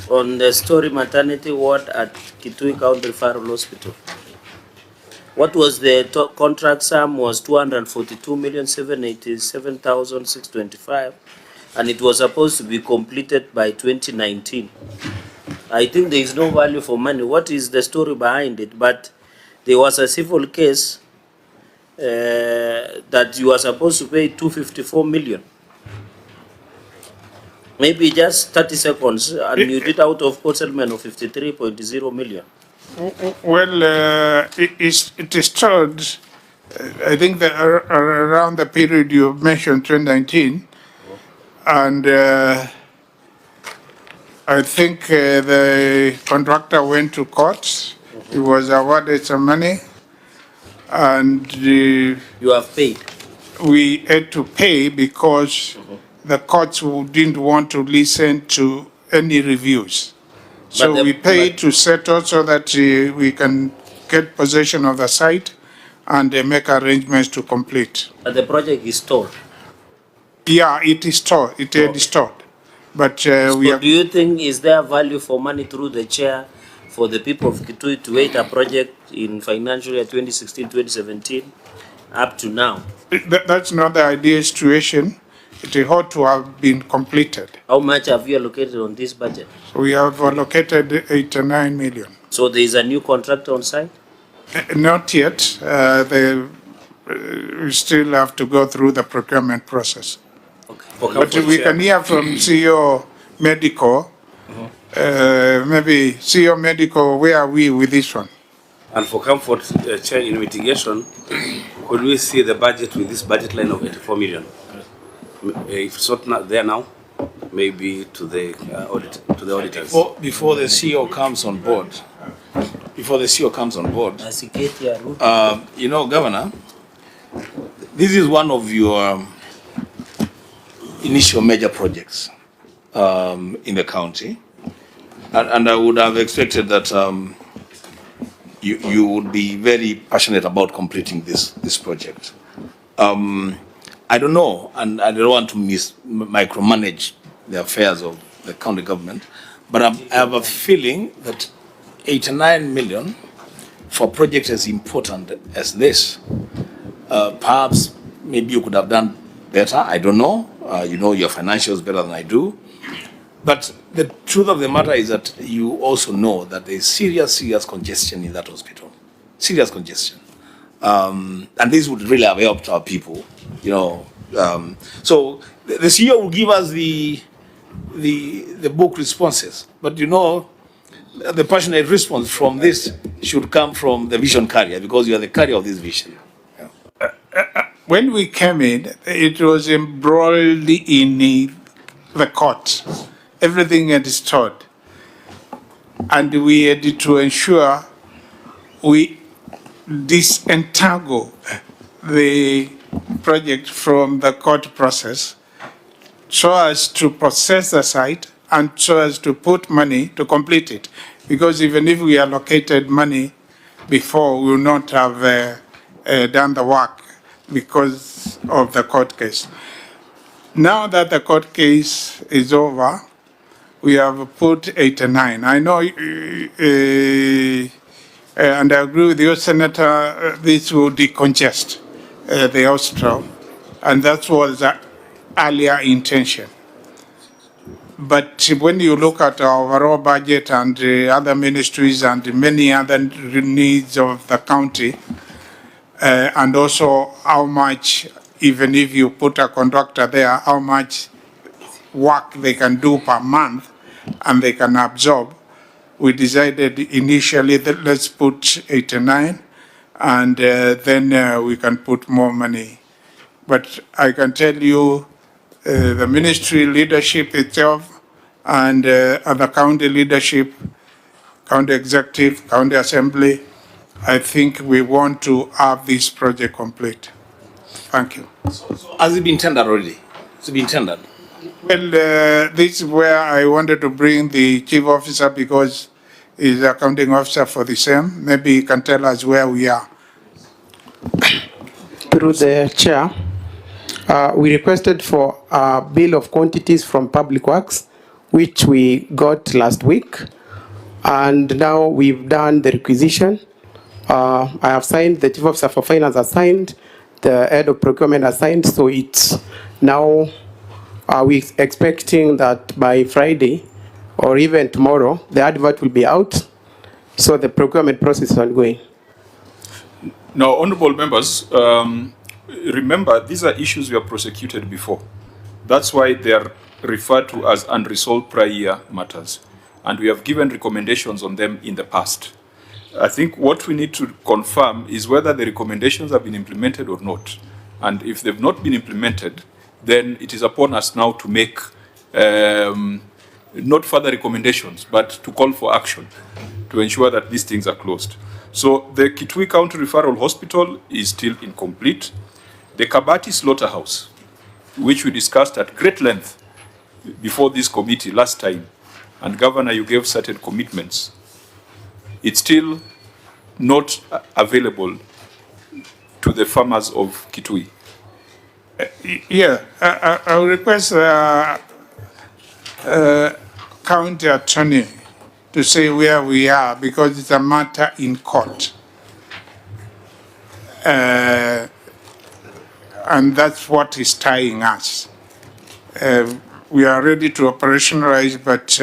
on the Story Maternity Ward at Kitui County Referral Hospital? What was the contract sum was 242,787,625, and it was supposed to be completed by 2019. I think there is no value for money. What is the story behind it? But there was a civil case that you are supposed to pay 254 million. Maybe just 30 seconds, and you did out of court settlement of 53.0 million. Well, it is told, I think that around the period you mentioned, 2019, and I think the contractor went to court. He was awarded some money, and you have paid. We had to pay because the courts didn't want to listen to any reviews. So we paid to settle so that we can get possession of the site and make arrangements to complete. But the project is stalled. Yeah, it is stalled. It is stalled. But So we are. do you think is there value for money through the chair for the people of Kitui to wait a project in financial year 2016-2017 up to now? That's not the ideal situation. It ought to have been completed. How much have you allocated on this budget? We have allocated 89 million. So there is a new contractor on site? Not yet. We still have to go through the procurement process. But we can hear from CEO Medical. Maybe CEO Medical, where are we with this one? And for comfort, Chair, in mitigation, could we see the budget with this budget line of 84 million? If it's not there now, maybe to the auditors. Before the CEO comes on board, you know, Governor, this is one of your initial major projects in the county, and I would have expected that you would be very passionate about completing this project. I don't know, and I don't want to micromanage the affairs of the county government, but I have a feeling that 89 million for a project as important as this, perhaps maybe you could have done better. I don't know. You know your financials better than I do. But the truth of the matter is that you also know that there is serious congestion in that hospital. Serious congestion. And this would really have helped our people, you know. So the CEO will give us the book responses. But you know, the passionate response from this should come from the vision carrier, because you are the carrier of this vision. When we came in, it was embroiled in the court. Everything had stored. And we had to ensure we disentangle the project from the court process so as to process the site and so as to put money to complete it. Because even if we allocated money before, we would not have done the work because of the court case. Now that the court case is over, we have put 89. I know, and I agree with you, Senator, this will decongest the hospital, and that was the earlier intention. But when you look at our overall budget and other ministries and many other needs of the county, and also how much, even if you put a contractor there, how much work they can do per month and they can absorb, we decided initially that let's put 89 and then we can put more money. But I can tell you the ministry leadership itself and the county leadership, county executive, county assembly, I think we want to have this project complete. Thank you. So has it been tendered already? Has it been tendered? Well, this is where I wanted to bring the chief officer because he's the accounting officer for the same. Maybe he can tell us where we are. Through the chair, we requested for a bill of quantities from Public Works, which we got last week. And now we've done the requisition. I have signed, the Chief Officer for Finance has signed, the Head of Procurement has signed, so it's now, we're expecting that by Friday or even tomorrow, the advert will be out, so the procurement process is ongoing. Now, honorable members, remember, these are issues we have prosecuted before. That's why they are referred to as unresolved prior year matters. And we have given recommendations on them in the past. I think what we need to confirm is whether the recommendations have been implemented or not. And if they've not been implemented, then it is upon us now to make not further recommendations, but to call for action to ensure that these things are closed. So the Kitui County Referral Hospital is still incomplete. The Kabati Slaughterhouse, which we discussed at great length before this committee last time, and Governor, you gave certain commitments, it's still not available to the farmers of Kitui. I will request county attorney to say where we are, because it's a matter in court. And that's what is tying us. We are ready to operationalize, but...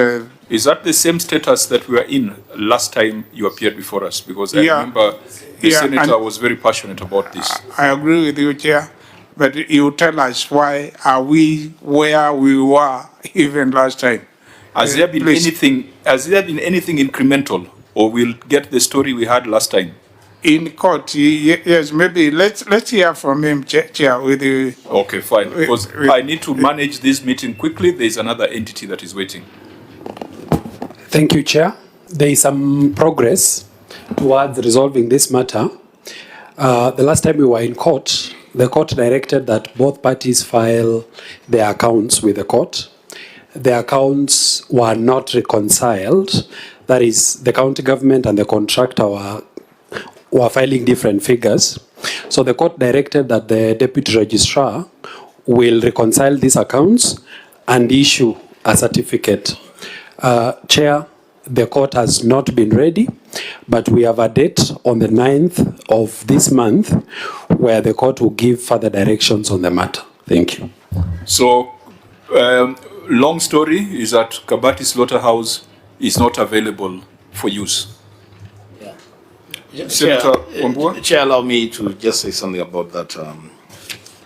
is that the same status that we were in last time you appeared before us? Because I remember the senator was very passionate about this. I agree with you, Chair, but you tell us, why are we where we were even last time? Has there been anything incremental, or we'll get the story we had last time? In court, yes, maybe let's hear from him, Chair, with you. Okay, fine, because I need to manage this meeting quickly. There's another entity that is waiting. Thank you, Chair. There is some progress towards resolving this matter. The last time we were in court, the court directed that both parties file their accounts with the court. The accounts were not reconciled. That is, the county government and the contractor were filing different figures. So the court directed that the deputy registrar will reconcile these accounts and issue a certificate. Chair, the court has not been ready, but we have a date on the 9th of this month where the court will give further directions on the matter. Thank you. So, long story is that Kabati Slaughterhouse is not available for use. Senator Wambua? Chair, allow me to just say something about that,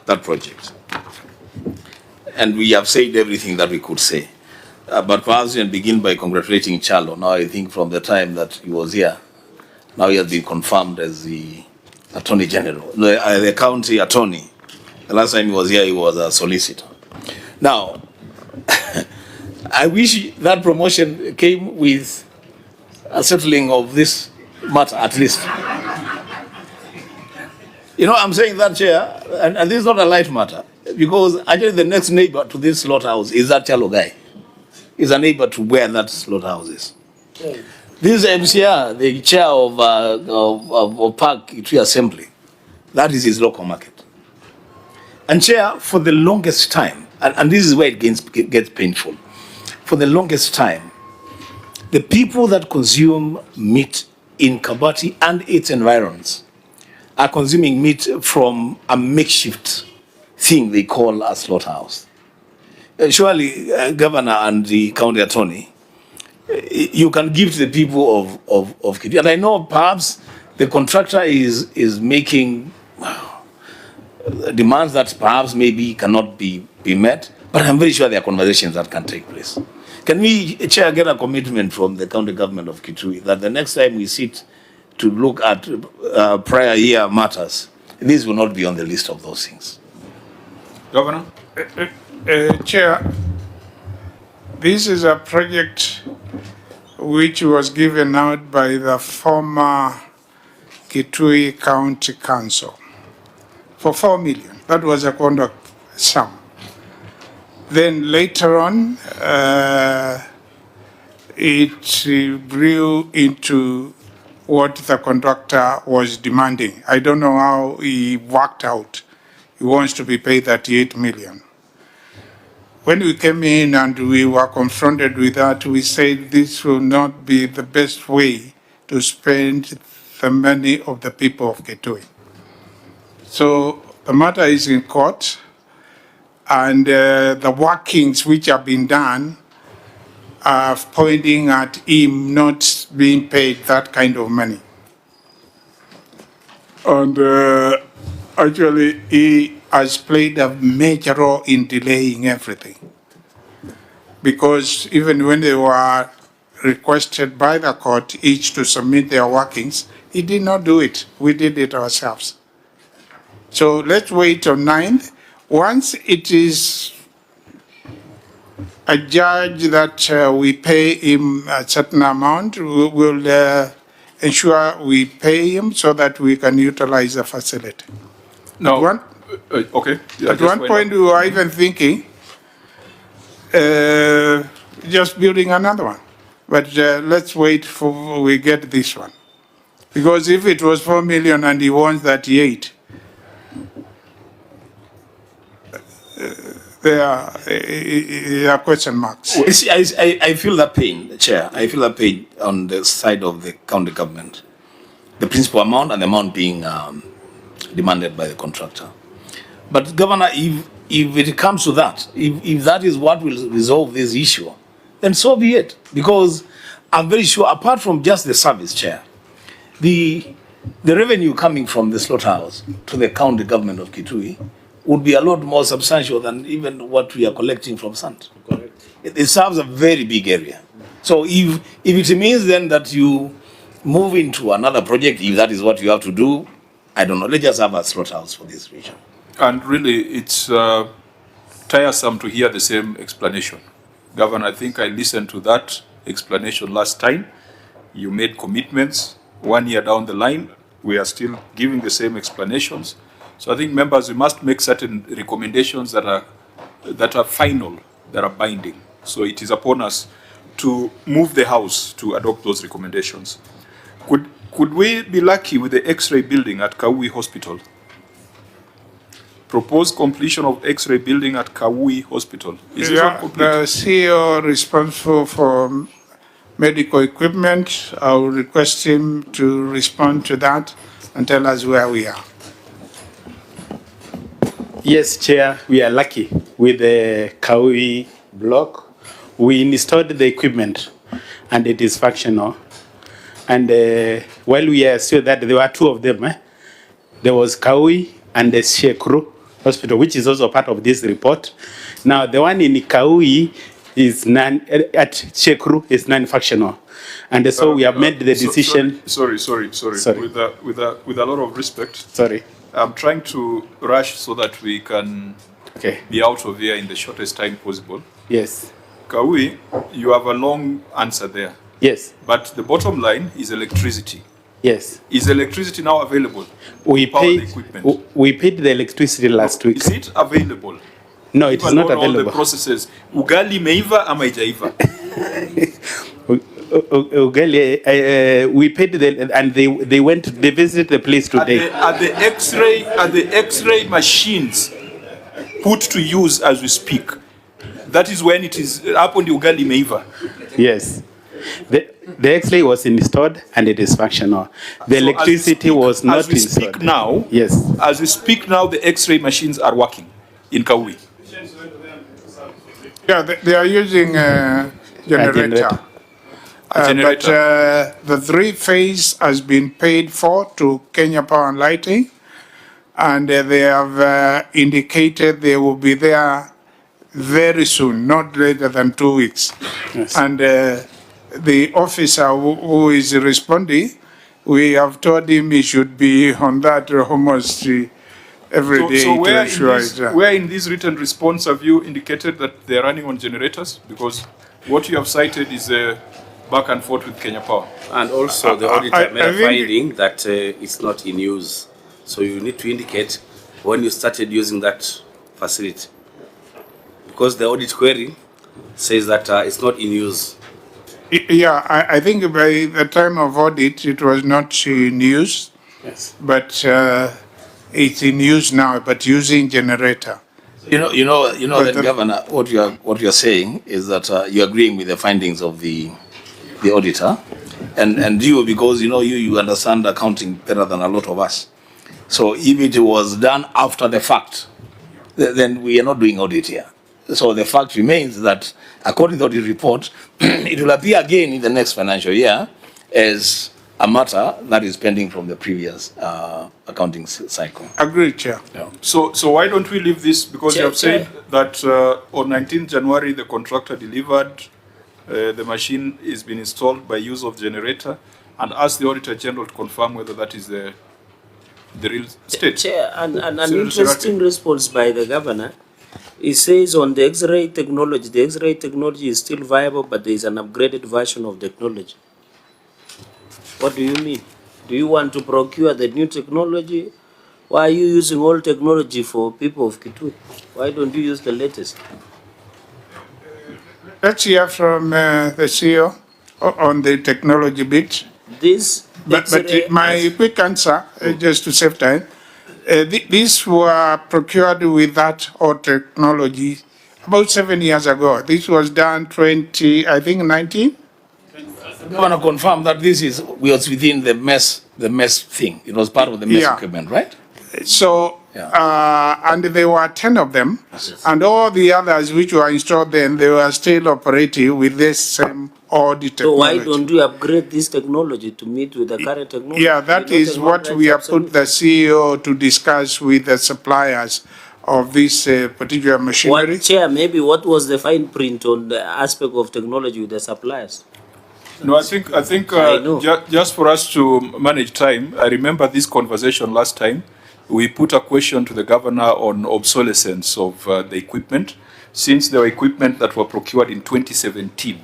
that project. And we have said everything that we could say. But perhaps we can begin by congratulating Charlo. Now I think from the time that he was here, now he has been confirmed as the Attorney General, the county attorney. The last time he was here, he was a solicitor. Now, I wish that promotion came with a settling of this matter, at least. You know, I'm saying that, Chair, and this is not a light matter, because actually the next neighbor to this slaughterhouse is that Charlo guy. Is a neighbor to where that slaughterhouse is. Yeah. This MCR, the chair of Park Kitui Assembly, that is his local market. And Chair, for the longest time, and this is where it gets painful, for the longest time, the people that consume meat in Kabati and its environs are consuming meat from a makeshift thing they call a slaughterhouse. Surely, Governor and the county attorney, you can give to the people of Kitui. And I know perhaps the contractor is making demands that perhaps maybe cannot be met, but I'm very sure there are conversations that can take place. Can we, Chair, get a commitment from the county government of Kitui that the next time we sit to look at prior year matters, this will not be on the list of those things? Governor? Chair, this is a project which was given out by the former Kitui County Council for 4 million. That was a contract sum. Then later on, it grew into what the contractor was demanding. I don't know how he worked out. He wants to be paid 38 million. When we came in and we were confronted with that, we said this will not be the best way to spend the money of the people of Kitui. So the matter is in court, and the workings which have been done are pointing at him not being paid that kind of money. And actually, he has played a major role in delaying everything. because even when they were requested by the court each to submit their workings, he did not do it. We did it ourselves. So let's wait on 9th. Once it is a judge that we pay him a certain amount, we will ensure we pay him so that we can utilize the facility. No. Okay. Yeah, At one point, we were even thinking just building another one. But let's wait for we get this one. Because if it was 4 million and he wants 38, there are question marks. You see, I feel that pain, Chair. I feel that pain on the side of the county government. The principal amount and the amount being demanded by the contractor. But Governor, if it comes to that, if that is what will resolve this issue, then so be it. Because I'm very sure, apart from just the service, Chair, the revenue coming from the slaughterhouse to the county government of Kitui would be a lot more substantial than even what we are collecting from Sant. Correct. It serves a very big area. So if it means then that you move into another project, if that is what you have to do, I don't know, let's just have a slaughterhouse for this region. And really, it's tiresome to hear the same explanation. Governor, I think I listened to that explanation last time. You made commitments. 1 year down the line, we are still giving the same explanations. So I think, members, we must make certain recommendations that are final, that are binding. So it is upon us to move the House to adopt those recommendations. Could we be lucky with the X-ray building at Kaui Hospital? Proposed completion of X-ray building at Kaui Hospital. Is this one complete? The CEO responsible for medical equipment, I will request him to respond to that and tell us where we are. Yes, Chair, we are lucky with the Kaui block. We installed the equipment and it is functional. And while we are still that, there were two of them. There was Kaui and the Shekru Hospital, which is also part of this report. Now, the one in Kaui is at Shekru is non-functional. And so we have made the decision. Sorry. With a lot of respect. Sorry. I'm trying to rush so that we can be out of here in the shortest time possible. Yes. Kaui, you have a long answer there. Yes. But the bottom line is electricity. Yes. Is electricity now available? We paid the electricity last week. Is it available? No, it is not available. All the processes. Ugali meiva ama ijaiva? Ugali, we paid and they visited the place today. Are the X-ray machines put to use as we speak? That is when it is up on the ugali meiva. Yes. The X-ray was installed and it is functional. The electricity was not installed. As we speak now, yes. As we speak now, the X-ray machines are working in Kaui. Yeah, they are using a generator. But the 3-phase has been paid for to Kenya Power and Lighting, and they have indicated they will be there very soon, not later than 2 weeks. Yes. And the officer who is responding, we have told him he should be on that almost every day to ensure it's there. Where in this written response have you indicated that they're running on generators? Because what you have cited is back and forth with Kenya Power. And also the auditor made a finding that it's not in use. So you need to indicate when you started using that facility. Because the audit query says that it's not in use. Yeah, I think by the time of audit, it was not in use. Yes. But it's in use now, but using generator. You know, that Governor, what you are saying is that you're agreeing with the findings of the auditor, and you, because you understand accounting better than a lot of us. So if it was done after the fact, then we are not doing audit here. So the fact remains that according to the report, it will appear again in the next financial year as a matter that is pending from the previous accounting cycle. Agreed, Chair. Yeah. So why don't we leave this, because Chair, you have said that on 19 January the contractor delivered, the machine is been installed by use of generator, and ask the Auditor General to confirm whether that is the real state. Chair, and an interesting response by the governor. He says on the X-ray technology, the X-ray technology is still viable, but there is an upgraded version of technology. What do you mean? Do you want to procure the new technology? Why are you using old technology for people of Kitui? Why don't you use the latest? Let's hear from the CEO on the technology bit. But my quick answer, just to save time, these were procured with that old technology about 7 years ago. This was done 19. I want to confirm that this was within the mess thing. It was part of the mess equipment, right? So, and there were 10 of them, and all the others which were installed then, they were still operating with this same audit technology. So why don't you upgrade this technology to meet with the current technology? Yeah, that is what we have put the CEO to discuss with the suppliers of this particular machinery. Chair, maybe what was the fine print on the aspect of technology with the suppliers? No, I think just for us to manage time, I remember this conversation last time. We put a question to the governor on obsolescence of the equipment, since there were equipment that were procured in 2017.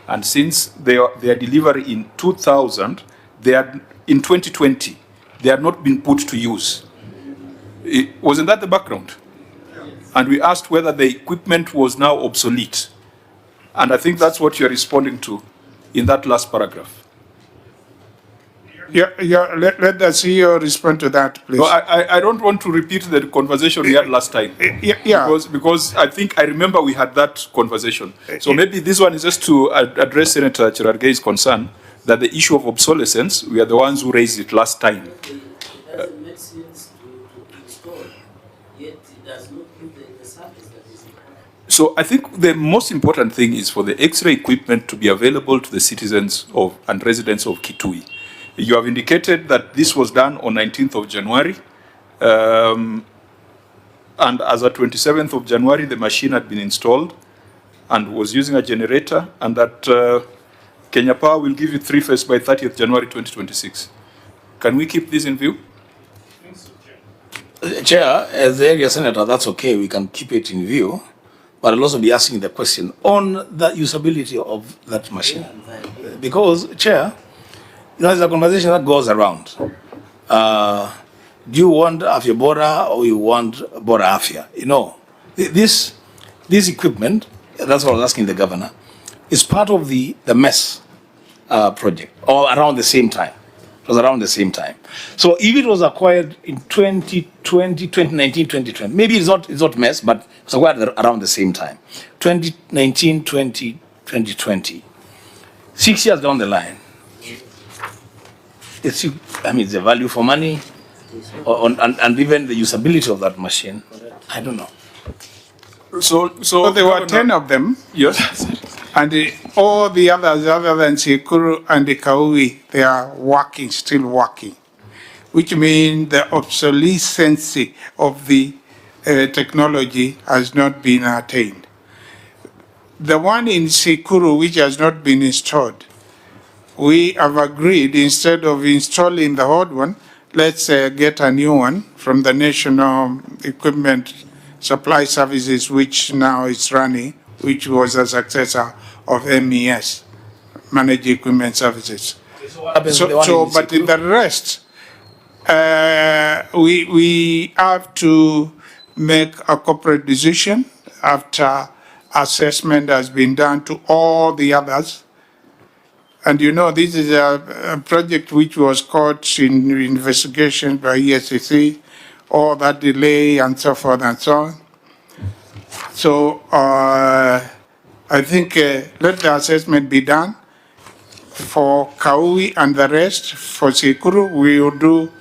And since their delivery in 2000, in 2020, they had not been put to use. Wasn't that the background? And we asked whether the equipment was now obsolete. And I think that's what you're responding to in that last paragraph. Let the CEO respond to that, please. No, I don't want to repeat the conversation we had last time. Because I think I remember we had that conversation. So maybe this one is just to address Senator Cherargei's concern that the issue of obsolescence, we are the ones who raised it last time. It doesn't make sense to install, yet it does not give the service that is required. So I think the most important thing is for the X-ray equipment to be available to the citizens and residents of Kitui. You have indicated that this was done on 19th of January. And as of 27th of January, the machine had been installed and was using a generator, and that Kenya Power will give you 3-phase by 30th January 2026. Can we keep this in view? Chair, as the area senator, that's okay. We can keep it in view. But I'll also be asking the question on the usability of that machine. Because, Chair, there's a conversation that goes around. Do you want Afya Bora or you want Bora Afya? This equipment, that's what I was asking the governor, is part of the MESS project, or around the same time. It was around the same time. So if it was acquired in 2020, 2019, 2020, maybe it's not MESS, but it was acquired around the same time. 2019, 2020. 6 years down the line, it's the value for money, and even the usability of that machine. I don't know. So there were 10 of them. Yes. And all the others, other than Sikuru and the Kaui, they are still working, which means the obsolescence of the technology has not been attained. The one in Sikuru, which has not been installed, we have agreed, instead of installing the old one, let's get a new one from the National Equipment Supply Services, which now is running, which was a successor of MES, Managed Equipment Services. But in the rest, we have to make a corporate decision after assessment has been done to all the others. And this is a project which was caught in investigation by ESCC, all that delay and so forth and so on. So I think let the assessment be done. For Kaui and the rest, for Sikuru, we will do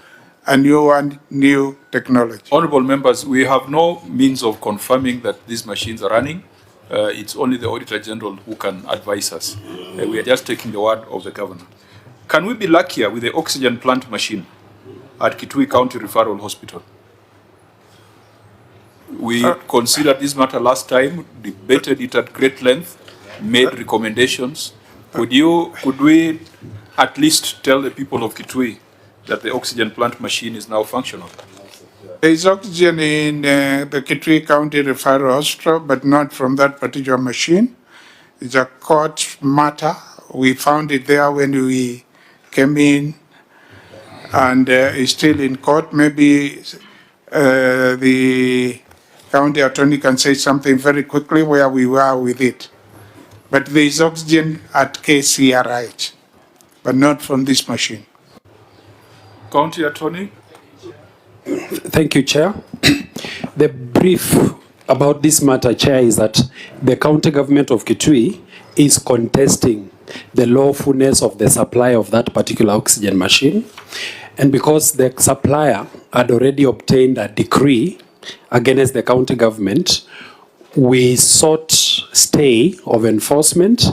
a new technology. Honorable members, we have no means of confirming that these machines are running. It's only the Auditor General who can advise us. We are just taking the word of the governor. Can we be luckier with the oxygen plant machine at Kitui County Referral Hospital? We considered this matter last time, debated it at great length, made recommendations. Could we at least tell the people of Kitui that the oxygen plant machine is now functional? There is oxygen in the Kitui County Referral Hospital, but not from that particular machine. It's a court matter. We found it there when we came in, and it's still in court. Maybe the county attorney can say something very quickly where we were with it. But there is oxygen at KCRH, but not from this machine. County attorney? Thank you, Chair. The brief about this matter, Chair, is that the county government of Kitui is contesting the lawfulness of the supply of that particular oxygen machine. And because the supplier had already obtained a decree against the county government, we sought stay of enforcement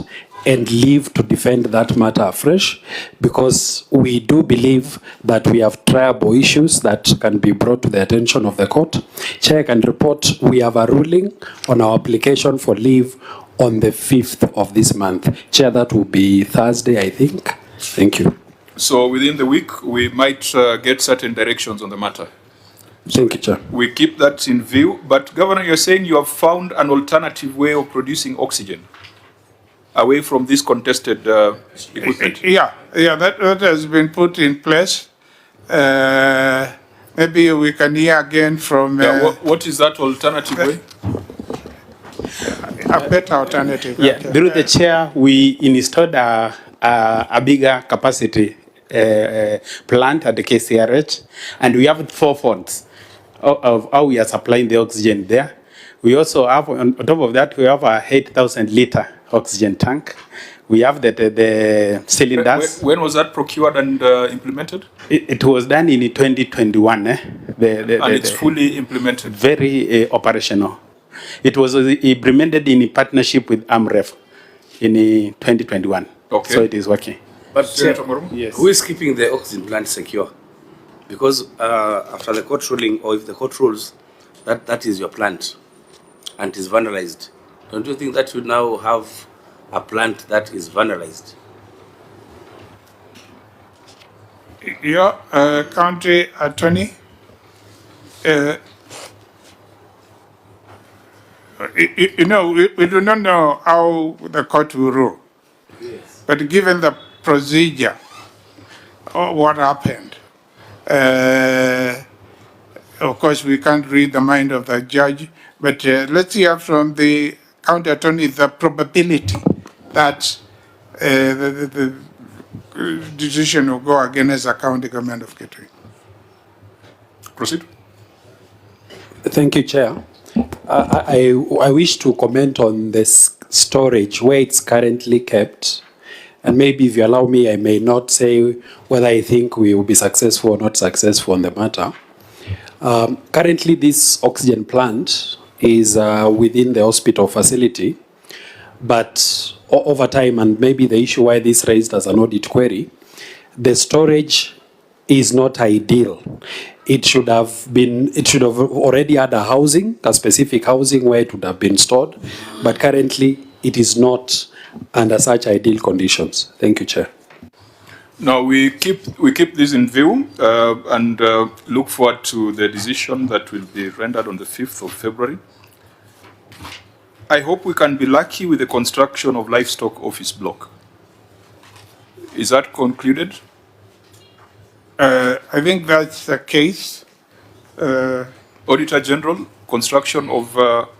and leave to defend that matter afresh, because we do believe that we have triable issues that can be brought to the attention of the court. Chair, I can report we have a ruling on our application for leave on the 5th of this month. Chair, that will be Thursday, I think. Thank you. So within the week, we might get certain directions on the matter. Thank you, Chair. We keep that in view. But Governor, you're saying you have found an alternative way of producing oxygen away from this contested equipment? Yeah, that has been put in place. Maybe we can hear again from... what is that alternative way? A better alternative. Yeah, through the chair, we installed a bigger capacity plant at the KCRH, and we have 4 fonts of how we are supplying the oxygen there. We also have, on top of that, we have a 8,000 liter oxygen tank. We have the cylinders. When was that procured and implemented? It was done in 2021. And it's fully implemented? Very operational. It was implemented in partnership with AMREF in 2021. Okay. So it is working. But yes. Who is keeping the oxygen plant secure? Because after the court ruling, or if the court rules that is your plant and is vandalized, don't you think that you now have a plant that is vandalized? Your county attorney, you know, we do not know how the court will rule. Yes. But given the procedure of what happened, of course, we can't read the mind of the judge, but let's hear from the county attorney the probability that the decision will go against the county government of Kitui. Proceed. Thank you, Chair. I wish to comment on this storage, where it's currently kept. And maybe if you allow me, I may not say whether I think we will be successful or not successful on the matter. Currently, this oxygen plant is within the hospital facility. But over time, and maybe the issue why this raised as an audit query, the storage is not ideal. It should have already had a housing, a specific housing where it would have been stored. But currently, it is not under such ideal conditions. Thank you, Chair. Now we keep this in view and look forward to the decision that will be rendered on the 5th of February. I hope we can be lucky with the construction of livestock office block. Is that concluded? I think that's the case. Auditor General, construction of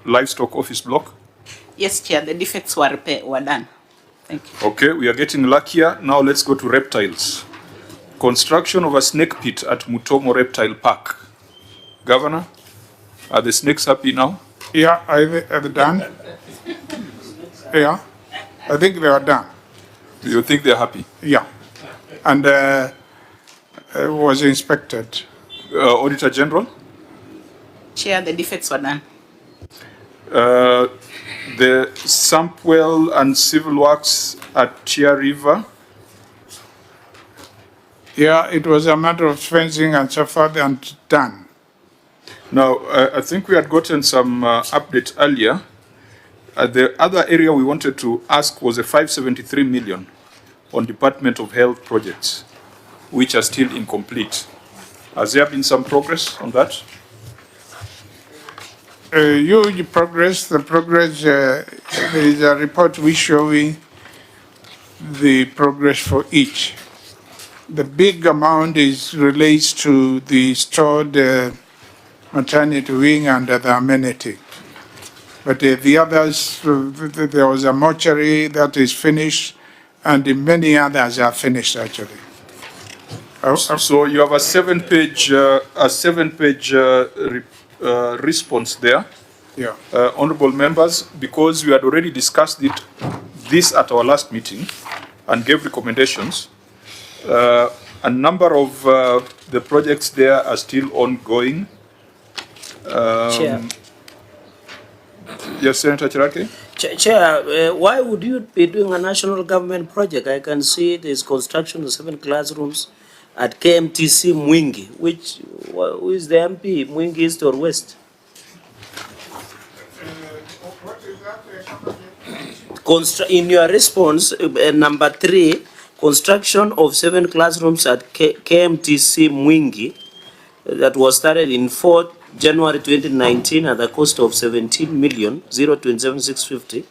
livestock office block? Yes, Chair, the defects were done. Thank you. Okay, we are getting luckier. Now let's go to reptiles. Construction of a snake pit at Mutomo Reptile Park. Governor, are the snakes happy now? Yeah, are they done? Yeah, I think they are done. You think they're happy? Yeah, and it was inspected. Auditor General? Chair, the defects were done. The sump well and civil works at Chia River. Yeah, it was a matter of fencing and so forth and done. Now, I think we had gotten some update earlier. The other area we wanted to ask was a 573 million on Department of Health projects, which are still incomplete. Has there been some progress on that? Huge progress. The progress, there is a report we showing the progress for each. The big amount relates to the stored maternity wing and the amenity. But the others, there was a mortuary that is finished, and many others are finished actually. So you have a seven-page response there. Yeah. Honorable members, because we had already discussed this at our last meeting and gave recommendations, a number of the projects there are still ongoing. Chair. Yes, Senator Chirake? Chair, why would you be doing a national government project? I can see there's construction of 7 classrooms at KMTC Mwingi. Who is the MP? Mwingi East or West? In your response, number 3, construction of 7 classrooms at KMTC Mwingi that was started in 4 January 2019 at the cost of 17,027,650.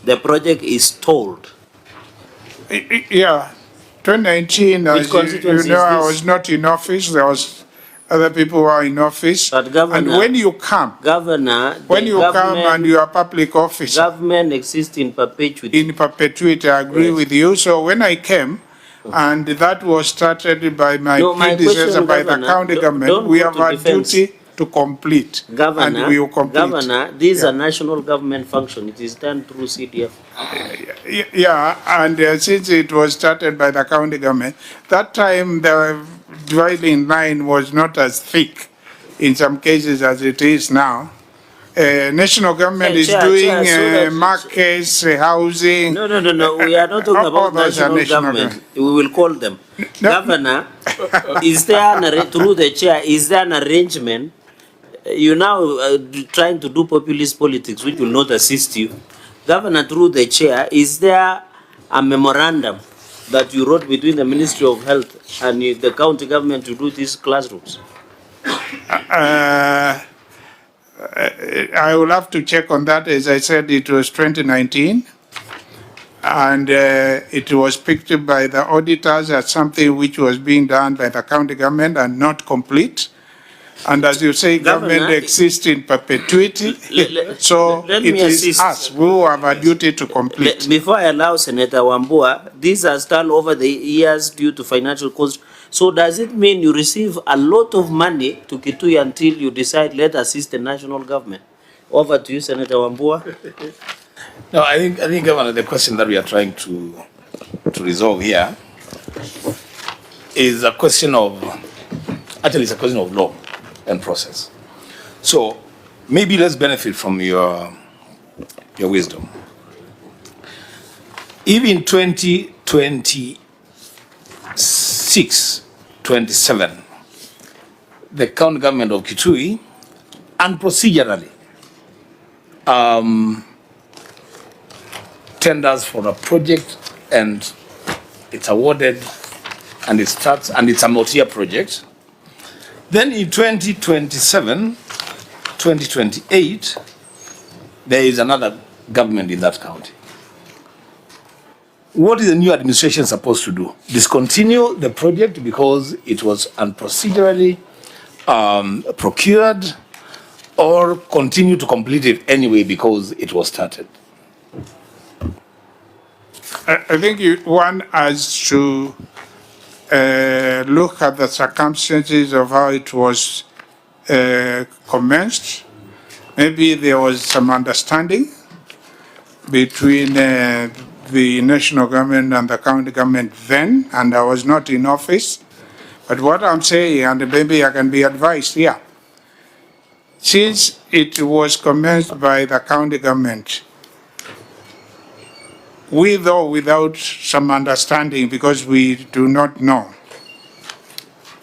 The project is stalled. Yeah, 2019, as you know, I was not in office. There was other people who are in office. But Governor, and when you come, when you come and you are public office, government exists in perpetuity. In perpetuity, I agree with you. So when I came, and that was started by my predecessor, by the county government, we have a duty to complete. Governor, and we will complete. Governor, this is a national government function. It is done through CDF. Yeah, and since it was started by the county government, that time the dividing line was not as thick in some cases as it is now. National government is doing markets, housing. No. We are not talking about national government. We will call them. Governor, is there, through the chair, is there an arrangement? You're now trying to do populist politics, which will not assist you. Governor, through the chair, is there a memorandum that you wrote between the Ministry of Health and the county government to do these classrooms? I will have to check on that. As I said, it was 2019. And it was picked up by the auditors as something which was being done by the county government and not complete. And as you say, government exists in perpetuity. So it is us who have a duty to complete. Before I allow Senator Wambua, these are stalled over the years due to financial costs. So does it mean you receive a lot of money to Kitui until you decide, let us assist the national government? Over to you, Senator Wambua. No, I think, Governor, the question that we are trying to resolve here is a question of, actually it's a question of law and process. So maybe let's benefit from your wisdom. If in 2026, 27, the county government of Kitui, and procedurally, tenders for a project and it's awarded and it starts and it's a multi-year project, then in 2027, 2028, there is another government in that county. What is the new administration supposed to do? Discontinue the project because it was unprocedurally procured, or continue to complete it anyway because it was started? I think one has to look at the circumstances of how it was commenced. Maybe there was some understanding between the national government and the county government then, and I was not in office. But what I'm saying, and maybe I can be advised here, since it was commenced by the county government, with or without some understanding, because we do not know,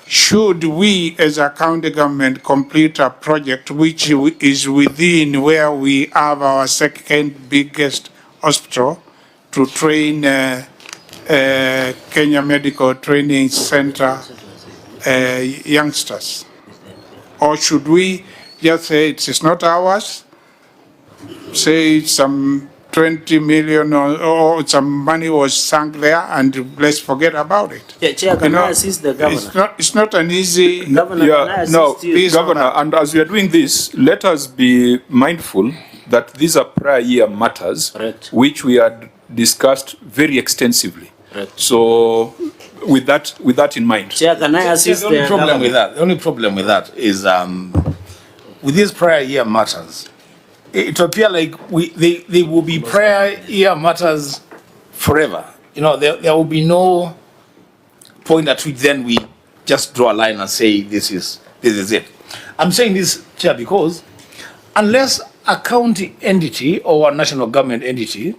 should we as a county government complete a project which is within where we have our second biggest hospital to train Kenya Medical Training Center youngsters? Or should we just say it's not ours, say some 20 million or some money was sunk there and let's forget about it? Yeah, Chair, can I assist the governor? It's not an easy... Governor, can I assist you? Governor, and as we are doing this, let us be mindful that these are prior year matters, which we had discussed very extensively. So, with that in mind. Chair, can I assist the only problem with that? The only problem with that is with these prior year matters, it appears like they will be prior year matters forever. You know, there will be no point at which then we just draw a line and say this is it. I'm saying this, Chair, because unless a county entity or a national government entity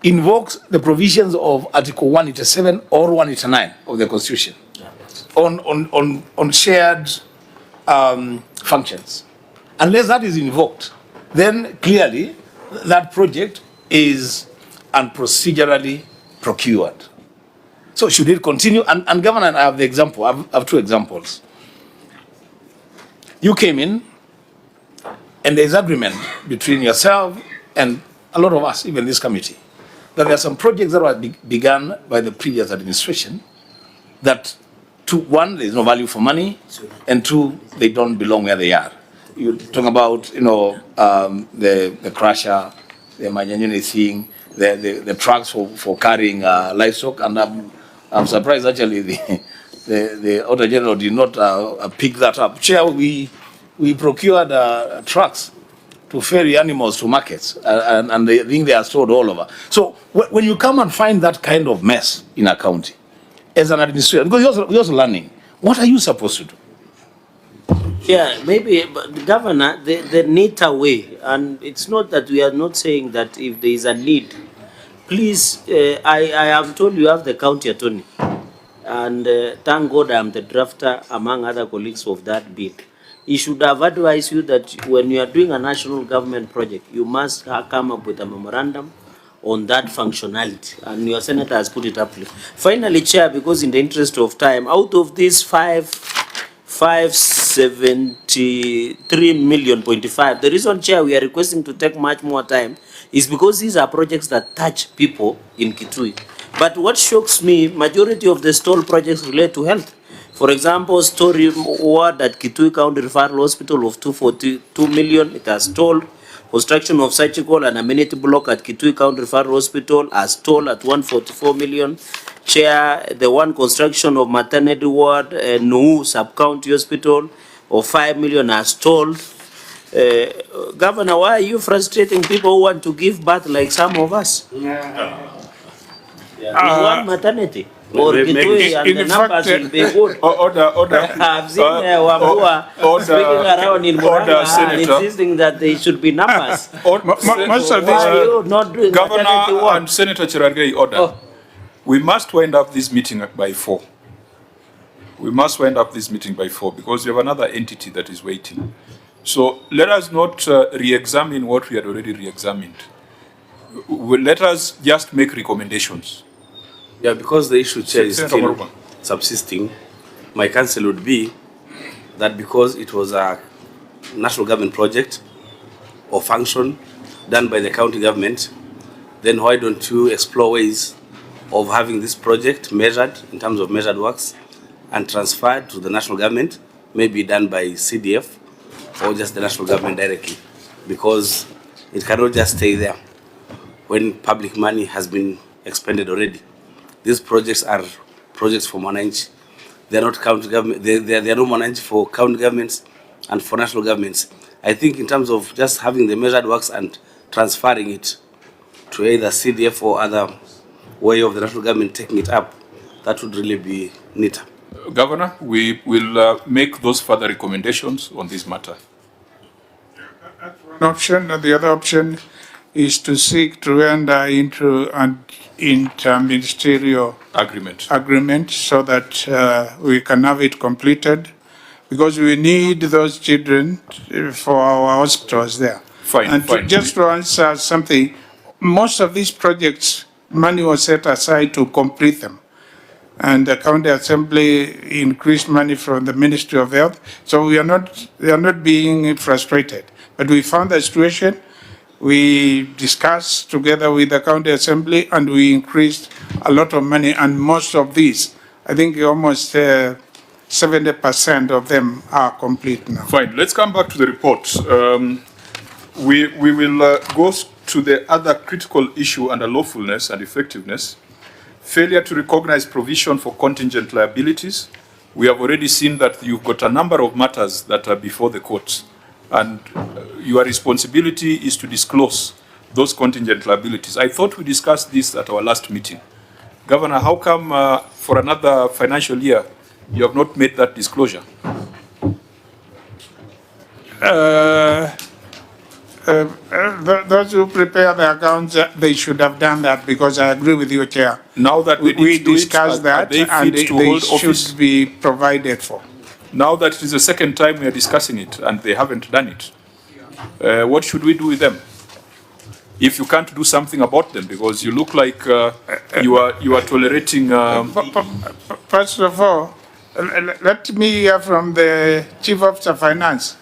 invokes the provisions of Article 187 or 189 of the Constitution on shared functions, unless that is invoked, then clearly that project is unprocedurally procured. So should it continue? And Governor, I have the example. I have two examples. You came in, and there's agreement between yourself and a lot of us, even this committee, that there are some projects that were begun by the previous administration that, one, there's no value for money, and two, they don't belong where they are. You talk about, the crusher, the manyora thing, the trucks for carrying livestock, and I'm surprised actually the Auditor General did not pick that up. Chair, we procured trucks to ferry animals to markets, and they think they are stored all over. So when you come and find that kind of mess in a county, as an administrator, because you're also learning, what are you supposed to do? Yeah, maybe, but the Governor, the neater way, and it's not that we are not saying that if there is a need, please, I have told you have the county attorney, and thank God I'm the drafter among other colleagues of that bill. He should have advised you that when you are doing a national government project, you must come up with a memorandum on that functionality, and your senator has put it up. Finally, Chair, because in the interest of time, out of these 573.5 million, the reason, Chair, we are requesting to take much more time is because these are projects that touch people in Kitui. But what shocks me, majority of the stall projects relate to health. For example, story ward at Kitui County Referral Hospital of 242 million, it has stalled. Construction of surgical and amenity block at Kitui County Referral Hospital has stalled at 144 million. Chair, the one construction of maternity ward, Ngunyi Sub-County Hospital of 5 million has stalled. Governor, why are you frustrating people who want to give birth like some of us? One maternity. Or Kitui, and the numbers will be good. I've seen Wambua speaking around in Muranga and insisting that they should be numbers. Most of these not doing Governor and Senator Cherargei, order. We must wind up this meeting by 4. We must wind up this meeting by 4 because we have another entity that is waiting. So let us not re-examine what we had already re-examined. Let us just make recommendations. Yeah, because the issue, Chair, is still subsisting, my counsel would be that because it was a national government project or function done by the county government, then why don't you explore ways of having this project measured in terms of measured works and transferred to the national government, maybe done by CDF or just the national government directly, because it cannot just stay there when public money has been expended already. These projects are projects for Mwananchi. They are not county government. They are not Mwananchi for county governments and for national governments. I think in terms of just having the measured works and transferring it to either CDF or other way of the national government taking it up, that would really be neater. Governor, we will make those further recommendations on this matter. An option, and the other option, is to seek to enter into an interministerial agreement so that we can have it completed, because we need those children for our hospitals there. Just to answer something, most of these projects, money was set aside to complete them. And the county assembly increased money from the Ministry of Health. So they are not being frustrated. But we found the situation, we discussed together with the county assembly, and we increased a lot of money. And most of these, I think almost 70% of them are complete now. Fine, let's come back to the report. We will go to the other critical issue under lawfulness and effectiveness. Failure to recognize provision for contingent liabilities. We have already seen that you've got a number of matters that are before the courts, and your responsibility is to disclose those contingent liabilities. I thought we discussed this at our last meeting. Governor, how come for another financial year you have not made that disclosure? Those who prepare the accounts, they should have done that, because I agree with you, Chair. Now that we discussed that, and they should be provided for. Now that it is the second time we are discussing it and they haven't done it, what should we do with them? If you can't do something about them, because you look like you are tolerating. First of all, let me hear from the Chief Officer Finance.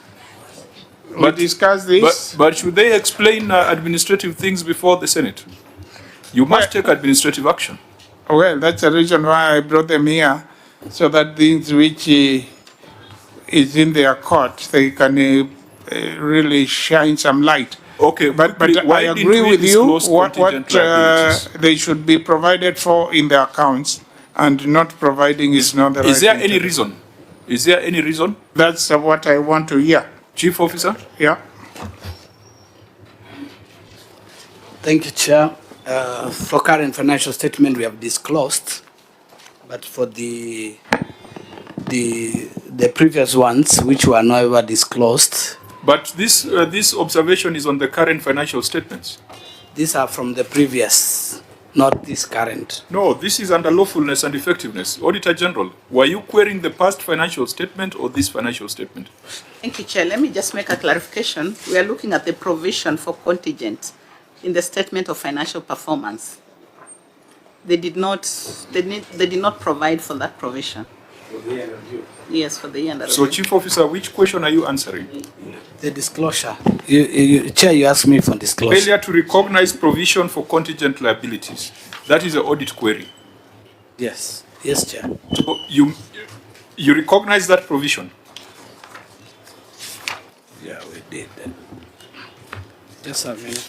We discussed this. But should they explain administrative things before the Senate? You must take administrative action. Well, that's the reason why I brought them here, so that things which is in their court, they can really shine some light. Okay, but I agree with you. What they should be provided for in the accounts, and not providing is not the right thing. Is there any reason? Is there any reason? That's what I want to hear. Chief Officer? Yeah. Thank you, Chair. For current financial statement, we have disclosed, but for the previous ones, which were never disclosed. But this observation is on the current financial statements. These are from the previous, not this current. No, this is under lawfulness and effectiveness. Auditor General, were you querying the past financial statement or this financial statement? Thank you, Chair. Let me just make a clarification. We are looking at the provision for contingent in the statement of financial performance. They did not provide for that provision. For the year review. Yes, for the year review. So, Chief Officer, which question are you answering? The disclosure. Chair, you asked me for disclosure. Failure to recognize provision for contingent liabilities. That is an audit query. Yes. Yes, Chair. So you recognize that provision? Yeah, we did. Just a minute.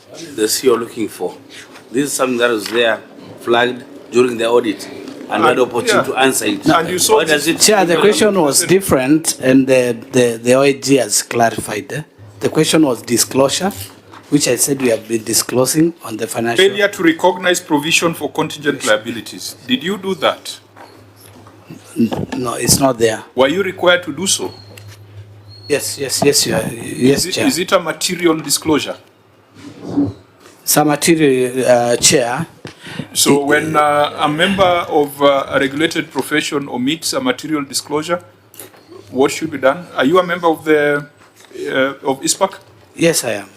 What is the CEO looking for? This is something that was there flagged during the audit, and we had the opportunity to answer it. No, and you saw Chair, the question was different, and the OAG has clarified. The question was disclosure, which I said we have been disclosing on the financial. Failure to recognize provision for contingent liabilities. Did you do that? No, it's not there. Were you required to do so? Yes, Chair. Is it a material disclosure? Some material, Chair. So when a member of a regulated profession omits a material disclosure, what should be done? Are you a member of the of ISPAC? Yes, I am.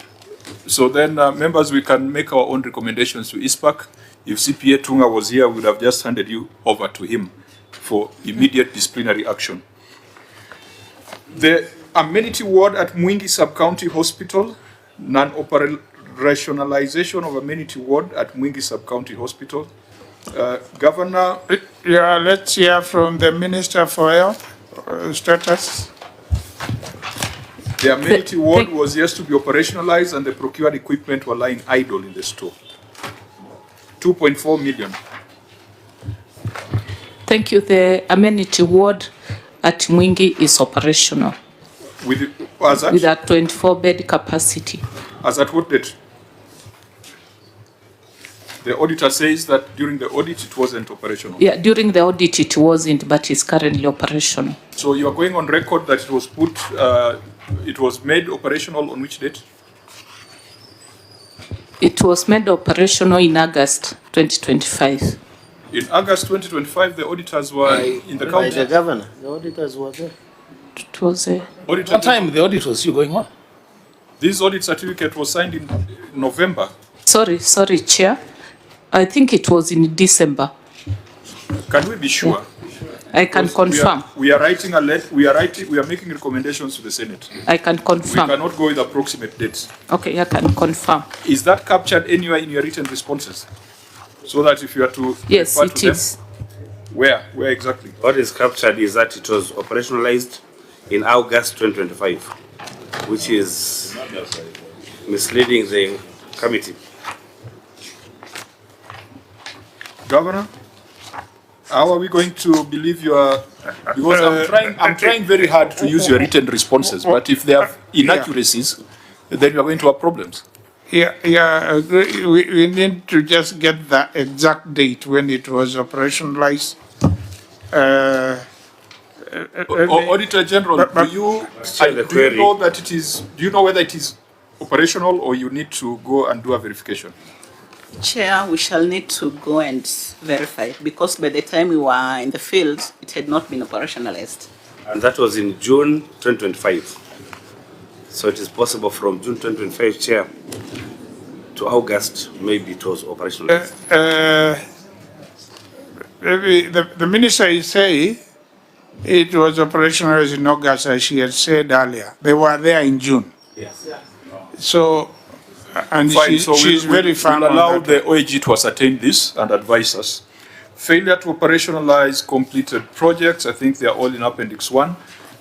So then, members, we can make our own recommendations to ISPAC. If CPA Tunga was here, we would have just handed you over to him for immediate disciplinary action. The amenity ward at Mwingi Sub-County Hospital, non-operationalization of amenity ward at Mwingi Sub-County Hospital. Governor? Yeah, let's hear from the Minister for Health status. The amenity ward was yet to be operationalized and the procured equipment were lying idle in the store. 2.4 million. Thank you. The amenity ward at Mwingi is operational. With a 24-bed capacity. As at what date? The auditor says that during the audit it wasn't operational. Yeah, during the audit it wasn't, but it's currently operational. So you are going on record that it was made operational on which date? It was made operational in August 2025. In August 2025, the auditors were in the county. The governor, the auditors were there. It was a... What time the audit was still going on? This audit certificate was signed in November. Sorry, Chair. I think it was in December. Can we be sure? Yeah. I can confirm. We are writing a letter. We are making recommendations to the Senate. I can confirm. We cannot go with approximate dates. Okay, I can confirm. Is that captured anywhere in your written responses? So that if you are to yes, refer it to is. Them, where exactly? What is captured is that it was operationalized in August 2025, which is misleading the committee. Governor, how are we going to believe you are? Because I'm trying very hard to use your written responses, but if there are inaccuracies, then we are going to have problems. We need to just get the exact date when it was operationalized. Auditor General, do you know that it is? Do you know whether it is operational or you need to go and do a verification? Chair, we shall need to go and verify because by the time we were in the field, it had not been operationalized. And that was in June 2025. So it is possible from June 2025, Chair, to August, maybe it was operationalized. The minister is saying it was operationalized in August, as she had said earlier. They were there in June. Yes. So, and fine, she's very firm. We'll allow the OAG to ascertain this and advise us. Failure to operationalize completed projects, I think they are all in Appendix 1.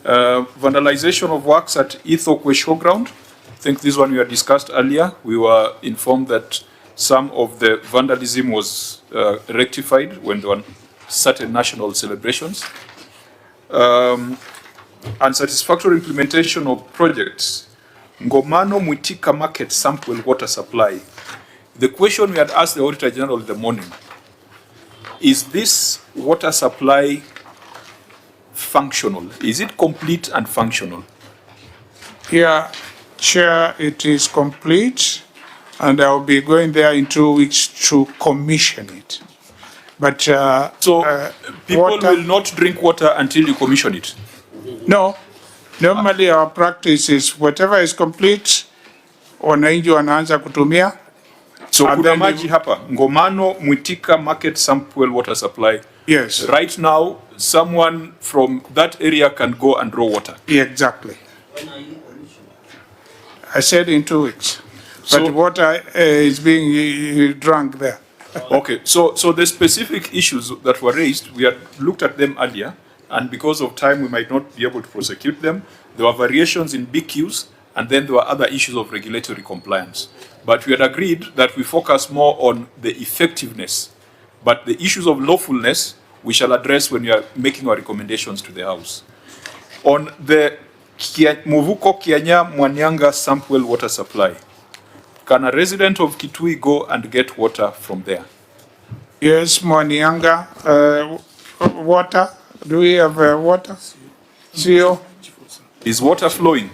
Vandalization of works at Ethokwe Showground. I think this one we had discussed earlier. We were informed that some of the vandalism was rectified when there were certain national celebrations. Unsatisfactory implementation of projects. Ngomano Mwitika Market Sample Water Supply. The question we had asked the Auditor General in the morning, is this water supply functional? Is it complete and functional? Yeah, Chair, it is complete, and I'll be going there in 2 weeks to commission it. But people will not drink water until you commission it? No. Normally our practice is whatever is complete, wananchi wanaanza kutumia. So kuna maji hapa, Ngomano Mwitika Market Sample Water Supply. Yes. Right now, someone from that area can go and draw water. Yeah, exactly. I said in 2 weeks. But water is being drunk there. Okay, so the specific issues that were raised, we had looked at them earlier, and because of time, we might not be able to prosecute them. There were variations in BQs, and then there were other issues of regulatory compliance. But we had agreed that we focus more on the effectiveness. But the issues of lawfulness, we shall address when we are making our recommendations to the House. On the Muvuko Kianya Mwanyanga Sample Water Supply, can a resident of Kitui go and get water from there? Yes, Mwanyanga, water. Do we have water? CO? Is water flowing?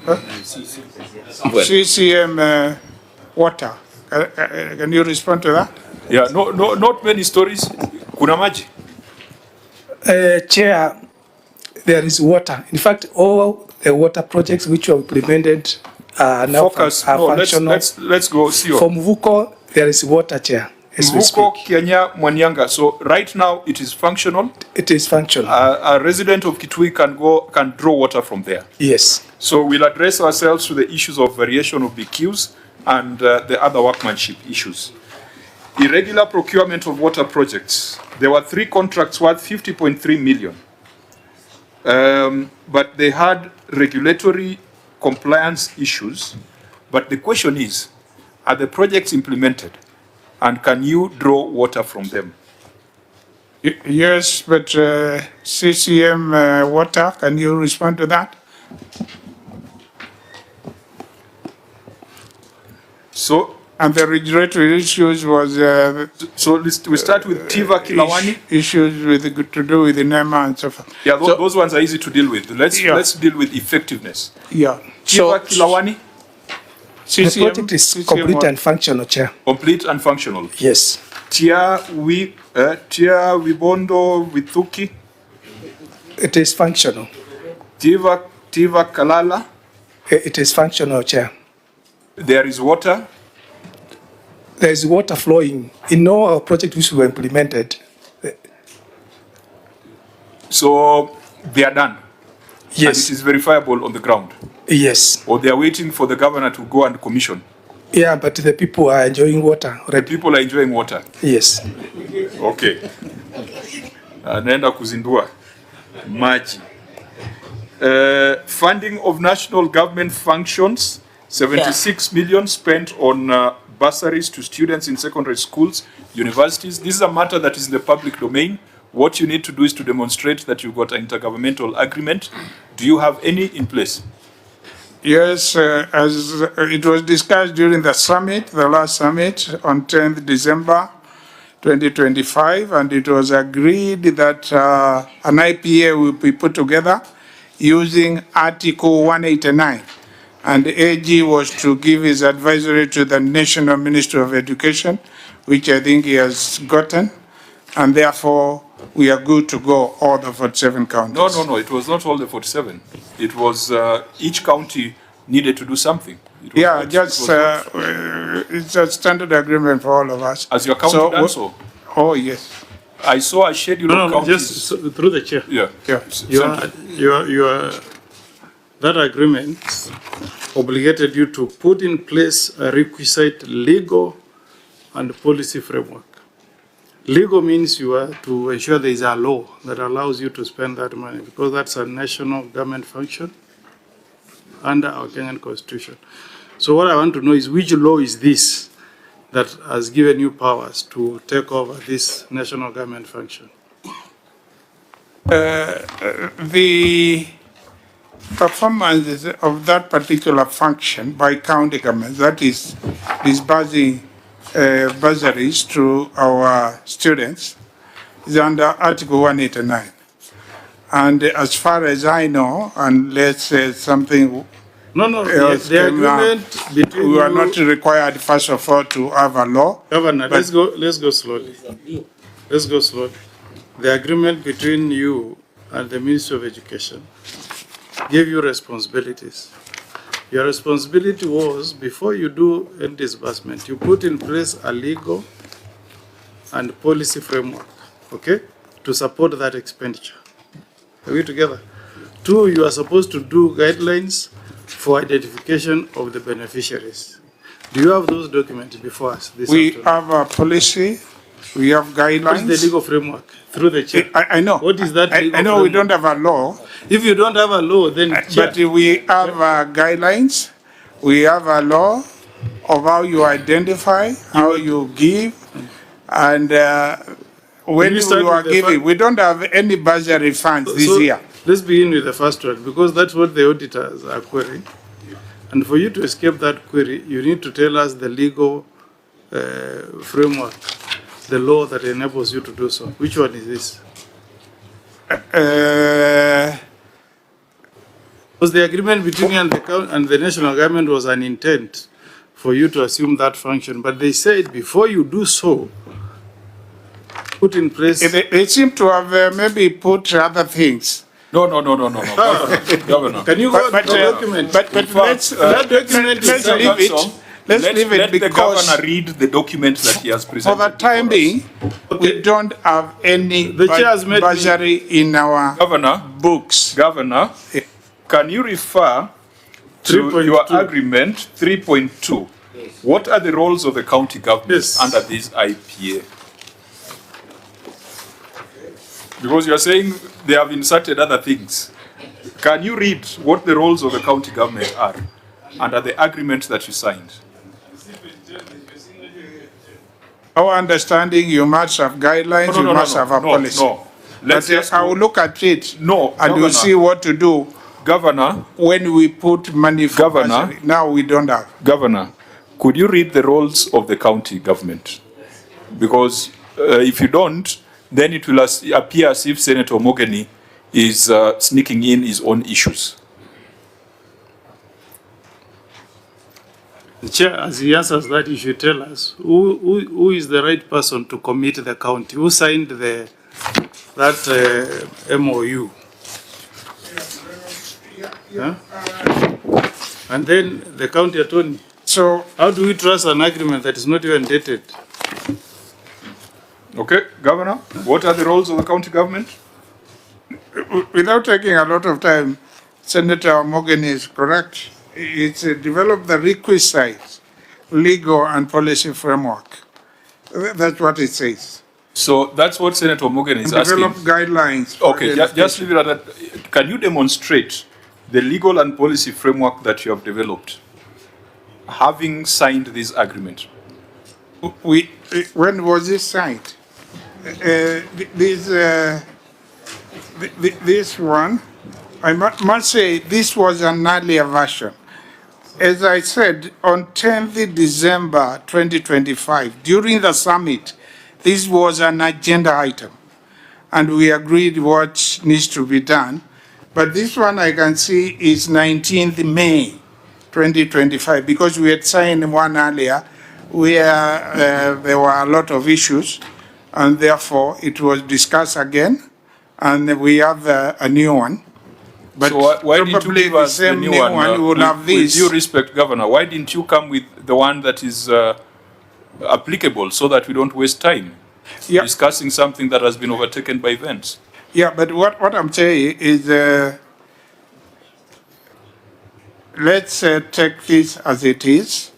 CCM water. Can you respond to that? Yeah, not many stories. Kuna maji? Chair, there is water. In fact, all the water projects which were implemented now functional. Let's go see. For Mvuko, there is water, Chair. Mvuko, Kianya, Mwanyanga. So right now it is functional. It is functional. A resident of Kitui can draw water from there. Yes. So we'll address ourselves to the issues of variation of BQs and the other workmanship issues. Irregular procurement of water projects. There were 3 contracts worth 50.3 million. But they had regulatory compliance issues. But the question is, are the projects implemented? And can you draw water from them? Yes, but CCM water, can you respond to that? So And the regulatory issues was... so we start with Tiva Kilawani. Issues with to do with the NEMA and so forth. Yeah, those ones are easy to deal with. Let's deal with effectiveness. Yeah. Tiva Kilawani. The project is complete and functional, Chair. Complete and functional. Yes. Tia Wibondo Withuki. It is functional. Tiva Kalala. It is functional, Chair. There is water. There is water flowing in all our projects which were implemented. So they are done. Yes. And it is verifiable on the ground. Yes. Or they are waiting for the governor to go and commission. Yeah, but the people are enjoying water. The people are enjoying water. Yes. Okay. Naenda kuzindua maji. Funding of national government functions, 76 million spent on bursaries to students in secondary schools, universities. This is a matter that is in the public domain. What you need to do is to demonstrate that you've got an intergovernmental agreement. Do you have any in place? Yes, as it was discussed during the summit, the last summit on 10th December 2025, and it was agreed that an IPA will be put together using Article 189. And the AG was to give his advisory to the National Ministry of Education, which I think he has gotten, and therefore we are good to go, all the 47 counties. No, it was not all the 47. It was each county needed to do something. Yeah, it's a standard agreement for all of us. As your county done so? Oh, yes. I saw a schedule of counties. Just through the chair. Yeah. That agreement obligated you to put in place a requisite legal and policy framework. Legal means you are to ensure there is a law that allows you to spend that money, because that's a national government function under our Kenyan Constitution. So what I want to know is, which law is this that has given you powers to take over this national government function? The performance of that particular function by county government, that is disbursing bursaries to our students, is under Article 189. And as far as I know, unless something else the agreement between we are not required, first of all, to have a law. Governor, let's go slowly. Let's go slowly. The agreement between you and the Ministry of Education gave you responsibilities. Your responsibility was, before you do any disbursement, you put in place a legal and policy framework, okay, to support that expenditure. Are we together? 2, you are supposed to do guidelines for identification of the beneficiaries. Do you have those documents before us? We have a policy, we have guidelines. What is the legal framework? Through the chair. I know. What is that legal I know framework? we don't have a law. If you don't have a law, then but we have guidelines, we have a law of how you identify, how you give, and when you are giving. We don't have any bursary funds this year. Let's begin with the first one, because that's what the auditors are querying. And for you to escape that query, you need to tell us the legal framework, the law that enables you to do so. Which one is this? Because the agreement between you and the national government was an intent for you to assume that function. But they said before you do so, put in place... They seem to have maybe put other things. No. Governor. Can you go to the document? But let's leave it. Let's leave it, let the because governor read the document that he has presented. for the time being, we don't have any bursary in our books. Governor, can you refer to your agreement 3.2? What are the roles of the county government under this IPA? Because you are saying they have inserted other things. Can you read what the roles of the county government are under the agreement that you signed? Our understanding, you must have guidelines, you must have a policy. No. I will look at it and Governor, we'll see what to do. Governor, when we put money for bursary. Now we don't have. Governor, could you read the roles of the county government? Because if you don't, then it will appear as if Senator Mogeni is sneaking in his own issues. The chair, as he answers that, you should tell us who is the right person to commit the county, who signed that MOU. Huh? And then the county attorney. So how do we trust an agreement that is not even dated? Okay, Governor, what are the roles of the county government? Without taking a lot of time, Senator Mogeni is correct. It's developed the requisite legal and policy framework. That's what it says. So that's what Senator Mogeni is asking. Develop guidelines. Okay, just leave it at that. Can you demonstrate the legal and policy framework that you have developed, having signed this agreement? When was this signed? This one, I must say, this was an earlier version. As I said, on 10th December 2025, during the summit, this was an agenda item, and we agreed what needs to be done. But this one I can see is 19th May 2025, because we had signed one earlier where there were a lot of issues, and therefore it was discussed again, and we have a new one. But so why didn't you give us the new one? Will have this. With due respect, Governor, why didn't you come with the one that is applicable so that we don't waste time discussing something that has been overtaken by events? Yeah, but what I'm saying is let's take this as it is,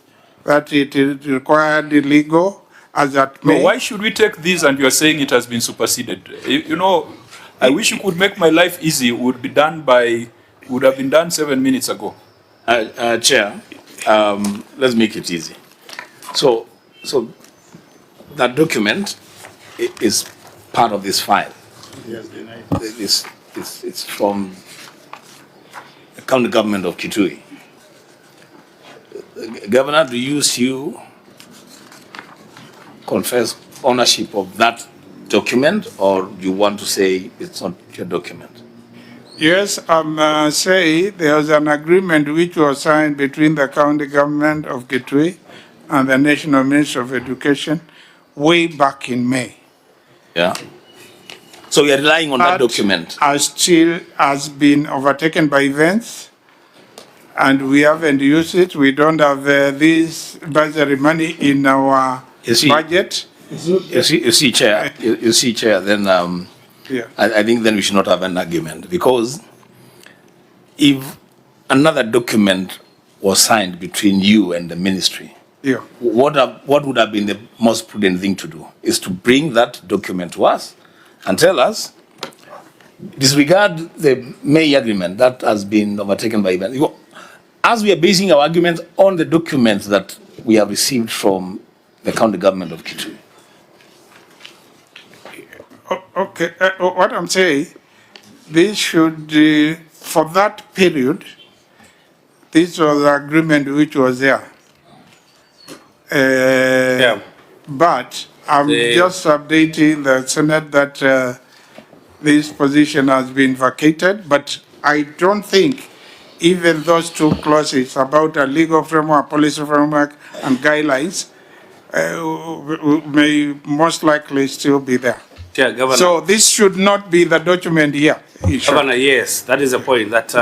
that it is required legal as that may. No, why should we take this and you are saying it has been superseded? You know, I wish you could make my life easy. Would have been done 7 minutes ago. Chair, let's make it easy. So that document is part of this file. It's from the county government of Kitui. Governor, do you confess ownership of that document, or do you want to say it's not your document? Yes, I'm saying there was an agreement which was signed between the county government of Kitui and the National Ministry of Education way back in May. Yeah. So we are relying on that document. Still has been overtaken by events, and we haven't used it. We don't have this budgetary money in our budget. You see, Chair. Then I think then we should not have an argument, because if another document was signed between you and the ministry, what would have been the most prudent thing to do is to bring that document to us and tell us, disregard the May agreement that has been overtaken by events. As we are basing our argument on the documents that we have received from the county government of Kitui. Okay, what I'm saying, this should, for that period, this was the agreement which was there. But I'm just updating the Senate that this position has been vacated, but I don't think even those two clauses about a legal framework, policy framework, and guidelines may most likely still be there. Yeah, Governor. So this should not be the document here. Governor, yes, that is the point. That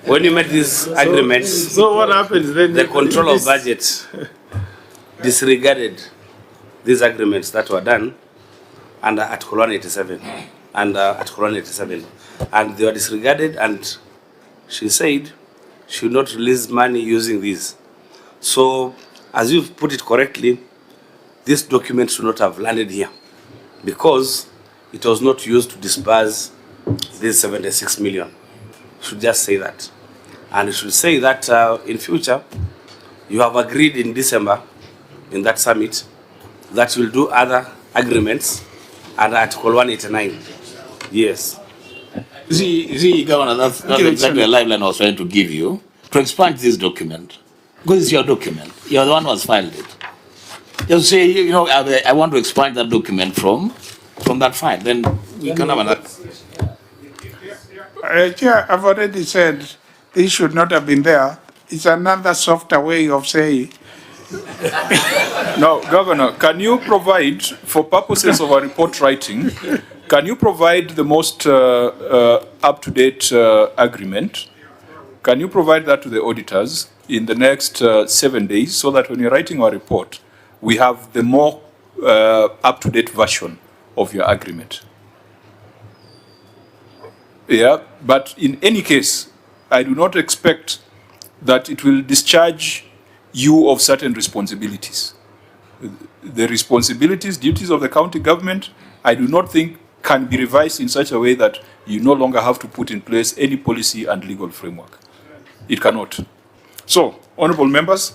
when you made these agreements, so what happens then? The control of budget disregarded these agreements that were done under Article 187 and Article 187, and they were disregarded. And she said she would not release money using these. So, as you've put it correctly, this document should not have landed here, because it was not used to disburse this 76 million. Should just say that. And it should say that in future, you have agreed in December, in that summit, that you will do other agreements under Article 189. Yes. You see, Governor, that's exactly a lifeline I was trying to give you, to expunge this document. Because it's your document. You're the one who has filed it. Just say, you know, I want to expunge that document from that file. Then we can have another. Chair, I've already said this should not have been there. It's another softer way of saying. Now, Governor, can you provide, for purposes of our report writing, can you provide the most up-to-date agreement? Can you provide that to the auditors in the next 7 days so that when you're writing our report, we have the more up-to-date version of your agreement? Yeah, but in any case, I do not expect that it will discharge you of certain responsibilities. The responsibilities, duties of the county government, I do not think can be revised in such a way that you no longer have to put in place any policy and legal framework. It cannot. So, honorable members,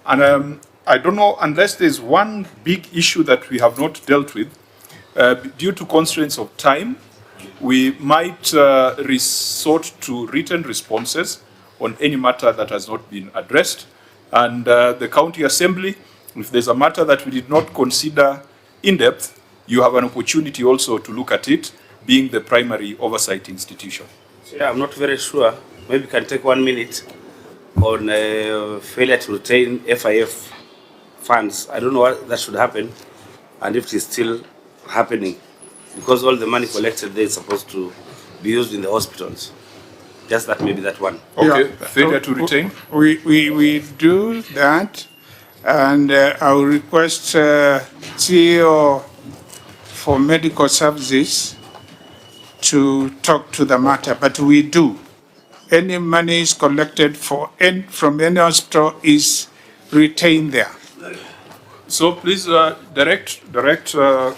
and I don't know, unless there's one big issue that we have not dealt with, due to constraints of time, we might resort to written responses on any matter that has not been addressed. And the county assembly, if there's a matter that we did not consider in depth, you have an opportunity also to look at it, being the primary oversight institution. Yeah, I'm not very sure. Maybe we can take 1 minute on failure to retain FIF funds. I don't know what that should happen and if it is still happening, because all the money collected there is supposed to be used in the hospitals. Just that, maybe that one. Okay, yeah. Failure to retain? We do that, and I will request CEO for Medical Services to talk to the matter, but we do. Any money is collected from any hospital is retained there. So please direct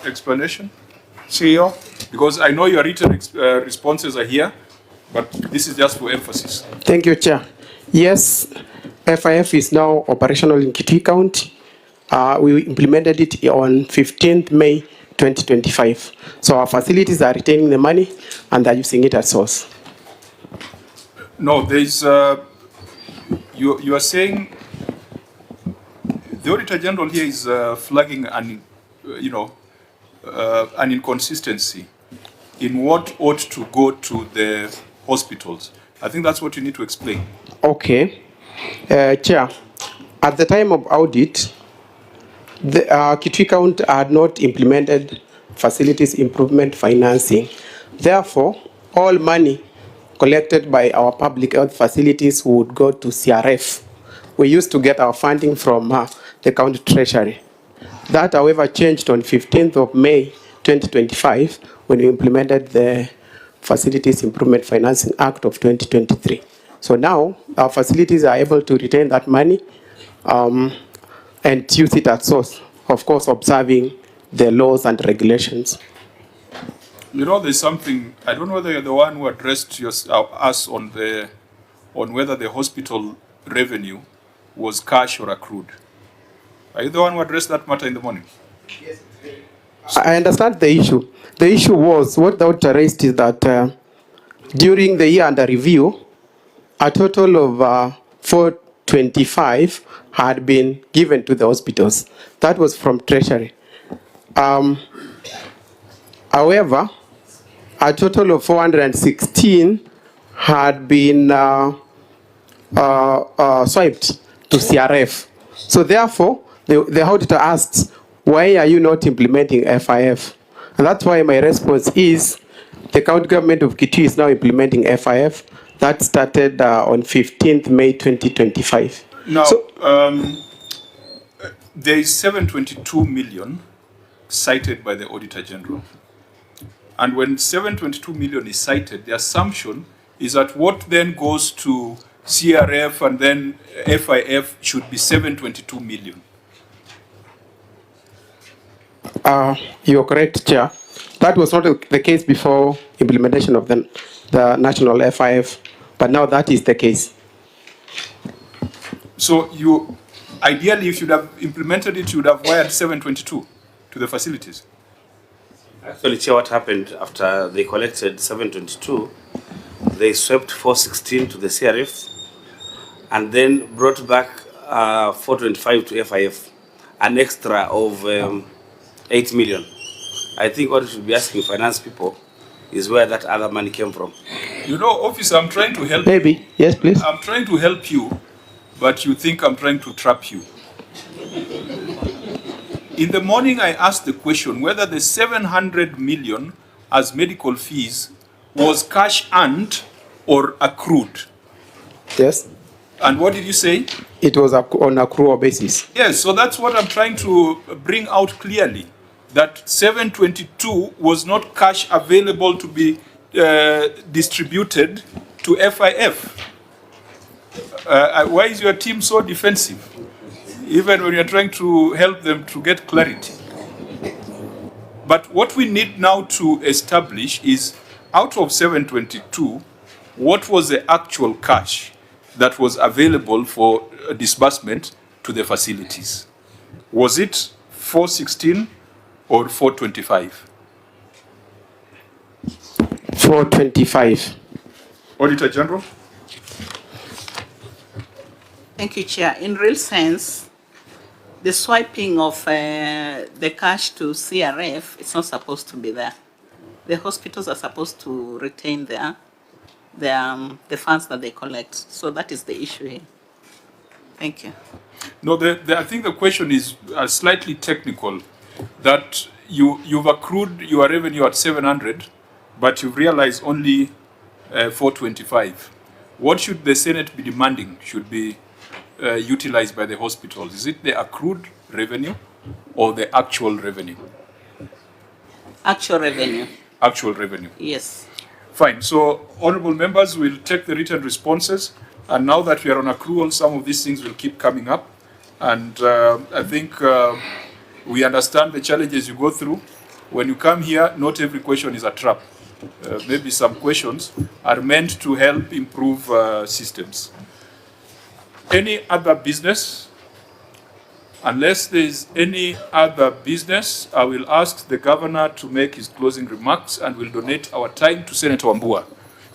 explanation. CEO? Because I know your written responses are here, but this is just for emphasis. Thank you, Chair. Yes, FIF is now operational in Kitui County. We implemented it on 15th May 2025. So our facilities are retaining the money and they're using it at source. No, there's, you are saying, the Auditor General here is flagging an inconsistency in what ought to go to the hospitals. I think that's what you need to explain. Okay. Chair, at the time of audit, the Kitui County had not implemented facilities improvement financing. Therefore, all money collected by our public health facilities would go to CRF. We used to get our funding from the county treasury. That, however, changed on 15th of May 2025 when we implemented the Facilities Improvement Financing Act of 2023. So now our facilities are able to retain that money and use it at source, of course observing the laws and regulations. You know, there's something, I don't know whether you're the one who addressed us on whether the hospital revenue was cash or accrued. Are you the one who addressed that matter in the morning? Yes. I understand the issue. The issue was, what the auditor raised is that during the year under review, a total of 425 had been given to the hospitals. That was from Treasury. However, a total of 416 had been swiped to CRF. So therefore, the auditor asked, why are you not implementing FIF? And that's why my response is, the county government of Kitui is now implementing FIF. That started on 15th May 2025. Now, there is 722 million cited by the Auditor General. And when 722 million is cited, the assumption is that what then goes to CRF and then FIF should be 722 million. You're correct, Chair. That was not the case before implementation of the national FIF, but now that is the case. So ideally, if you would have implemented it, you would have wired 722 to the facilities. Actually, Chair, what happened after they collected 722, they swept 416 to the CRF and then brought back 425 to FIF, an extra of 8 million. I think what we should be asking finance people is where that other money came from. You know, officer, I'm trying to help Maybe. you. Yes, please. I'm trying to help you, but you think I'm trying to trap you. In the morning, I asked the question whether the 700 million as medical fees was cash earned or accrued. Yes. And what did you say? It was on accrual basis. Yes, so that's what I'm trying to bring out clearly, that 722 was not cash available to be distributed to FIF. Why is your team so defensive, even when you're trying to help them to get clarity? But what we need now to establish is, out of 722, what was the actual cash that was available for disbursement to the facilities? Was it 416 or 425? 425. Auditor General? Thank you, Chair. In real sense, the swiping of the cash to CRF, it's not supposed to be there. The hospitals are supposed to retain the funds that they collect. So that is the issue here. Thank you. No, I think the question is slightly technical, that you've accrued your revenue at 700, but you've realized only 425. What should the Senate be demanding should be utilized by the hospitals? Is it the accrued revenue or the actual revenue? Actual revenue. Actual revenue. Yes. Fine. So, honorable members, will take the written responses. And now that we are on accrual, some of these things will keep coming up. And I think we understand the challenges you go through. When you come here, not every question is a trap. Maybe some questions are meant to help improve systems. Any other business? Unless there is any other business, I will ask the governor to make his closing remarks, and we'll donate our time to Senator Wambua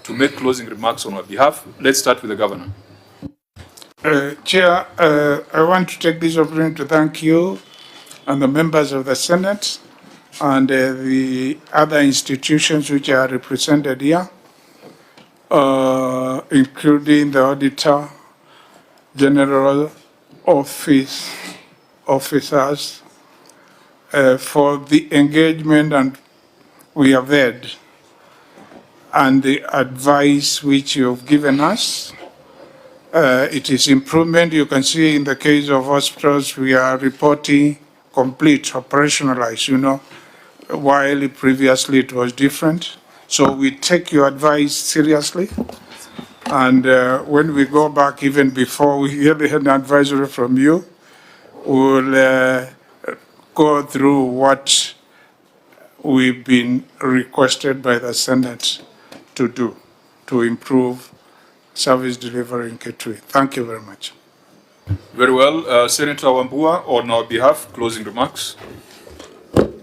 to make closing remarks on our behalf. Let's start with the governor. Chair, I want to take this opportunity to thank you and the members of the Senate and the other institutions which are represented here, including the Auditor General Office officers for the engagement and we have had and the advice which you've given us. It is improvement. You can see in the case of hospitals, we are reporting complete, operationalized, while previously it was different. So we take your advice seriously. And when we go back, even before we hear the advisory from you, we'll go through what we've been requested by the Senate to do to improve service delivery in Kitui. Thank you very much. Very well. Senator Wambua, on our behalf, closing remarks.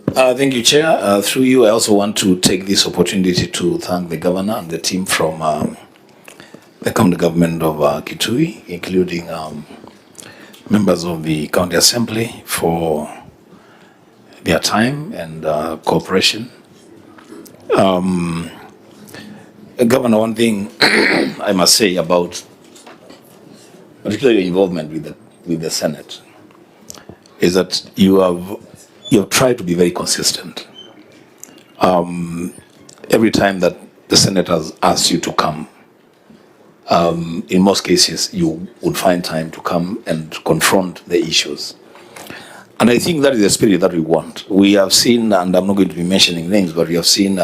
Thank you, Chair. Through you, I also want to take this opportunity to thank the governor and the team from the county government of Kitui, including members of the county assembly, for their time and cooperation. Governor, one thing I must say about particularly your involvement with the Senate is that you have tried to be very consistent. Every time that the Senate has asked you to come, in most cases, you would find time to come and confront the issues. And I think that is the spirit that we want. We have seen, and I'm not going to be mentioning names, but we have seen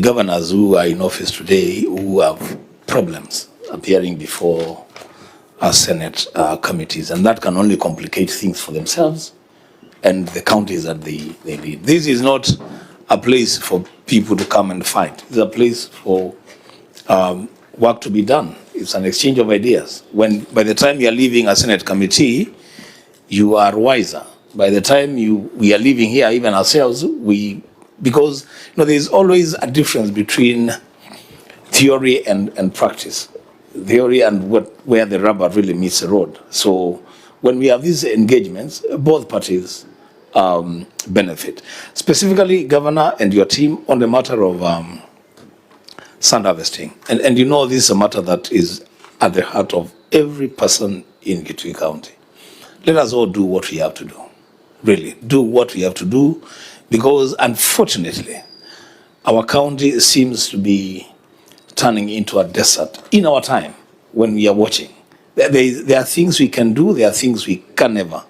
governors who are in office today who have problems appearing before our Senate committees, and that can only complicate things for themselves and the counties that they lead. This is not a place for people to come and fight. It's a place for work to be done. It's an exchange of ideas. By the time you are leaving a Senate committee, you are wiser. By the time we are leaving here, even ourselves, because there is always a difference between theory and practice. theory and where the rubber really meets the road. So when we have these engagements, both parties benefit. Specifically, Governor and your team on the matter of sand harvesting. And you know this is a matter that is at the heart of every person in Kitui County. Let us all do what we have to do. Really, do what we have to do, because unfortunately, our county seems to be turning into a desert in our time when we are watching. There are things we can do, there are things we can never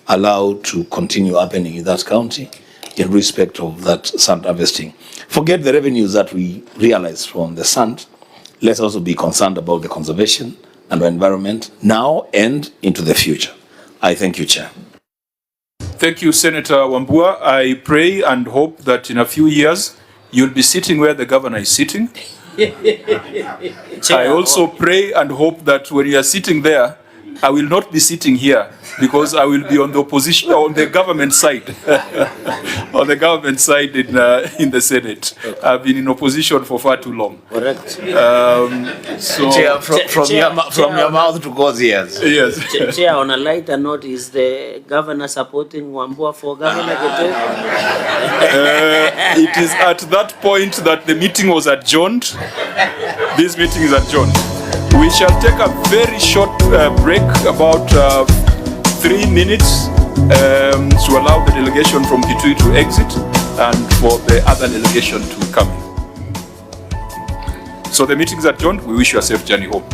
allow to continue happening in that county in respect of that sand harvesting. Forget the revenues that we realize from the sand. Let's also be concerned about the conservation and the environment now and into the future. I thank you, Chair. Thank you, Senator Wambua. I pray and hope that in a few years, you'll be sitting where the governor is sitting. I also pray and hope that when you are sitting there, I will not be sitting here, because I will be on the opposition, on the government side, on the government side in the Senate. I've been in opposition for far too long. Correct. So Chair, from your mouth to God's ears. Yes. Chair, on a lighter note, is the governor supporting Wambua for governor? It is at that point that the meeting was adjourned. This meeting is adjourned. We shall take a very short break, about 3 minutes, to allow the delegation from Kitui to exit and for the other delegation to come in. So the meeting is adjourned. We wish you a safe journey home.